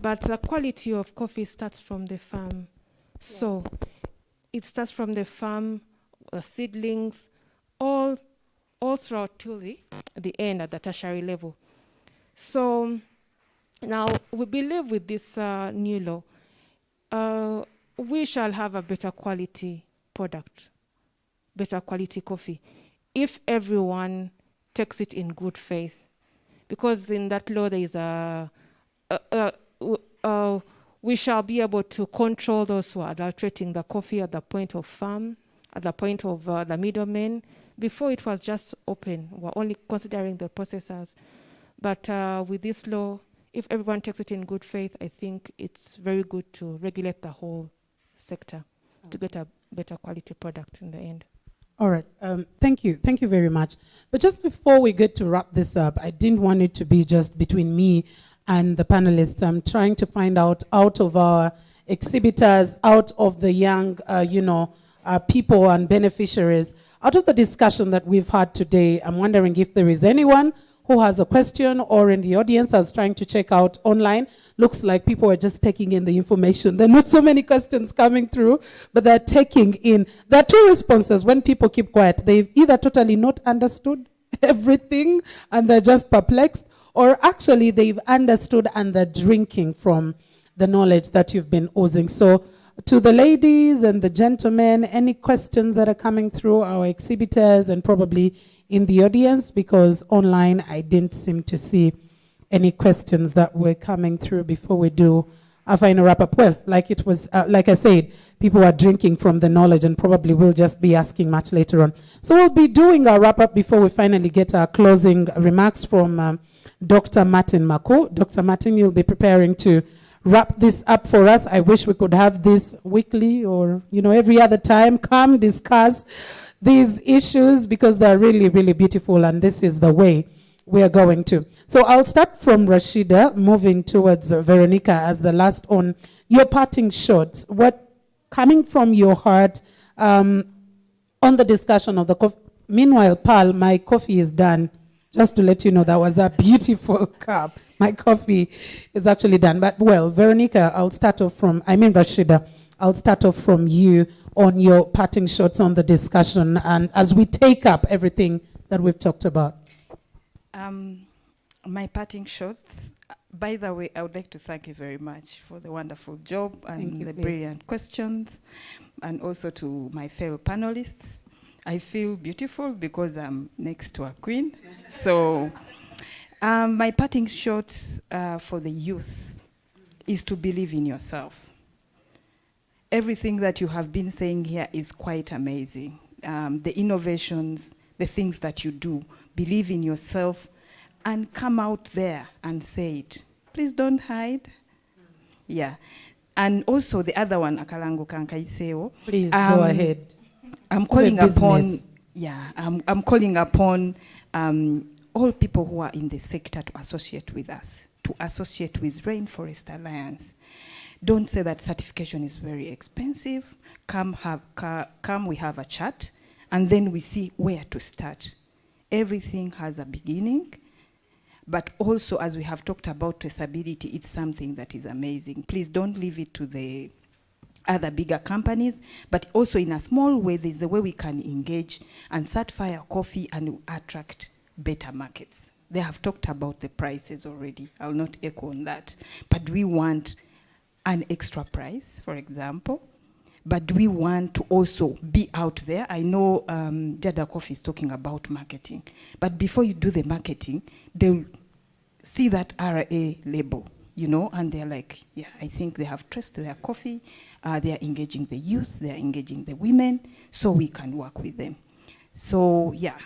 But the quality of coffee starts from the farm. So it starts from the farm, seedlings, all throughout till the end at the tertiary level. So now we believe with this new law, we shall have a better quality product, better quality coffee, if everyone takes it in good faith. Because in that law there is we shall be able to control those who are adulterating the coffee at the point of farm, at the point of the middlemen. Before it was just open, we're only considering the processors. But with this law, if everyone takes it in good faith, I think it's very good to regulate the whole sector to get a better quality product in the end. All right. Thank you. Thank you very much. But just before we get to wrap this up, I didn't want it to be just between me and the panelists. I'm trying to find out of our exhibitors, out of the young, people and beneficiaries, out of the discussion that we've had today, I'm wondering if there is anyone who has a question or in the audience is trying to check out online. Looks like people are just taking in the information. There are not so many questions coming through, but they're taking in. There are two responses when people keep quiet. They've either totally not understood everything and they're just perplexed, or actually they've understood and they're drinking from the knowledge that you've been oozing. So to the ladies and the gentlemen, any questions that are coming through our exhibitors and probably in the audience, because online I didn't seem to see any questions that were coming through before we do a final wrap up. Well, like I said, people are drinking from the knowledge and probably will just be asking much later on. So we'll be doing our wrap up before we finally get our closing remarks from Dr. Martin Mako. Dr. Martin, you'll be preparing to wrap this up for us. I wish we could have this weekly or every other time. Come discuss these issues because they're really, really beautiful, and this is the way we are going to. So I'll start from Rashida, moving towards Veronica as the last on your parting shots. What coming from your heart on the discussion of the coffee. Meanwhile, Pal, my coffee is done. Just to let you know, that was a beautiful cup. My coffee is actually done. But well, Veronica, Rashida, I'll start off from you on your parting shots on the discussion and as we take up everything that we've talked about. My parting shots, by the way, I would like to thank you very much for the wonderful job and the brilliant questions, and also to my fellow panelists. I feel beautiful because I'm next to a queen. So my parting shot for the youth is to believe in yourself. Everything that you have been saying here is quite amazing. The innovations, the things that you do, believe in yourself and come out there and say it. Please don't hide. Yeah. And also the other one, Akalango Kankaiseo. Please go ahead. I'm calling upon, I'm calling upon all people who are in the sector to associate with us, to associate with Rainforest Alliance. Don't say that certification is very expensive. Come, we have a chat, and then we see where to start. Everything has a beginning, but also, as we have talked about traceability, it's something that is amazing. Please don't leave it to the other bigger companies, but also in a small way, there's a way we can engage and certify our coffee and attract better markets. They have talked about the prices already. I'll not echo on that, but we want an extra price, for example, but we want to also be out there. I know Jada Coffee is talking about marketing, but before you do the marketing, they'll see that RA label, and they're like, yeah, I think they have trusted their coffee, they are engaging the youth, they are engaging the women, so we can work with them. So, yeah,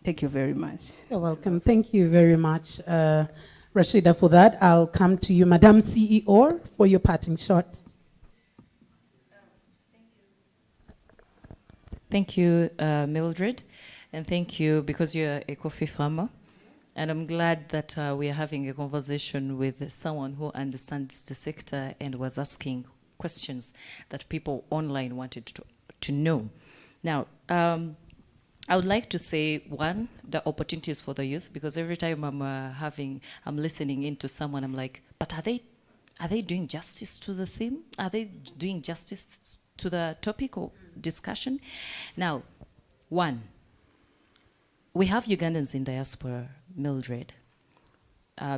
thank you very much. You're welcome. Thank you very much, Rashida, for that. I'll come to you, Madam CEO, for your parting shots. Thank you, Mildred, and thank you because you're a coffee farmer. And I'm glad that we are having a conversation with someone who understands the sector and was asking questions that people online wanted to know. Now, I would like to say, one, the opportunities for the youth, because every time I'm listening into someone, I'm like, but are they doing justice to the theme? Are they doing justice to the topic or discussion? Now, one, we have Ugandans in diaspora, Mildred,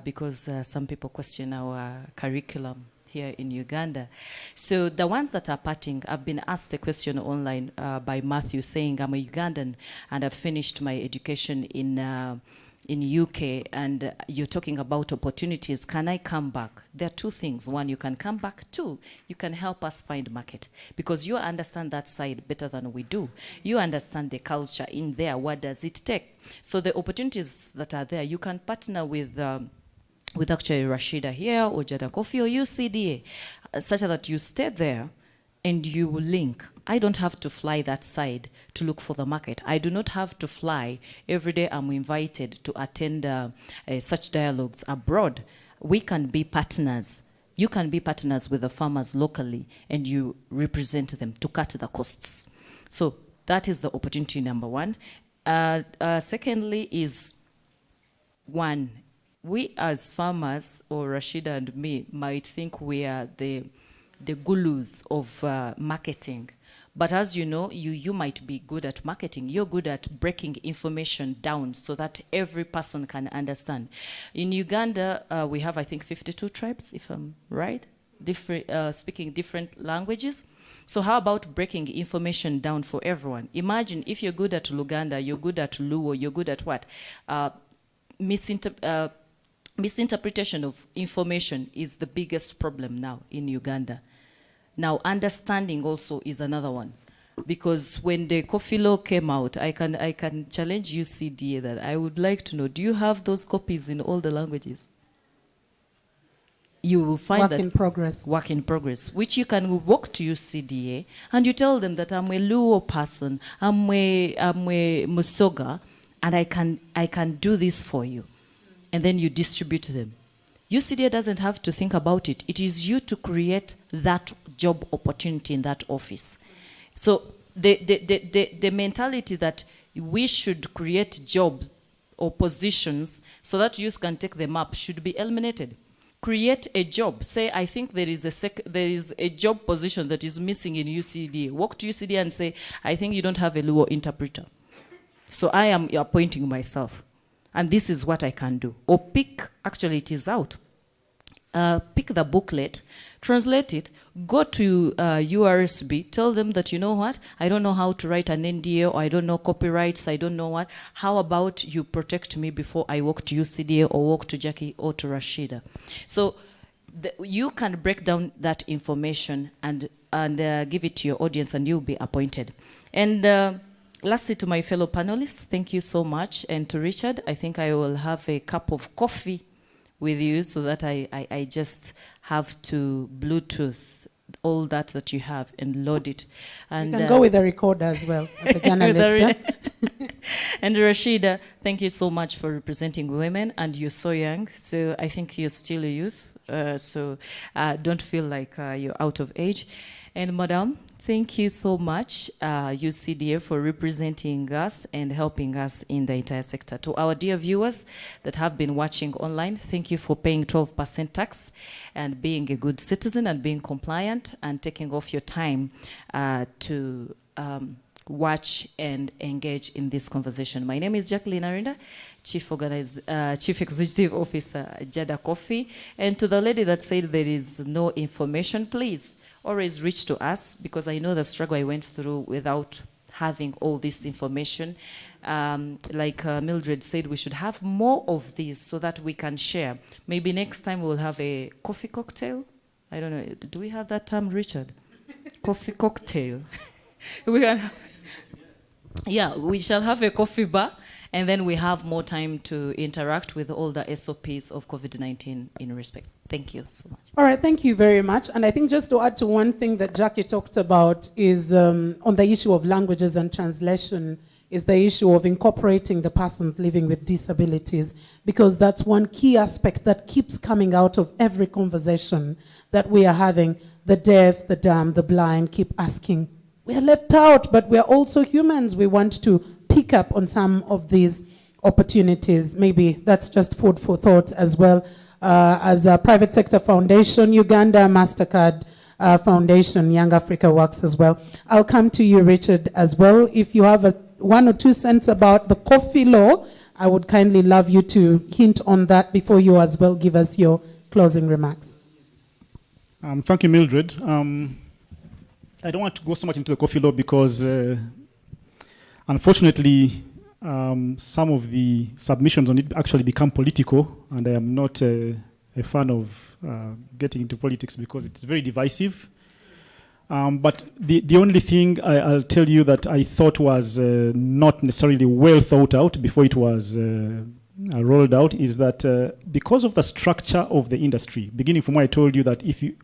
because some people question our curriculum here in Uganda. So the ones that are parting, I've been asked a question online by Matthew saying, I'm a Ugandan and I've finished my education in UK and you're talking about opportunities. Can I come back? There are two things. One, you can come back. Two, you can help us find market because you understand that side better than we do. You understand the culture in there. What does it take? So the opportunities that are there, you can partner with actually Rashida here or Jada Coffee or UCDA, such that you stay there and you link. I don't have to fly that side to look for the market. I do not have to fly. Every day I'm invited to attend such dialogues abroad. We can be partners. You can be partners with the farmers locally, and you represent them to cut the costs. So that is the opportunity number one. Secondly is, one, we as farmers, or Rashida and me, might think we are the gurus of marketing. But as you know, you might be good at marketing. You're good at breaking information down so that every person can understand. In Uganda, we have, I think, 52 tribes, if I'm right, speaking different languages. So how about breaking information down for everyone? Imagine if you're good at Luganda, you're good at Luo, you're good at what? Misinterpretation of information is the biggest problem now in Uganda. Now, understanding also is another one. Because when the coffee law came out, I can challenge you, CDA, that I would like to know, do you have those copies in all the languages? You will find that work in progress, which you can walk to your CDA and you tell them that I'm a Luo person, I'm a Musoga, and I can do this for you. And then you distribute them. UCDA doesn't have to think about it. It is you to create that job opportunity in that office. So the mentality that we should create jobs or positions so that youth can take them up should be eliminated. Create a job. Say, I think there is a job position that is missing in UCDA. Walk to UCDA and say, I think you don't have a Luo interpreter. So I am appointing myself. And this is what I can do. Or pick, actually it is out. Pick the booklet, translate it, go to URSB, tell them that, you know what, I don't know how to write an NDA, or I don't know copyrights, I don't know what. How about you protect me before I walk to UCDA or walk to Jackie or to Rashida? So you can break down that information and give it to your audience, and you'll be appointed. And lastly, to my fellow panelists, thank you so much. And to Richard, I think I will have a cup of coffee with you so that I just have to Bluetooth all that you have and load it. And you can go with the recorder as well, as a journalist. And Rashida, thank you so much for representing women, and you're so young, so I think you're still a youth, so don't feel like you're out of age. And Madam, thank you so much, UCDA, for representing us and helping us in the entire sector. To our dear viewers that have been watching online, thank you for paying 12% tax and being a good citizen and being compliant and taking off your time to watch and engage in this conversation. My name is Jacqueline Arinda, Chief Executive Officer at Jada Coffee. And to the lady that said there is no information, please, always reach to us, because I know the struggle I went through without having all this information. Like Mildred said, we should have more of these so that we can share. Maybe next time we'll have a coffee cocktail. I don't know, do we have that term, Richard? Coffee cocktail. Yeah, we shall have a coffee bar, and then we have more time to interact with all the SOPs of COVID-19 in respect. Thank you so much. All right, thank you very much. And I think just to add to one thing that Jackie talked about is on the issue of languages and translation, is the issue of incorporating the persons living with disabilities, because that's one key aspect that keeps coming out of every conversation that we are having. The deaf, the dumb, the blind keep asking, we are left out, but we are also humans. We want to pick up on some of these opportunities. Maybe that's just food for thought as well. As a private sector foundation, Uganda MasterCard Foundation, Young Africa works as well. I'll come to you, Richard, as well. If you have 1 or 2 cents about the coffee law, I would kindly love you to hint on that before you as well give us your closing remarks. Thank you, Mildred. I don't want to go so much into the coffee law because, unfortunately, some of the submissions on it actually become political, and I am not a fan of getting into politics because it's very divisive. But the only thing I'll tell you that I thought was not necessarily well thought out before it was rolled out is that because of the structure of the industry, beginning from what I told you that if you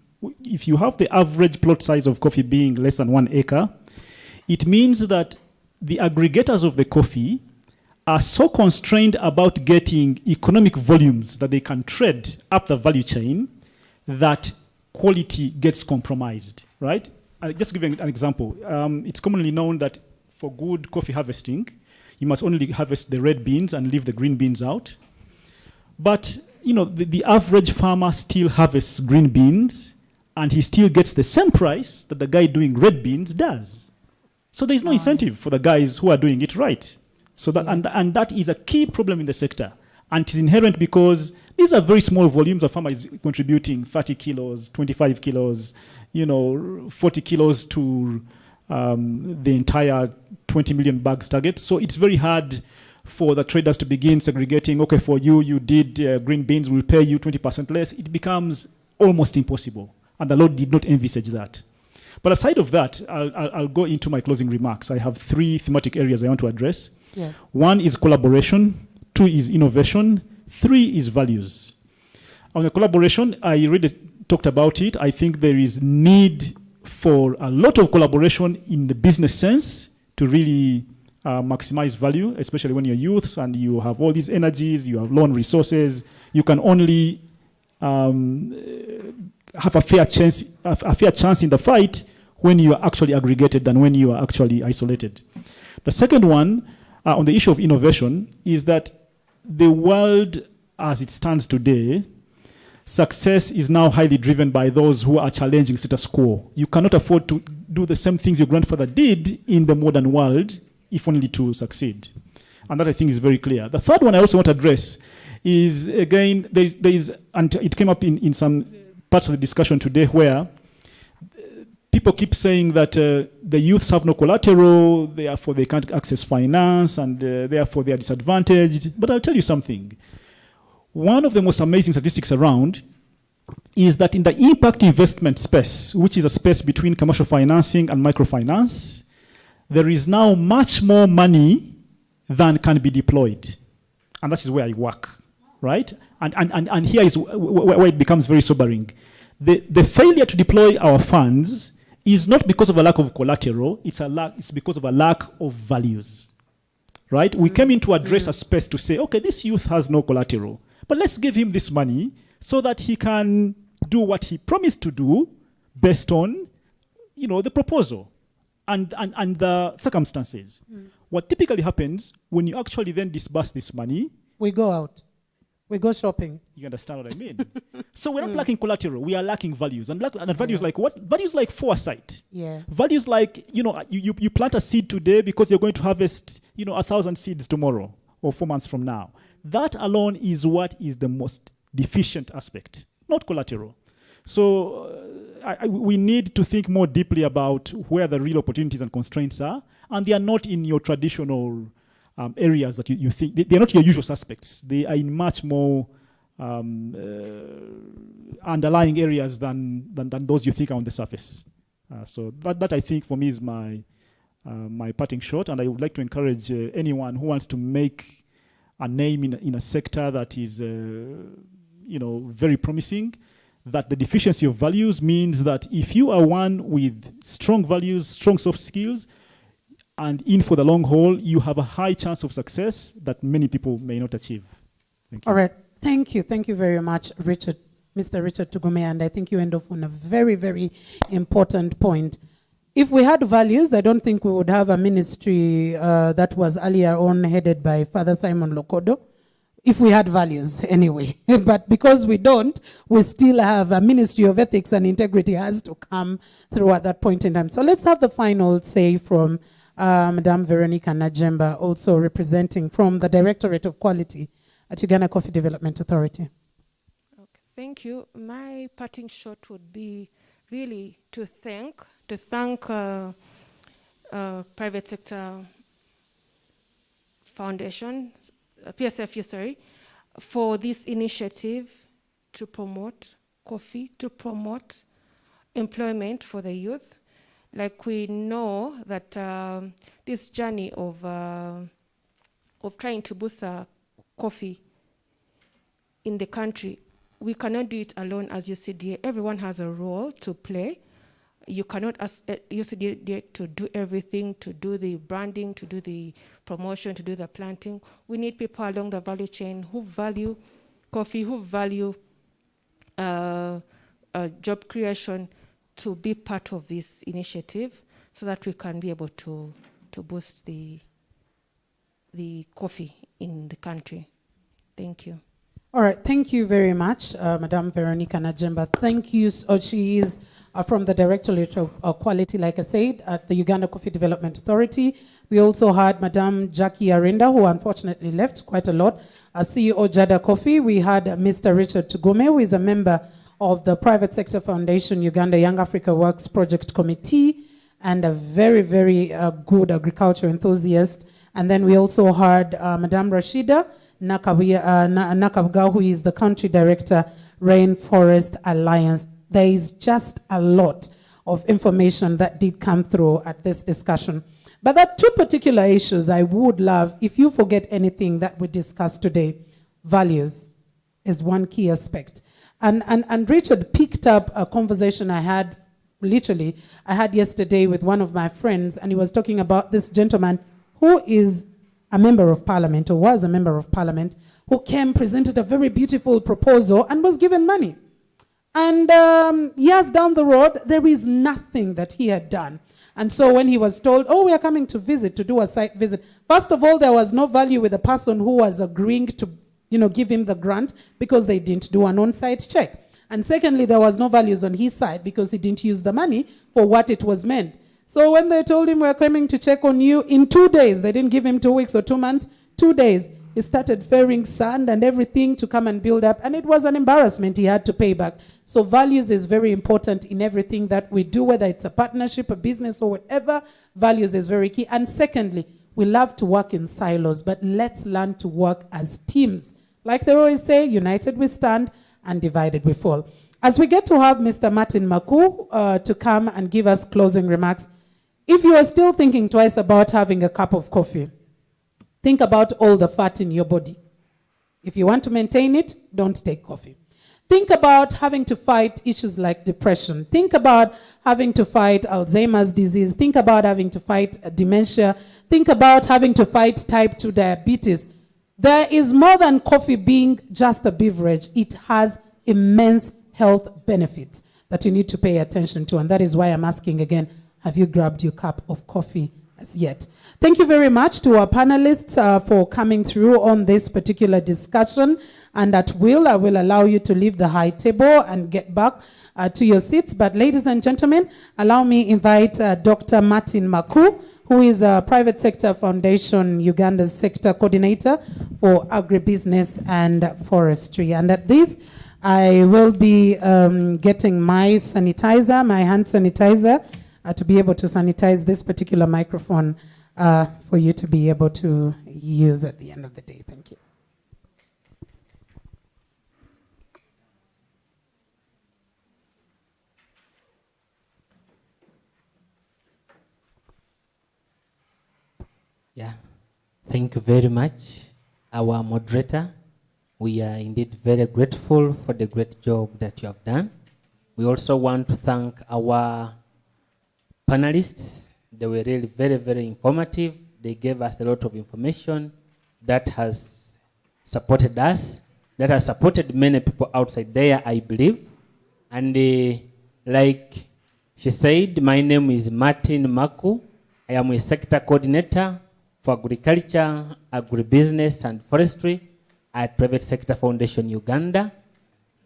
if you have the average plot size of coffee being less than 1 acre, it means that the aggregators of the coffee are so constrained about getting economic volumes that they can trade up the value chain that quality gets compromised, right? I'll just give you an example. It's commonly known that for good coffee harvesting, you must only harvest the red beans and leave the green beans out. But the average farmer still harvests green beans, and he still gets the same price that the guy doing red beans does. So there's no incentive for the guys who are doing it right. So that and that is a key problem in the sector. And it is inherent because these are very small volumes. A farmer is contributing 30 kilos, 25 kilos, 40 kilos to the entire 20 million bags target. So it's very hard for the traders to begin segregating, okay, for you did green beans, we'll pay you 20% less. It becomes almost impossible. And the law did not envisage that. But aside of that, I'll go into my closing remarks. I have 3 thematic areas I want to address. Yes. 1 is collaboration, 2 is innovation, 3 is values. On the collaboration, I already talked about it. I think there is need for a lot of collaboration in the business sense to really maximize value, especially when you're youths and you have all these energies, you have loan resources. You can only have a fair chance in the fight when you are actually aggregated than when you are actually isolated. The second one, on the issue of innovation, is that the world as it stands today, success is now highly driven by those who are challenging status quo. You cannot afford to do the same things your grandfather did in the modern world, if only to succeed. And that, I think, is very clear. The third one I also want to address is, again, there is, and it came up in some parts of the discussion today where people keep saying that the youths have no collateral, therefore they can't access finance, and therefore they are disadvantaged. But I'll tell you something. One of the most amazing statistics around is that in the impact investment space, which is a space between commercial financing and microfinance, there is now much more money than can be deployed. And that is where I work, right? And here is where it becomes very sobering. The failure to deploy our funds is not because of a lack of collateral, it's because of a lack of values, right? We came in to address a space to say, okay, this youth has no collateral, but let's give him this money so that he can do what he promised to do based on, the proposal and the circumstances. What typically happens when you actually then disburse this money, we go out. We go shopping. You understand what I mean? So we're not lacking collateral. We are lacking values. And values like what? Values like foresight. Yeah. Values like, you plant a seed today because you're going to harvest, 1,000 seeds tomorrow or 4 months from now. That alone is what is the most deficient aspect, not collateral. So we need to think more deeply about where the real opportunities and constraints are. And they are not in your traditional areas that you think, they're not your usual suspects. They are in much more underlying areas than those you think are on the surface. So that I think for me is my parting shot, and I would like to encourage anyone who wants to make a name in a sector that is very promising, that the deficiency of values means that if you are one with strong values, strong soft skills, and in for the long haul, you have a high chance of success that many people may not achieve. Thank you. All right. Thank you. Thank you very much, Richard, Mr. Richard Tugume. And I think you end up on a very, very important point. If we had values, I don't think we would have a ministry that was earlier on headed by Father Simon Lokodo. If we had values, anyway. But because we don't, we still have a Ministry of Ethics and Integrity has to come through at that point in time. So let's have the final say from Madame Veronica Najemba, also representing from the Directorate of Quality at Uganda Coffee Development Authority. Okay, thank you. My parting shot would be really to thank private sector foundation, PSFU, for this initiative to promote coffee, to promote employment for the youth. Like we know that this journey of trying to boost coffee in the country we cannot do it alone as UCDA. Everyone has a role to play. You cannot ask UCDA to do everything, to do the branding, to do the promotion, to do the planting. We need people along the value chain who value coffee, who value job creation, to be part of this initiative so that we can be able to boost the coffee in the country. Thank you. All right, thank you very much, Madame Veronica Najemba. Thank you. She is from the Directorate of Quality, like I said, at the Uganda Coffee Development Authority. We also had Madame Jackie Arinda, who unfortunately left quite a lot, CEO Jada Coffee. We had Mr. Richard Tugume, who is a member of the Private Sector Foundation Uganda Young Africa Works Project Committee, and a very, very good agriculture enthusiast. And then we also had Madame Rashida Nakavga, who is the country director, Rainforest Alliance. There is just a lot of information that did come through at this discussion. But there are two particular issues I would love, if you forget anything that we discussed today. Values is one key aspect. And Richard picked up a conversation I had yesterday with one of my friends, and he was talking about this gentleman who is a member of parliament, or was a member of parliament, who came, presented a very beautiful proposal, and was given money. And years down the road, there is nothing that he had done. And so when he was told, oh, we are coming to visit, to do a site visit, first of all, there was no value with the person who was agreeing to, give him the grant, because they didn't do an on-site check. And secondly, there was no values on his side because he didn't use the money for what it was meant. So when they told him, we're coming to check on you, in 2 days, they didn't give him 2 weeks or 2 months, 2 days, he started ferrying sand and everything to come and build up, and it was an embarrassment he had to pay back. So values is very important in everything that we do, whether it's a partnership, a business, or whatever. Values is very key. And secondly, we love to work in silos, but let's learn to work as teams. Like they always say, united we stand and divided we fall. As we get to have Mr. Martin Maku to come and give us closing remarks, if you are still thinking twice about having a cup of coffee, think about all the fat in your body. If you want to maintain it, don't take coffee. Think about having to fight issues like depression. Think about having to fight Alzheimer's disease. Think about having to fight dementia. Think about having to fight type 2 diabetes. There is more than coffee being just a beverage. It has immense health benefits that you need to pay attention to. And that is why I'm asking again, have you grabbed your cup of coffee as yet? Thank you very much to our panelists for coming through on this particular discussion. And at will, I will allow you to leave the high table and get back to your seats. But ladies and gentlemen, allow me invite Dr. Martin Maku, who is a Private Sector Foundation Uganda's Sector Coordinator for Agribusiness and Forestry. And at this, I will be getting my sanitizer, my hand sanitizer, to be able to sanitize this particular microphone for you to be able to use at the end of the day. Thank you. Yeah, thank you very much, our moderator. We are indeed very grateful for the great job that you have done. We also want to thank our panelists. They were really very, very informative. They gave us a lot of information that has supported us, that has supported many people outside there, I believe. And like she said, my name is Martin Maku. I am a sector coordinator for agriculture, agribusiness, and forestry at Private Sector Foundation Uganda.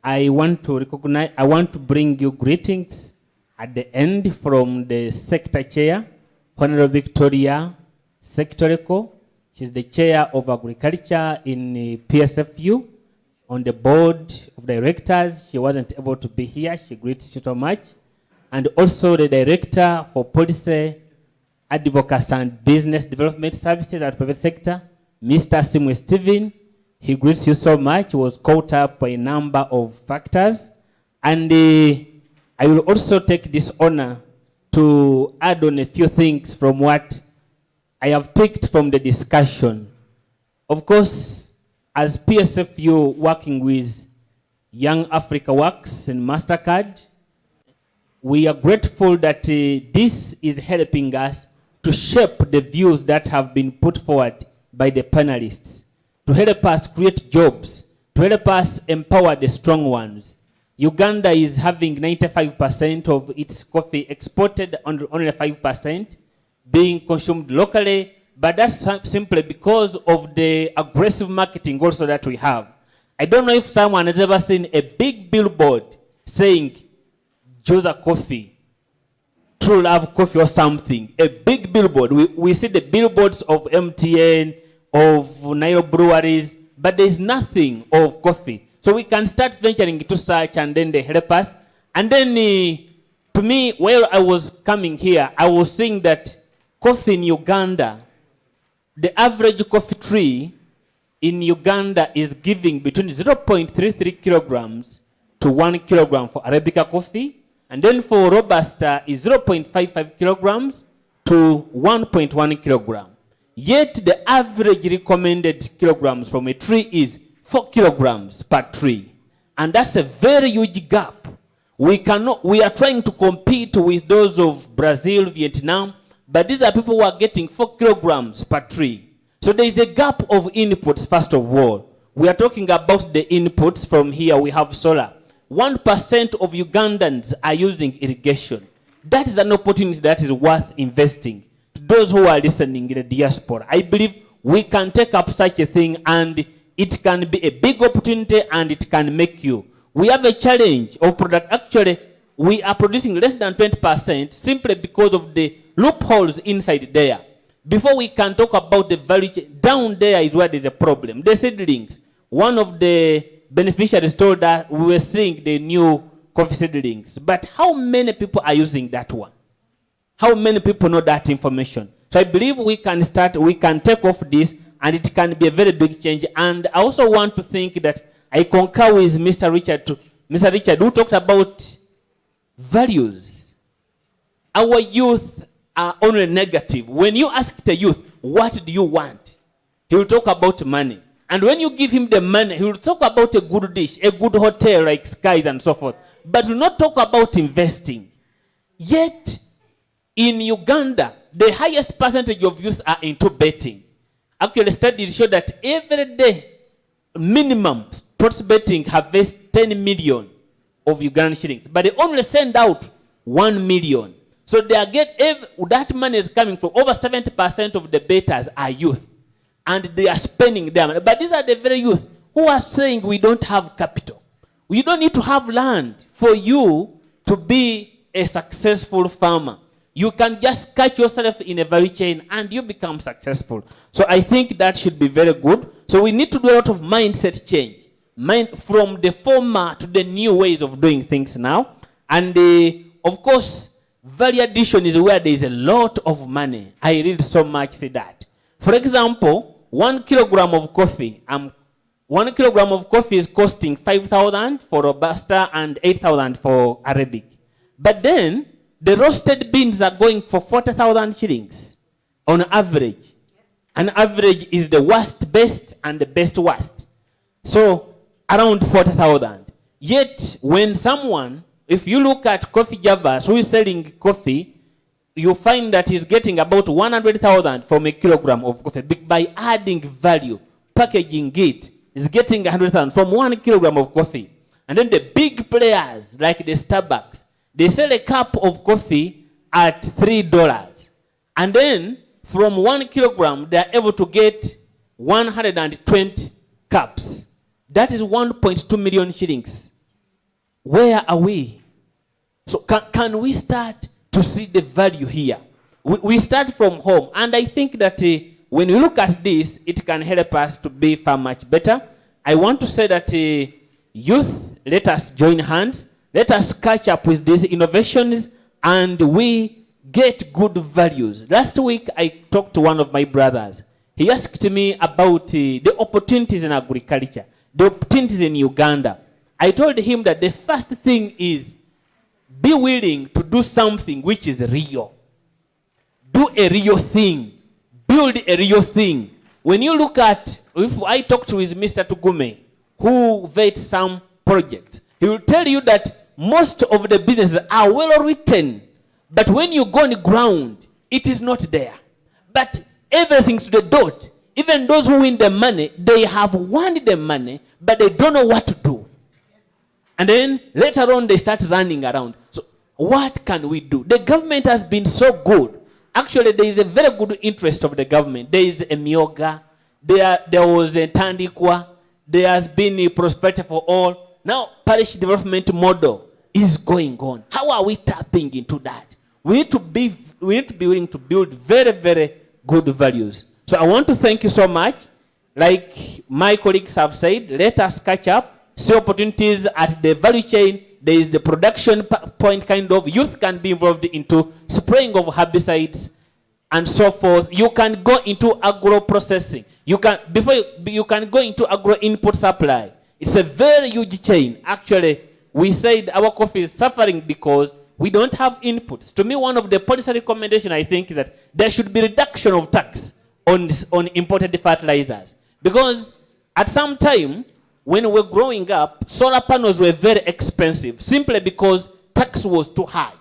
I want to bring you greetings at the end from the sector chair, Honorable Victoria Sectorico. She's the chair of agriculture in PSFU. On the board of directors, she wasn't able to be here. She greets you so much. And also the director for policy, advocacy and business development services at private sector, Mr. Simwe Steven. He greets you so much. He was caught up by a number of factors. And I will also take this honor to add on a few things from what I have picked from the discussion. Of course, as PSFU working with Young Africa Works and MasterCard. We are grateful that this is helping us to shape the views that have been put forward by the panelists, to help us create jobs, to help us empower the strong ones. Uganda is having 95% of its coffee exported, only 5% being consumed locally, but that's simply because of the aggressive marketing also that we have. I don't know if someone has ever seen a big billboard saying, Josa Coffee, True Love Coffee or something. A big billboard. We see the billboards of MTN, of Nile breweries, but there's nothing of coffee. So we can start venturing into search and then they help us. And then to me, while I was coming here, I was seeing that coffee in Uganda, the average coffee tree in Uganda is giving between 0.33 kilograms to 1 kilogram for Arabica coffee. And then for Robusta is 0.55 kilograms to 1.1 kilogram. Yet the average recommended kilograms from a tree is 4 kilograms per tree. And that's a very huge gap. We are trying to compete with those of Brazil, Vietnam, but these are people who are getting 4 kilograms per tree. So there is a gap of inputs, first of all. We are talking about the inputs from here. We have solar. 1% of Ugandans are using irrigation. That is an opportunity that is worth investing. To those who are listening in the diaspora, I believe we can take up such a thing and it can be a big opportunity and it can make you. We have a challenge of product. Actually, we are producing less than 20% simply because of the loopholes inside there. Before we can talk about the value chain, down there is where there's a problem. The seedlings. One of the beneficiaries told us we were seeing the new coffee seedlings. But how many people are using that one? How many people know that information? So I believe we can take off this and it can be a very big change. And I also want to think that I concur with Mr. Richard who talked about values. Our youth are only negative. When you ask the youth, what do you want? He will talk about money. And when you give him the money, he will talk about a good dish, a good hotel like Skies and so forth. But will not talk about investing. Yet, in Uganda, the highest percentage of youth are into betting. Actually, studies show that every day, minimum sports betting harvests 10 million of Ugandan shillings. But they only send out 1 million. So that money is coming from over 70% of the bettors are youth. And they are spending their money. But these are the very youth who are saying we don't have capital. We don't need to have land for you to be a successful farmer. You can just catch yourself in a value chain and you become successful. So I think that should be very good. So we need to do a lot of mindset change. From the former to the new ways of doing things now. And of course, value addition is where there is a lot of money. I read so much see that. For example, 1 kilogram of coffee. 1 kilogram of coffee is costing 5,000 for Robusta and 8,000 for Arabic. But then the roasted beans are going for 40,000 shillings on average. An average is the worst best and the best worst. So around 40,000. Yet when someone, if you look at Coffee Javas who is selling coffee, you find that he's getting about 100,000 from a kilogram of coffee. By adding value, packaging it, is getting 100,000 from 1 kilogram of coffee. And then the big players like the Starbucks, they sell a cup of coffee at $3. And then from 1 kilogram, they are able to get 120 cups. That is 1.2 million shillings. Where are we? So can we start to see the value here? We start from home. And I think that when we look at this, it can help us to be far much better. I want to say that youth, let us join hands. Let us catch up with these innovations and we get good values. Last week, I talked to one of my brothers. He asked me about the opportunities in agriculture, the opportunities in Uganda. I told him that the first thing is be willing to do something which is real. Do a real thing. Build a real thing. When you look at, if I talked with Mr. Tugume, who vets some projects, he will tell you that most of the businesses are well written, but when you go on the ground, it is not there. But everything's to the dot. Even those who win the money, they have won the money, but they don't know what to do. And then later on, they start running around. So what can we do? The government has been so good. Actually, there is a very good interest of the government. There is a Myoga. There was a Tandikwa. There has been a prosperity for all. Now, parish development model is going on. How are we tapping into that? We need to be willing to build very, very good values. So I want to thank you so much. Like my colleagues have said, let us catch up, see opportunities at the value chain. There is the production point kind of. Youth can be involved into spraying of herbicides and so forth. You can go into agro processing. You can go into agro input supply. It's a very huge chain. Actually, we said our coffee is suffering because we don't have inputs. To me, one of the policy recommendations, I think, is that there should be reduction of tax on imported fertilizers. Because at some time, when we were growing up, solar panels were very expensive, simply because tax was too high.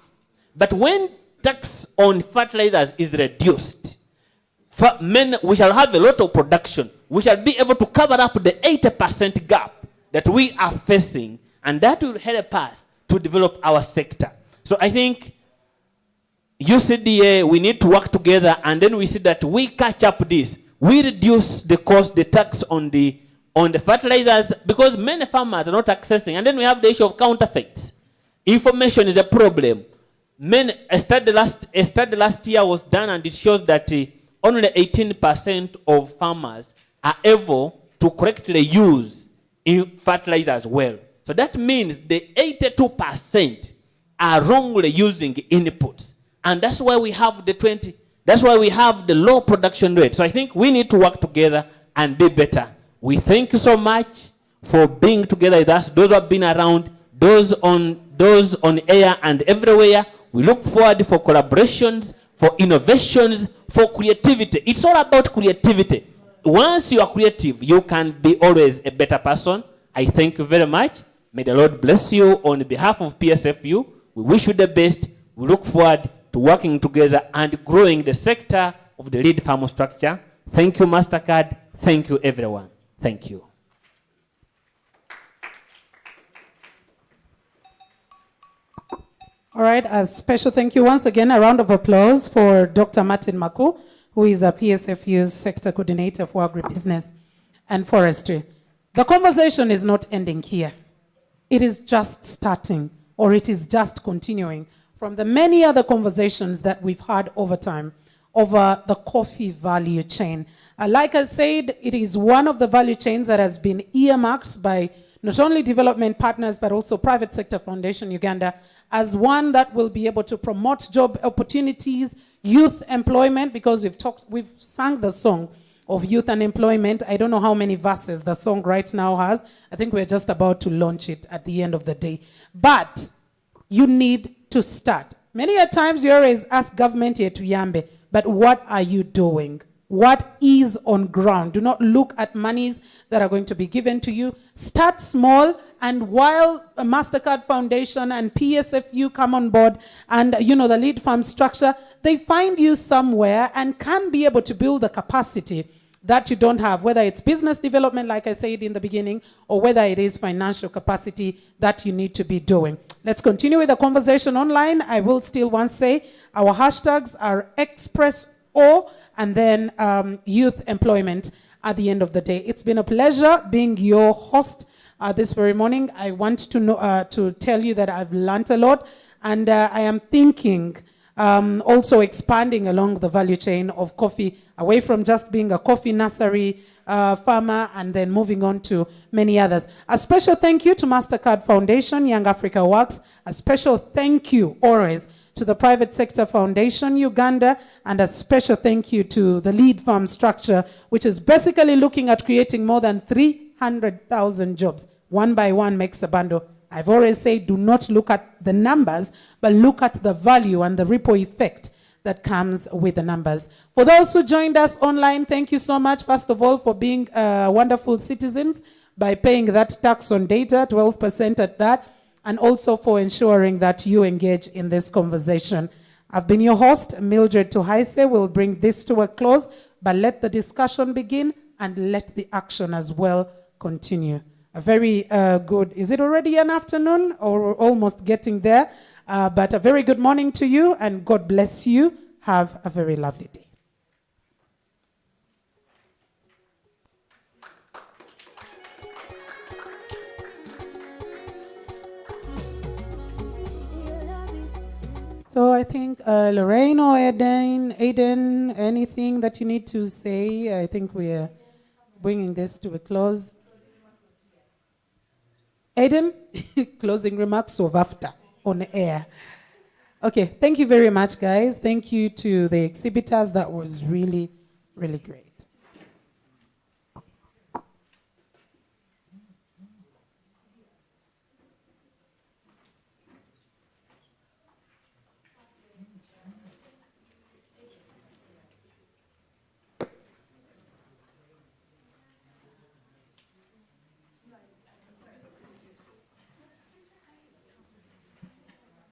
But when tax on fertilizers is reduced, we shall have a lot of production. We shall be able to cover up the 80% gap that we are facing, and that will help us to develop our sector. So I think UCDA, we need to work together, and then we see that we catch up this. We reduce the cost, the tax on the fertilizers, because many farmers are not accessing. And then we have the issue of counterfeits. Information is a problem. A study last year was done, and it shows that only 18% of farmers are able to correctly use fertilizers well. So that means the 82% are wrongly using inputs. And that's why we have that's why we have the low production rate. So I think we need to work together and be better. We thank you so much for being together with us, those who have been around, those on air and everywhere. We look forward for collaborations, for innovations, for creativity. It's all about creativity. Once you are creative, you can be always a better person. I thank you very much. May the Lord bless you. On behalf of PSFU, we wish you the best. We look forward to working together and growing the sector of the lead farmer structure. Thank you, MasterCard. Thank you, everyone. Thank you. All right, a special thank you once again, a round of applause for Dr. Martin Maku, who is a PSFU's sector coordinator for agribusiness and forestry. The conversation is not ending here. It is just starting, or it is just continuing from the many other conversations that we've had over time over the coffee value chain. Like I said, it is one of the value chains that has been earmarked by not only development partners, but also Private Sector Foundation Uganda as one that will be able to promote job opportunities, youth employment, because we've sung the song of youth and employment. I don't know how many verses the song right now has. I think we're just about to launch it at the end of the day. But you need to start. Many a times you always ask government here to yambe, but what are you doing? What is on ground? Do not look at monies that are going to be given to you. Start small, and while a MasterCard Foundation and PSFU come on board and the lead farm structure, they find you somewhere and can be able to build the capacity that you don't have, whether it's business development, like I said in the beginning, or whether it is financial capacity that you need to be doing. Let's continue with the conversation online. I will still once say our hashtags are ExpressO and then youth employment at the end of the day. It's been a pleasure being your host this very morning. I want to tell you that I've learned a lot, and I am thinking also expanding along the value chain of coffee, away from just being a coffee nursery farmer and then moving on to many others. A special thank you to MasterCard Foundation, Young Africa Works. A special thank you always to the Private Sector Foundation Uganda, and a special thank you to the lead farm structure, which is basically looking at creating more than 300,000 jobs. One by one makes a bundle. I've always said, do not look at the numbers, but look at the value and the ripple effect that comes with the numbers. For those who joined us online, thank you so much, first of all, for being wonderful citizens, by paying that tax on data, 12% at that, and also for ensuring that you engage in this conversation. I've been your host, Mildred Tuhaise. We'll bring this to a close, but let the discussion begin and let the action as well continue. A very good, is it already an afternoon or almost getting there? But a very good morning to you, and God bless you. Have a very lovely day. So I think Lorraine or Aiden, anything that you need to say? I think we are bringing this to a close. Aiden, closing remarks of after on air. Okay, thank you very much, guys. Thank you to the exhibitors. That was really, really great.